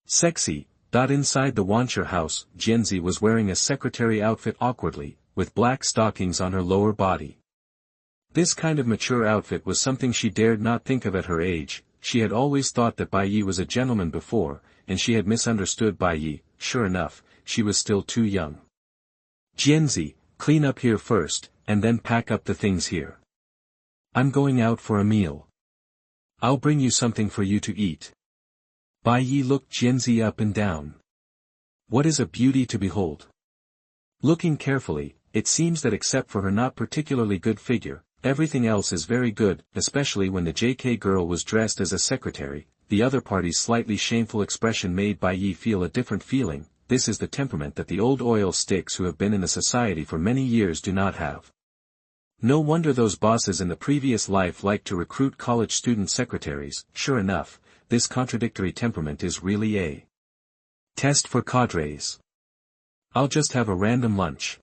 Sexy. Inside the Wancher house, Jianzi was wearing a secretary outfit awkwardly, with black stockings on her lower body. This kind of mature outfit was something she dared not think of at her age. She had always thought that Bai Ye was a gentleman before, and she had misunderstood Bai Ye. Sure enough, she was still too young. Jianzi, clean up here first, and then pack up the things here. I'm going out for a meal. I'll bring you something for you to eat. Bai Ye looked Jianzi up and down. What is a beauty to behold? Looking carefully, it seems that except for her not particularly good figure, everything else is very good, especially when the JK girl was dressed as a secretary. The other party's slightly shameful expression made Bai Ye feel a different feeling. This is the temperament that the old oil sticks who have been in the society for many years do not have. No wonder those bosses in the previous life liked to recruit college student secretaries. Sure enough, this contradictory temperament is really a test for cadres. I'll just have a random lunch.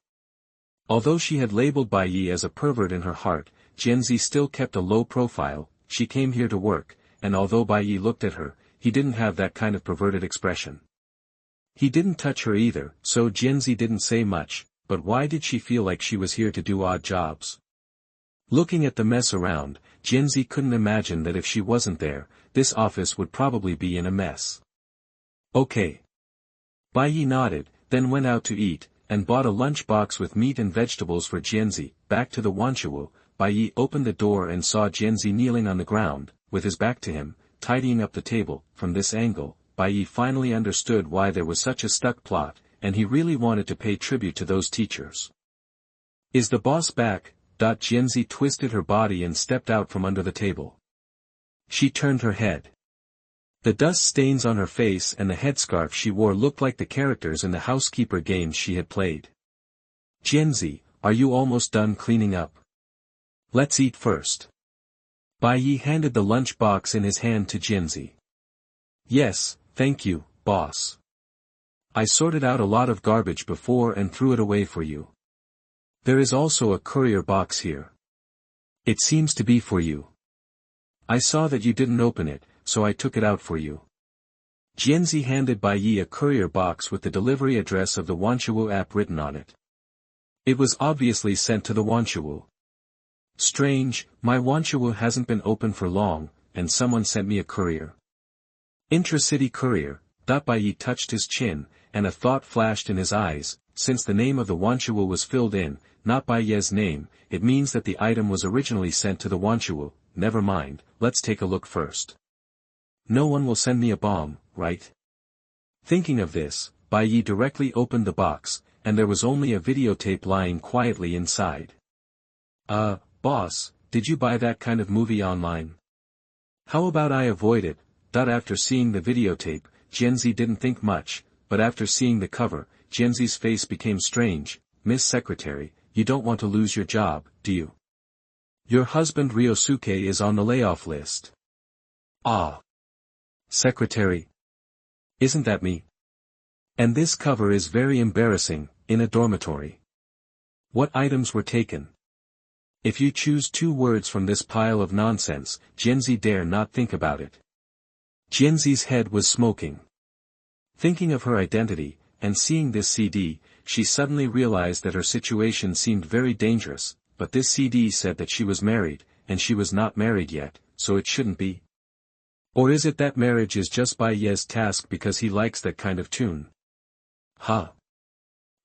Although she had labeled Bai Ye as a pervert in her heart, Jianzi still kept a low profile. She came here to work, and although Bai Ye looked at her, he didn't have that kind of perverted expression. He didn't touch her either, so Jianzi didn't say much, but why did she feel like she was here to do odd jobs? Looking at the mess around, Jianzi couldn't imagine that if she wasn't there, this office would probably be in a mess. Okay. Bai Ye nodded, then went out to eat, and bought a lunch box with meat and vegetables for Jianzi. Back to the Wanchuo, Bai Ye opened the door and saw Jianzi kneeling on the ground, with his back to him, tidying up the table. From this angle, Bai Ye finally understood why there was such a stuck plot, and he really wanted to pay tribute to those teachers. Is the boss back? Jianzi twisted her body and stepped out from under the table. She turned her head. The dust stains on her face and the headscarf she wore looked like the characters in the housekeeper games she had played. Jianzi, are you almost done cleaning up? Let's eat first. Bai Ye handed the lunch box in his hand to Jianzi. Yes, Thank you, boss. I sorted out a lot of garbage before and threw it away for you. There is also a courier box here. It seems to be for you. I saw that you didn't open it, so I took it out for you. Jianzi handed Bai Ye a courier box with the delivery address of the Wanshuwu app written on it. It was obviously sent to the Wanshuwu. Strange, my Wanshuwu hasn't been open for long, and someone sent me a courier. Intra-city courier. Bai Ye touched his chin, and a thought flashed in his eyes. Since the name of the Wanshuwu was filled in, not Bai Ye's name, it means that the item was originally sent to the Wanshuwu. Never mind, let's take a look first. No one will send me a bomb, right? Thinking of this, Bai Ye directly opened the box, and there was only a videotape lying quietly inside. Boss, did you buy that kind of movie online? How about I avoid it? After seeing the videotape, Jianzi didn't think much, but after seeing the cover, Jianzi's face became strange. Miss Secretary, you don't want to lose your job, do you? Your husband Ryosuke is on the layoff list. Ah. Secretary. Isn't that me? And this cover is very embarrassing, in a dormitory. What items were taken? If you choose 2 words from this pile of nonsense, Jianzi dare not think about it. Jianzi's head was smoking. Thinking of her identity, and seeing this CD, she suddenly realized that her situation seemed very dangerous, but this CD said that she was married, and she was not married yet, so it shouldn't be. Or is it that marriage is just Bai Ye's task because he likes that kind of tune? Huh.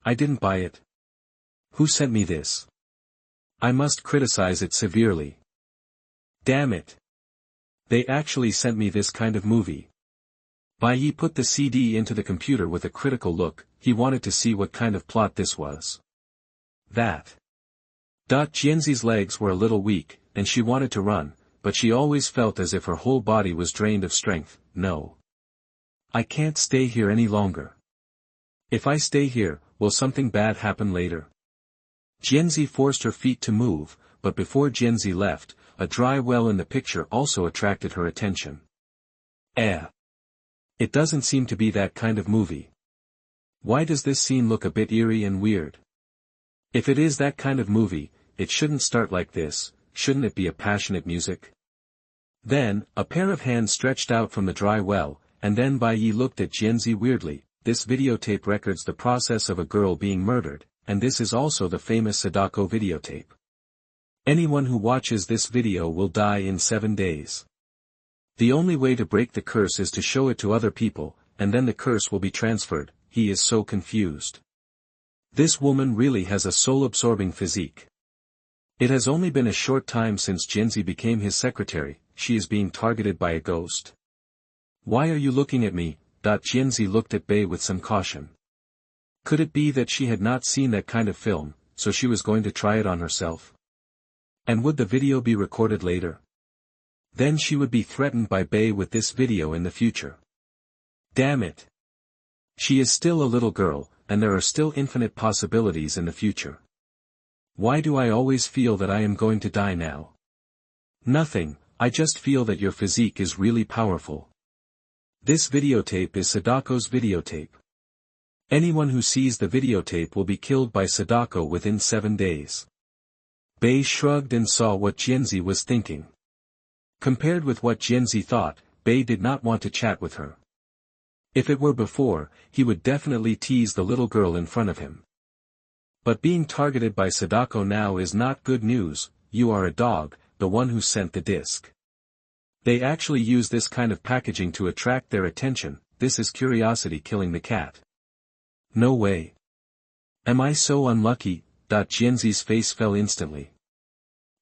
I didn't buy it. Who sent me this? I must criticize it severely. Damn it. They actually sent me this kind of movie. Bai Ye put the CD into the computer with a critical look. He wanted to see what kind of plot this was. That. Jianzi's legs were a little weak, and she wanted to run, but she always felt as if her whole body was drained of strength. No. I can't stay here any longer. If I stay here, will something bad happen later? Jianzi forced her feet to move, but before Jianzi left, a dry well in the picture also attracted her attention. It doesn't seem to be that kind of movie. Why does this scene look a bit eerie and weird? If it is that kind of movie, it shouldn't start like this. Shouldn't it be a passionate music? Then, a pair of hands stretched out from the dry well, and then Bai Ye looked at Jianzi weirdly. This videotape records the process of a girl being murdered, and this is also the famous Sadako videotape. Anyone who watches this video will die in 7 days. The only way to break the curse is to show it to other people, and then the curse will be transferred. He is so confused. This woman really has a soul-absorbing physique. It has only been a short time since Jianzi became his secretary. She is being targeted by a ghost. Why are you looking at me? Jianzi looked at Bai with some caution. Could it be that she had not seen that kind of film, so she was going to try it on herself? And would the video be recorded later? Then she would be threatened by Bai with this video in the future. Damn it. She is still a little girl, and there are still infinite possibilities in the future. Why do I always feel that I am going to die now? Nothing, I just feel that your physique is really powerful. This videotape is Sadako's videotape. Anyone who sees the videotape will be killed by Sadako within 7 days. Bai shrugged and saw what Jianzi was thinking. Compared with what Jianzi thought, Bai did not want to chat with her. If it were before, he would definitely tease the little girl in front of him. But being targeted by Sadako now is not good news. You are a dog, the one who sent the disc. They actually use this kind of packaging to attract their attention. This is curiosity killing the cat. No way. Am I so unlucky? Jianzi's face fell instantly.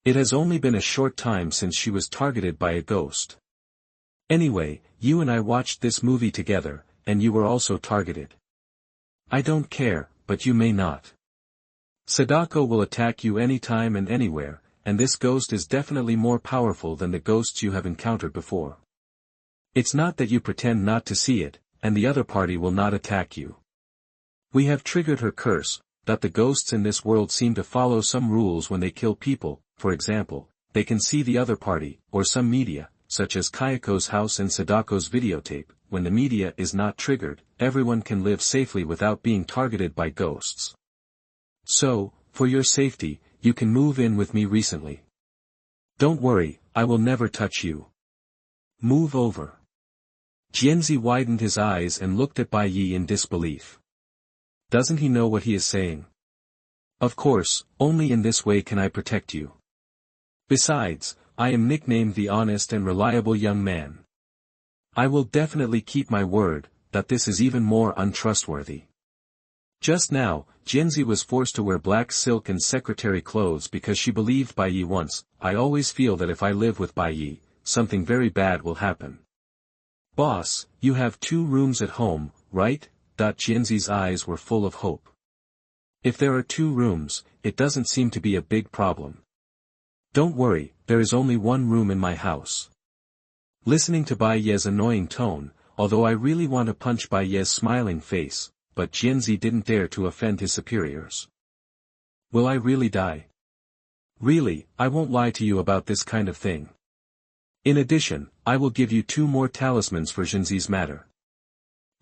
It has only been a short time since she was targeted by a ghost. Anyway, you and I watched this movie together, and you were also targeted. I don't care, but you may not. Sadako will attack you anytime and anywhere, and this ghost is definitely more powerful than the ghosts you have encountered before. It's not that you pretend not to see it, and the other party will not attack you. We have triggered her curse, that the ghosts in this world seem to follow some rules when they kill people. For example, they can see the other party, or some media, such as Kayako's house and Sadako's videotape. when the media is not triggered, everyone can live safely without being targeted by ghosts. So, for your safety, you can move in with me recently. Don't worry, I will never touch you. Move over. Jianzi widened his eyes and looked at Bai Ye in disbelief. Doesn't he know what he is saying? Of course, only in this way can I protect you. Besides, I am nicknamed the honest and reliable young man. I will definitely keep my word, that this is even more untrustworthy. Just now, Jianzi was forced to wear black silk and secretary clothes because she believed Bai Ye once. I always feel that if I live with Bai Ye, something very bad will happen. Boss, you have 2 rooms at home, right? Jianzi's eyes were full of hope. If there are 2 rooms, it doesn't seem to be a big problem. Don't worry, there is only 1 room in my house. Listening to Bai Ye's annoying tone, although I really want to punch Bai Ye's smiling face, but Jianzi didn't dare to offend his superiors. Will I really die? Really, I won't lie to you about this kind of thing. In addition, I will give you 2 more talismans for Jianzi's matter.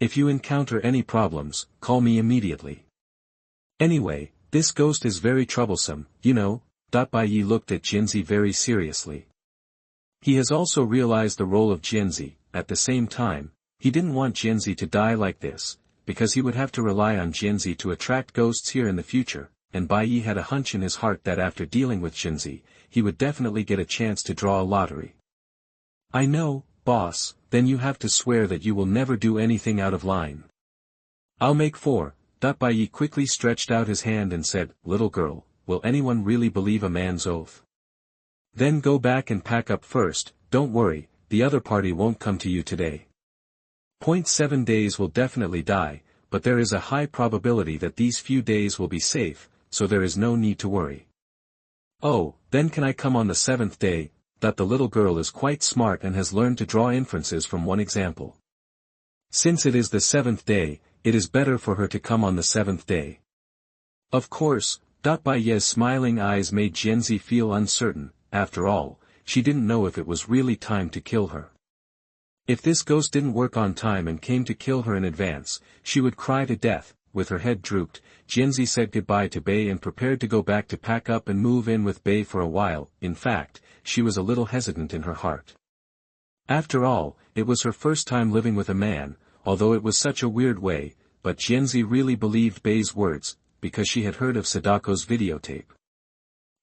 If you encounter any problems, call me immediately. Anyway, this ghost is very troublesome, you know. Bai Ye looked at Jianzi very seriously. He has also realized the role of Jianzi. At the same time, he didn't want Jianzi to die like this, because he would have to rely on Jianzi to attract ghosts here in the future, and Bai Ye had a hunch in his heart that after dealing with Jianzi, he would definitely get a chance to draw a lottery. I know, boss, then you have to swear that you will never do anything out of line. I'll make 4. Bai Ye quickly stretched out his hand and said, little girl, will anyone really believe a man's oath? Then go back and pack up first, don't worry, the other party won't come to you today. 7 days will definitely die, but there is a high probability that these few days will be safe, so there is no need to worry. Oh, then can I come on the 7th day? The little girl is quite smart and has learned to draw inferences from one example. Since it is the 7th day, it is better for her to come on the 7th day. Of course. Bai Ye's smiling eyes made Jianzi feel uncertain. After all, she didn't know if it was really time to kill her. If this ghost didn't work on time and came to kill her in advance, she would cry to death. With her head drooped, Jianzi said goodbye to Bai and prepared to go back to pack up and move in with Bai for a while. In fact, she was a little hesitant in her heart. After all, it was her first time living with a man, although it was such a weird way, but Jianzi really believed Bai's words, because she had heard of Sadako's videotape.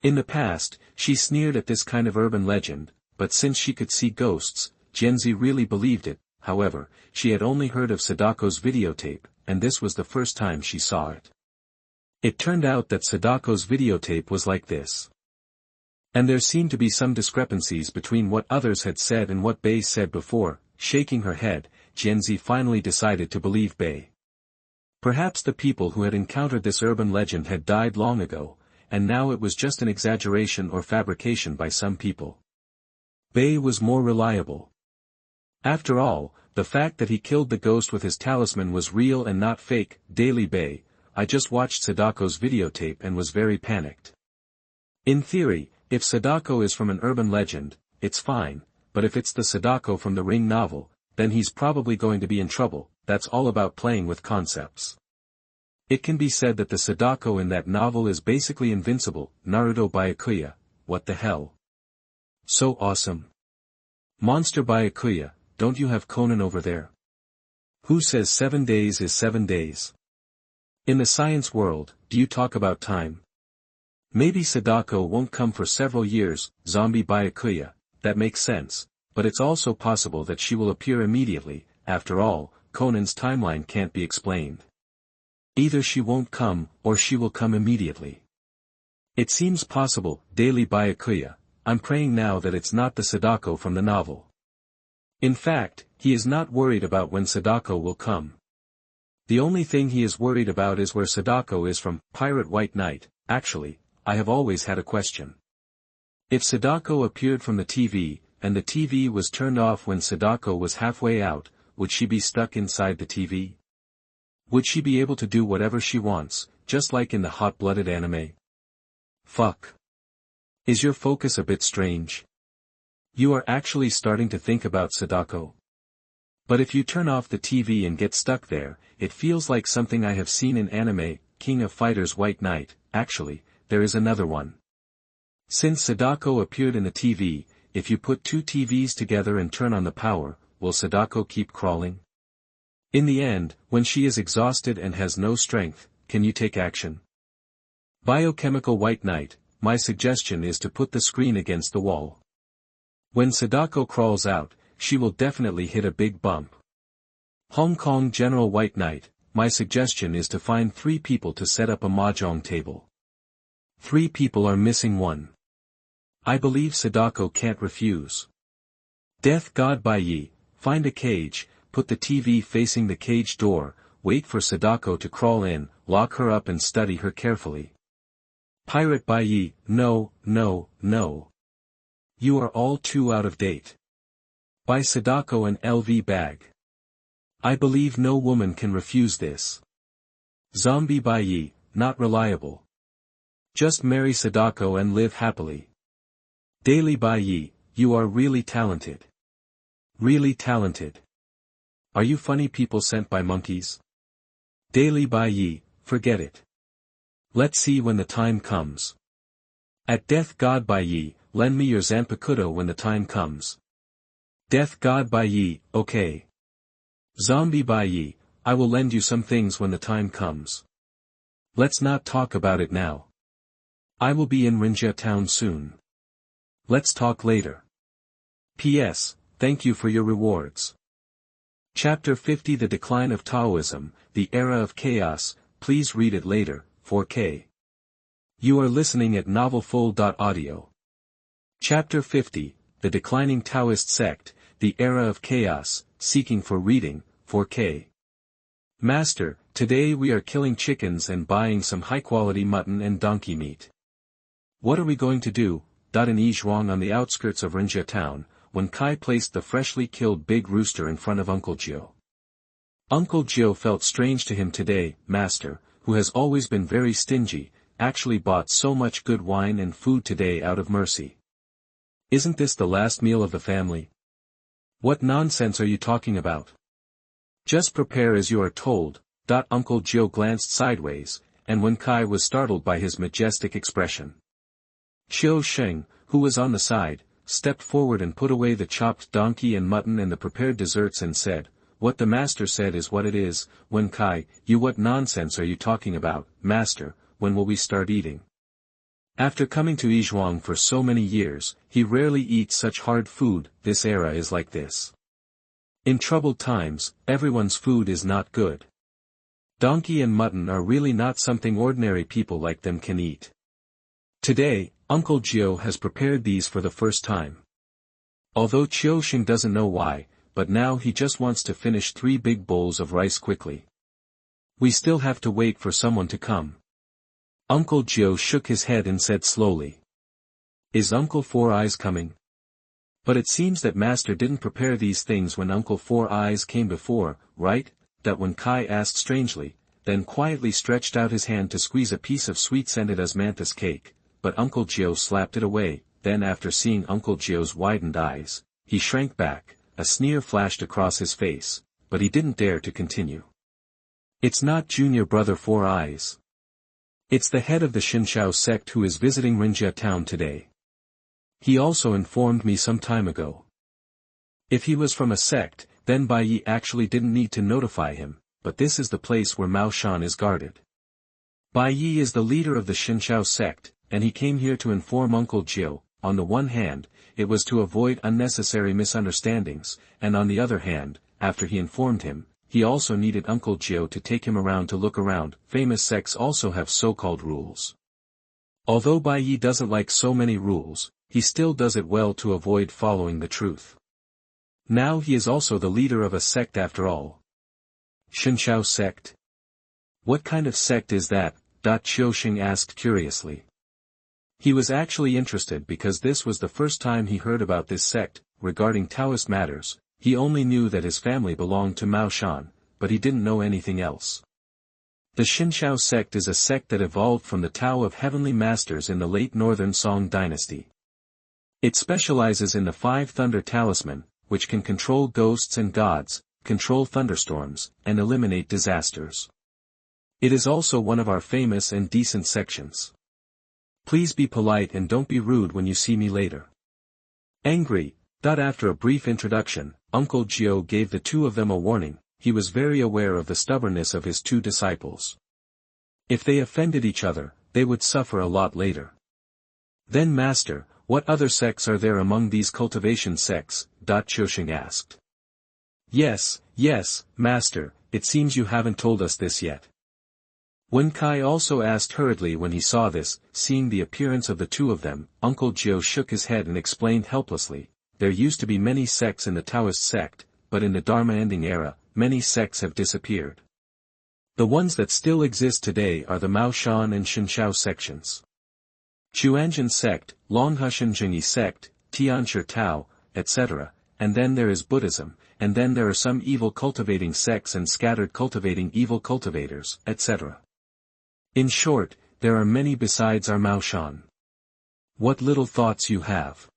In the past, she sneered at this kind of urban legend, but since she could see ghosts, Jianzi really believed it. However, she had only heard of Sadako's videotape, and this was the first time she saw it. It turned out that Sadako's videotape was like this. And there seemed to be some discrepancies between what others had said and what Bai said before. Shaking her head, Jianzi finally decided to believe Bai. Perhaps the people who had encountered this urban legend had died long ago, and now it was just an exaggeration or fabrication by some people. Bai was more reliable. After all, the fact that he killed the ghost with his talisman was real and not fake. Daily Bai, I just watched Sadako's videotape and was very panicked. In theory, if Sadako is from an urban legend, it's fine, but if it's the Sadako from the Ring novel, then he's probably going to be in trouble. That's all about playing with concepts. It can be said that the Sadako in that novel is basically invincible. Naruto Byakuya, what the hell? So awesome. Monster Byakuya, don't you have Conan over there? Who says 7 days is 7 days? In the science world, do you talk about time? Maybe Sadako won't come for several years. Zombie Byakuya, that makes sense, but it's also possible that she will appear immediately. After all, Conan's timeline can't be explained. Either she won't come, or she will come immediately. It seems possible. Daily Byakuya, I'm praying now that it's not the Sadako from the novel. In fact, he is not worried about when Sadako will come. The only thing he is worried about is where Sadako is from. Pirate White Knight, actually, I have always had a question. If Sadako appeared from the TV, and the TV was turned off when Sadako was halfway out, would she be stuck inside the TV? Would she be able to do whatever she wants, just like in the hot-blooded anime? Fuck. Is your focus a bit strange? You are actually starting to think about Sadako? But if you turn off the TV and get stuck there, it feels like something I have seen in anime, King of Fighters White Knight. Actually, there is another one. Since Sadako appeared in the TV, if you put two TVs together and turn on the power, will Sadako keep crawling? In the end, when she is exhausted and has no strength, can you take action? Biochemical White Knight, my suggestion is to put the screen against the wall. When Sadako crawls out, she will definitely hit a big bump. Hong Kong General White Knight, my suggestion is to find 3 people to set up a mahjong table. 3 people are missing one. I believe Sadako can't refuse. Death God Bai Ye, find a cage, put the TV facing the cage door, wait for Sadako to crawl in, lock her up and study her carefully. Pirate Bai Ye, no, no, no. You are all too out of date. Buy Sadako an LV bag. I believe no woman can refuse this. Zombie Bai Ye, not reliable. Just marry Sadako and live happily. Daily Bai Ye, you are really talented. Really talented. Are you funny people sent by monkeys? Daily Bai Ye, forget it. Let's see when the time comes. At Death God Bai Ye, lend me your Zanpakuto when the time comes. Death God Bai Ye, okay. Zombie Bai Ye, I will lend you some things when the time comes. Let's not talk about it now. I will be in Rinja town soon. Let's talk later. P.S. Thank you for your rewards. Chapter 50 The Decline of Taoism, The Era of Chaos, please read it later, 4K. You are listening at novelfull.audio. Chapter 50, The Declining Taoist Sect, The Era of Chaos, Seeking for Reading, 4K. Master, today we are killing chickens and buying some high-quality mutton and donkey meat. What are we going to do? In Yizhuang on the outskirts of Rinjia town, when Kai placed the freshly killed big rooster in front of Uncle Gio. Uncle Gio felt strange to him today. Master, who has always been very stingy, actually bought so much good wine and food today out of mercy. Isn't this the last meal of the family? What nonsense are you talking about? Just prepare as you are told. Uncle Gio glanced sideways, and when Kai was startled by his majestic expression. Qiu Sheng, who was on the side, stepped forward and put away the chopped donkey and mutton and the prepared desserts and said, "What the master said is what it is." When Kai, "You what nonsense are you talking about, master, when will we start eating?" After coming to Yizhuang for so many years, he rarely eats such hard food. This era is like this. In troubled times, everyone's food is not good. Donkey and mutton are really not something ordinary people like them can eat. Today, Uncle Gio has prepared these for the first time. Although Qiusheng doesn't know why, but now he just wants to finish 3 big bowls of rice quickly. We still have to wait for someone to come. Uncle Gio shook his head and said slowly. Is Uncle Four Eyes coming? But it seems that Master didn't prepare these things when Uncle Four Eyes came before, right? That when Kai asked strangely, then quietly stretched out his hand to squeeze a piece of sweet-scented osmanthus cake. But Uncle Gio slapped it away. Then after seeing Uncle Gio's widened eyes, he shrank back, a sneer flashed across his face, but he didn't dare to continue. It's not Junior Brother Four Eyes. It's the head of the Xinshao sect who is visiting Rinjia town today. He also informed me some time ago. If he was from a sect, then Bai Ye actually didn't need to notify him, but this is the place where Mao Shan is guarded. Bai Ye is the leader of the Xinshao sect, and he came here to inform Uncle Gio. On the one hand, it was to avoid unnecessary misunderstandings, and on the other hand, after he informed him, he also needed Uncle Gio to take him around to look around. Famous sects also have so-called rules. Although Bai Ye doesn't like so many rules, he still does it well to avoid following the truth. Now he is also the leader of a sect after all. Xinshao sect? What kind of sect is that? Qiusheng asked curiously. He was actually interested because this was the first time he heard about this sect. Regarding Taoist matters, he only knew that his family belonged to Mao Shan, but he didn't know anything else. The Xinshao sect is a sect that evolved from the Tao of Heavenly Masters in the late Northern Song dynasty. It specializes in the 5 Thunder Talisman, which can control ghosts and gods, control thunderstorms, and eliminate disasters. It is also one of our famous and decent sections. Please be polite and don't be rude when you see me later. Angry. After a brief introduction, Uncle Gio gave the two of them a warning. He was very aware of the stubbornness of his two disciples. If they offended each other, they would suffer a lot later. Then Master, what other sects are there among these cultivation sects? Qiusheng asked. Yes, Master, it seems you haven't told us this yet. Wen Kai also asked hurriedly when he saw this. Seeing the appearance of the two of them, Uncle Gio shook his head and explained helplessly, there used to be many sects in the Taoist sect, but in the Dharma-ending era, many sects have disappeared. The ones that still exist today are the Maoshan and Shenshao sections. Chuanjin sect, Longhushan sect, Tianshi Tao, etc., and then there is Buddhism, and then there are some evil cultivating sects and scattered cultivating evil cultivators, etc. In short, there are many besides our Maoshan. What little thoughts you have.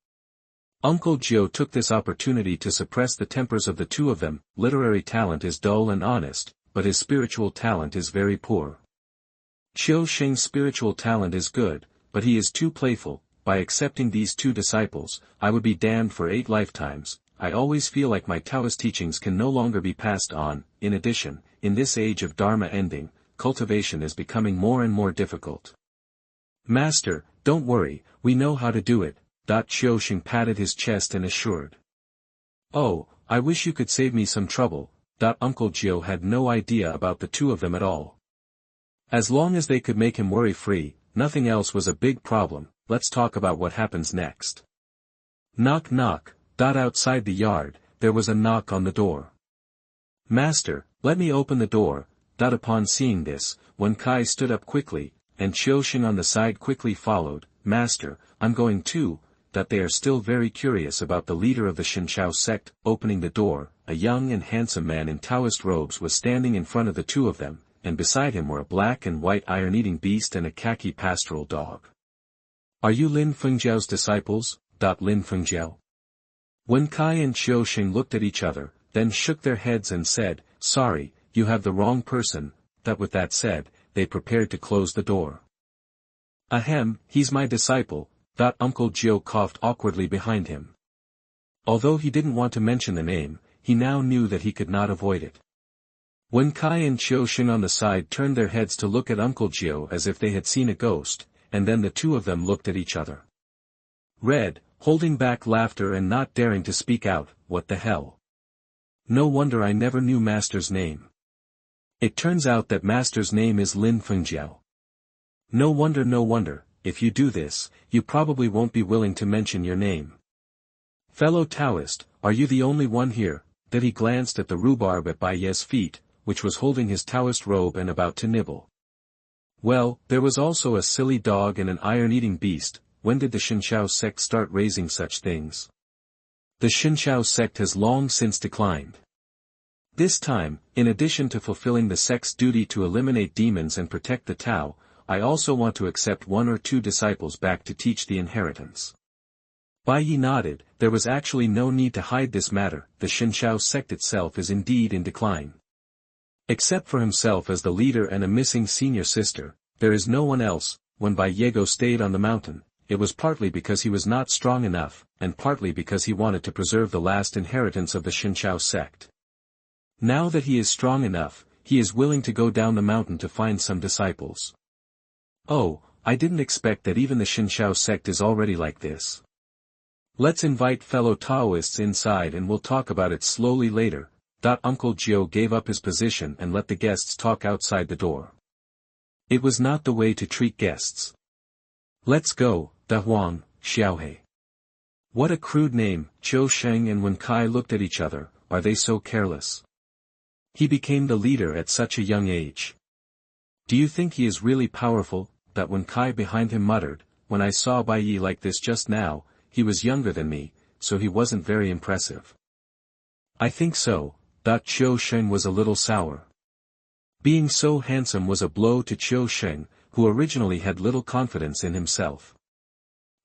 Uncle Gio took this opportunity to suppress the tempers of the two of them. Literary talent is dull and honest, but his spiritual talent is very poor. Qiusheng's spiritual talent is good, but he is too playful. By accepting these two disciples, I would be damned for 8 lifetimes. I always feel like my Taoist teachings can no longer be passed on. In addition, in this age of Dharma ending, cultivation is becoming more and more difficult. Master, don't worry, we know how to do it. Qiusheng patted his chest and assured. Oh, I wish you could save me some trouble. Uncle Gio had no idea about the two of them at all. As long as they could make him worry-free, nothing else was a big problem. Let's talk about what happens next. Knock knock. Outside the yard, there was a knock on the door. Master, let me open the door. Upon seeing this, Wen Kai stood up quickly, and Qiusheng on the side quickly followed. Master, I'm going too. They are still very curious about the leader of the Shenshao sect. Opening the door, a young and handsome man in Taoist robes was standing in front of the two of them, and beside him were a black and white iron-eating beast and a khaki pastoral dog. Are you Lin Fengjiao's disciples? Lin Fengjiao? Wen Kai and Qiusheng looked at each other, then shook their heads and said, sorry, you have the wrong person. With that said, they prepared to close the door. Ahem, he's my disciple. Uncle Gio coughed awkwardly behind him. Although he didn't want to mention the name, he now knew that he could not avoid it. Wen Kai and Qiusheng on the side turned their heads to look at Uncle Gio as if they had seen a ghost, and then the two of them looked at each other. Red, holding back laughter and not daring to speak out, what the hell? No wonder I never knew Master's name. It turns out that Master's name is Lin Fengjiao. No wonder, if you do this, you probably won't be willing to mention your name. Fellow Taoist, are you the only one here? He glanced at the rhubarb at Bai Ye's feet, which was holding his Taoist robe and about to nibble. Well, there was also a silly dog and an iron-eating beast. When did the Shenshao sect start raising such things? The Shenshao sect has long since declined. This time, in addition to fulfilling the sect's duty to eliminate demons and protect the Tao, I also want to accept 1 or 2 disciples back to teach the inheritance. Bai Ye nodded. There was actually no need to hide this matter. The Shenshao sect itself is indeed in decline. Except for himself as the leader and a missing senior sister, there is no one else. When Bai Ye stayed on the mountain, it was partly because he was not strong enough, and partly because he wanted to preserve the last inheritance of the Shenshao sect. Now that he is strong enough, he is willing to go down the mountain to find some disciples. Oh, I didn't expect that even the Shenshao sect is already like this. Let's invite fellow Taoists inside and we'll talk about it slowly later. Uncle Gio gave up his position and let the guests talk outside the door. It was not the way to treat guests. Let's go, Da Huang, Xiaohei. What a crude name. Qiusheng and Wen Kai looked at each other. Are they so careless? He became the leader at such a young age. Do you think he is really powerful? Wen Kai behind him muttered. When I saw Bai Ye like this just now, he was younger than me, so he wasn't very impressive. I think so. Qiusheng was a little sour. Being so handsome was a blow to Qiusheng, who originally had little confidence in himself.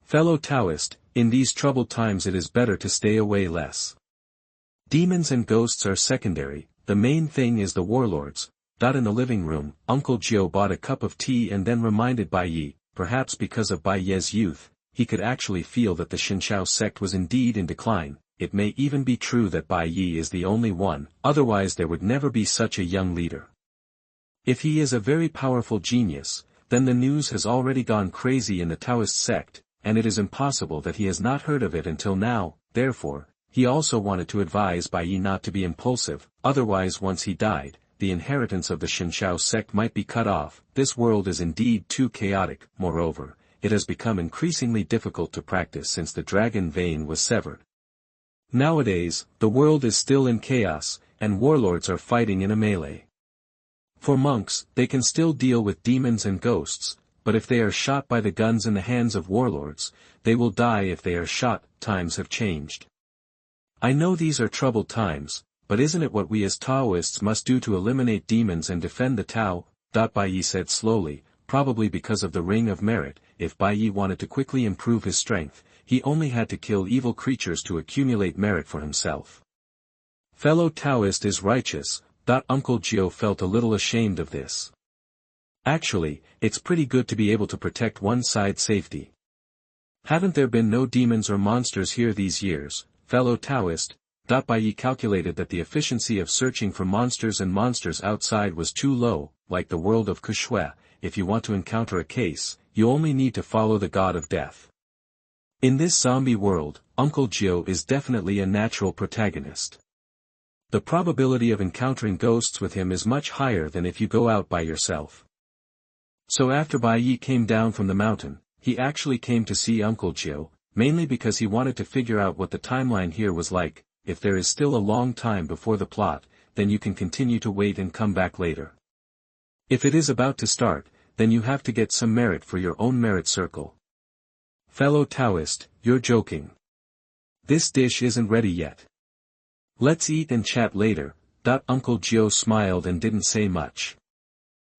Fellow Taoist, in these troubled times it is better to stay away less. Demons and ghosts are secondary, the main thing is the warlords. In the living room, Uncle Gio bought a cup of tea and then reminded Bai Ye, perhaps because of Bai Ye's youth, he could actually feel that the Xinqiao sect was indeed in decline. It may even be true that Bai Ye is the only one, otherwise there would never be such a young leader. If he is a very powerful genius, then the news has already gone crazy in the Taoist sect, and it is impossible that he has not heard of it until now. Therefore, he also wanted to advise Bai Ye not to be impulsive, otherwise once he died, the inheritance of the Xinqiao sect might be cut off. This world is indeed too chaotic. Moreover, it has become increasingly difficult to practice since the dragon vein was severed. Nowadays, the world is still in chaos, and warlords are fighting in a melee. For monks, they can still deal with demons and ghosts, but if they are shot by the guns in the hands of warlords, they will die if they are shot. Times have changed. I know these are troubled times, but isn't it what we as Taoists must do to eliminate demons and defend the Tao? Bai Ye said slowly, probably because of the ring of merit. If Bai Ye wanted to quickly improve his strength, he only had to kill evil creatures to accumulate merit for himself. Fellow Taoist is righteous. Uncle Gio felt a little ashamed of this. Actually, it's pretty good to be able to protect one's side's safety. Haven't there been no demons or monsters here these years, fellow Taoist? Bai Ye calculated that the efficiency of searching for monsters and monsters outside was too low. Like the world of Kushui, if you want to encounter a case, you only need to follow the god of death. In this zombie world, Uncle Gio is definitely a natural protagonist. The probability of encountering ghosts with him is much higher than if you go out by yourself. So after Bai Ye came down from the mountain, he actually came to see Uncle Gio, mainly because he wanted to figure out what the timeline here was like. If there is still a long time before the plot, then you can continue to wait and come back later. If it is about to start, then you have to get some merit for your own merit circle. Fellow Taoist, you're joking. This dish isn't ready yet. Let's eat and chat later. Uncle Gio smiled and didn't say much.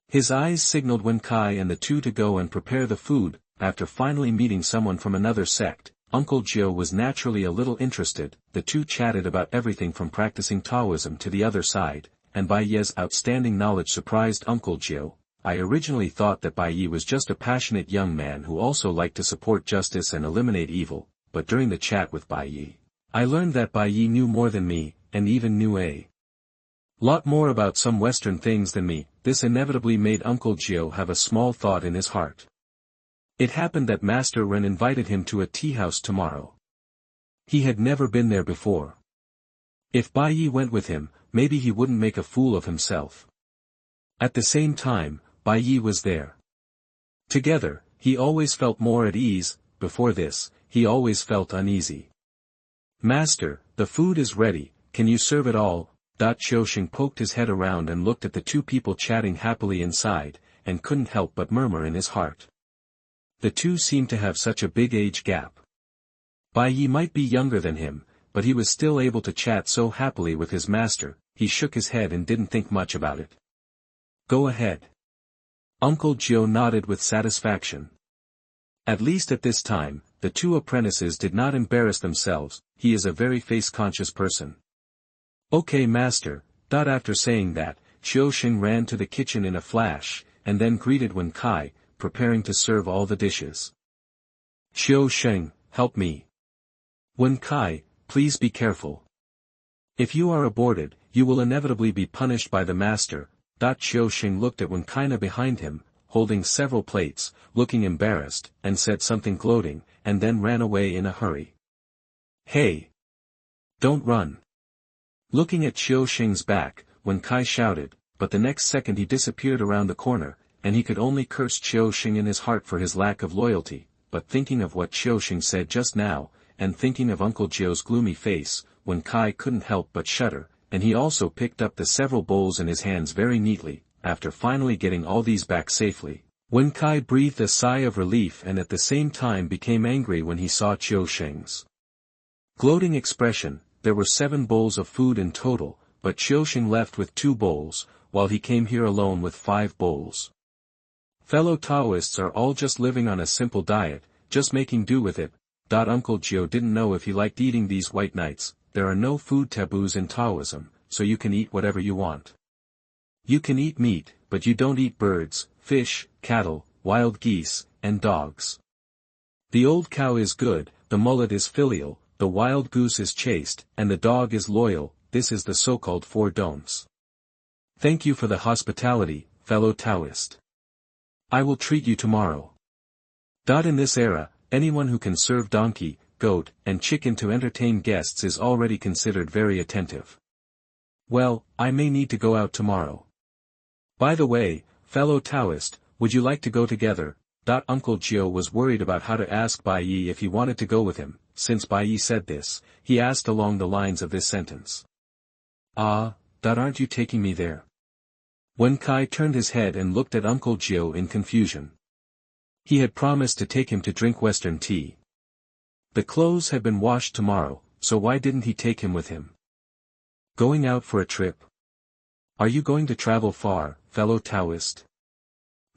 His eyes signaled Wen Kai and the two to go and prepare the food. After finally meeting someone from another sect, Uncle Gio was naturally a little interested. The two chatted about everything from practicing Taoism to the other side, and Bai Ye's outstanding knowledge surprised Uncle Gio. I originally thought that Bai Ye was just a passionate young man who also liked to support justice and eliminate evil, but during the chat with Bai Ye, I learned that Bai Ye knew more than me, and even knew a lot more about some Western things than me. This inevitably made Uncle Gio have a small thought in his heart. It happened that Master Ren invited him to a tea house tomorrow. He had never been there before. If Bai Ye went with him, maybe he wouldn't make a fool of himself. At the same time, Bai Ye was there. Together, he always felt more at ease. Before this, he always felt uneasy. Master, the food is ready, can you serve it all? Qiusheng poked his head around and looked at the two people chatting happily inside, and couldn't help but murmur in his heart. The two seemed to have such a big age gap. Bai Ye might be younger than him, but he was still able to chat so happily with his master. He shook his head and didn't think much about it. Go ahead. Uncle Gio nodded with satisfaction. At least at this time, the two apprentices did not embarrass themselves. He is a very face-conscious person. Okay, master. After saying that, Qiusheng ran to the kitchen in a flash, and then greeted Wen Kai, preparing to serve all the dishes. Qiusheng, help me. Wen Kai, please be careful. If you are aborted, you will inevitably be punished by the master. Qiusheng looked at Wen Kai behind him, holding several plates, looking embarrassed, and said something gloating, and then ran away in a hurry. Hey! Don't run! Looking at Qiusheng's back, Wen Kai shouted, but the next second he disappeared around the corner, and he could only curse Qiusheng in his heart for his lack of loyalty. But thinking of what Qiusheng said just now, and thinking of Uncle Gio's gloomy face, Wen Kai couldn't help but shudder, and he also picked up the several bowls in his hands very neatly. After finally getting all these back safely, Wen Kai breathed a sigh of relief and at the same time became angry when he saw Qiusheng's gloating expression. There were 7 bowls of food in total, but Qiusheng left with 2 bowls, while he came here alone with 5 bowls. Fellow Taoists are all just living on a simple diet, just making do with it. Uncle Gio didn't know if he liked eating these white nights. there are no food taboos in Taoism, so you can eat whatever you want. You can eat meat, but you don't eat birds, fish, cattle, wild geese, and dogs. The old cow is good, the mullet is filial, the wild goose is chaste, and the dog is loyal. This is the so-called four don'ts. Thank you for the hospitality, fellow Taoist. I will treat you tomorrow. In this era, anyone who can serve donkey, goat, and chicken to entertain guests is already considered very attentive. Well, I may need to go out tomorrow. By the way, fellow Taoist, would you like to go together? Uncle Gio was worried about how to ask Bai Ye if he wanted to go with him. Since Bai Ye said this, he asked along the lines of this sentence. Aren't you taking me there? Wen Kai turned his head and looked at Uncle Gio in confusion. He had promised to take him to drink Western tea. The clothes had been washed tomorrow, so why didn't he take him with him? Going out for a trip? Are you going to travel far, fellow Taoist?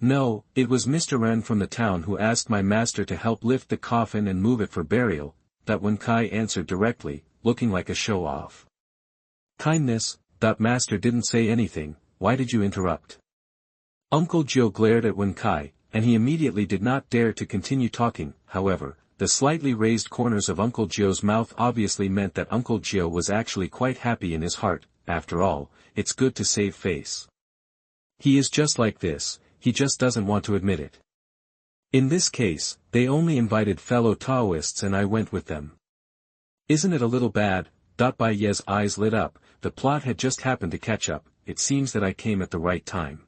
No, it was Mr. Ren from the town who asked my master to help lift the coffin and move it for burial, that Wen Kai answered directly, looking like a show-off. Kindness, master didn't say anything, why did you interrupt? Uncle Gio glared at Wen Kai, and he immediately did not dare to continue talking. However, the slightly raised corners of Uncle Gio's mouth obviously meant that Uncle Gio was actually quite happy in his heart. After all, it's good to save face. He is just like this, he just doesn't want to admit it. In this case, they only invited fellow Taoists and I went with them. Isn't it a little bad? Bai Ye's eyes lit up, the plot had just happened to catch up, it seems that I came at the right time.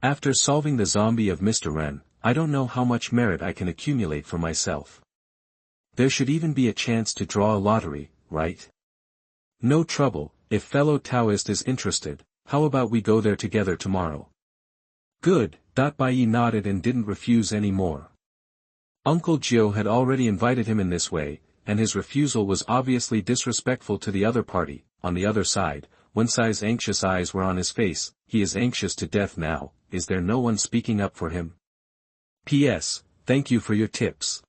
After solving the zombie of Mr. Ren, I don't know how much merit I can accumulate for myself. There should even be a chance to draw a lottery, right? No trouble, if fellow Taoist is interested, how about we go there together tomorrow? Good, Bai Ye nodded and didn't refuse any more. Uncle Gio had already invited him in this way, and his refusal was obviously disrespectful to the other party. On the other side, Wen Kai's anxious eyes were on his face. He is anxious to death now. Is there no one speaking up for him? P.S. Thank you for your tips.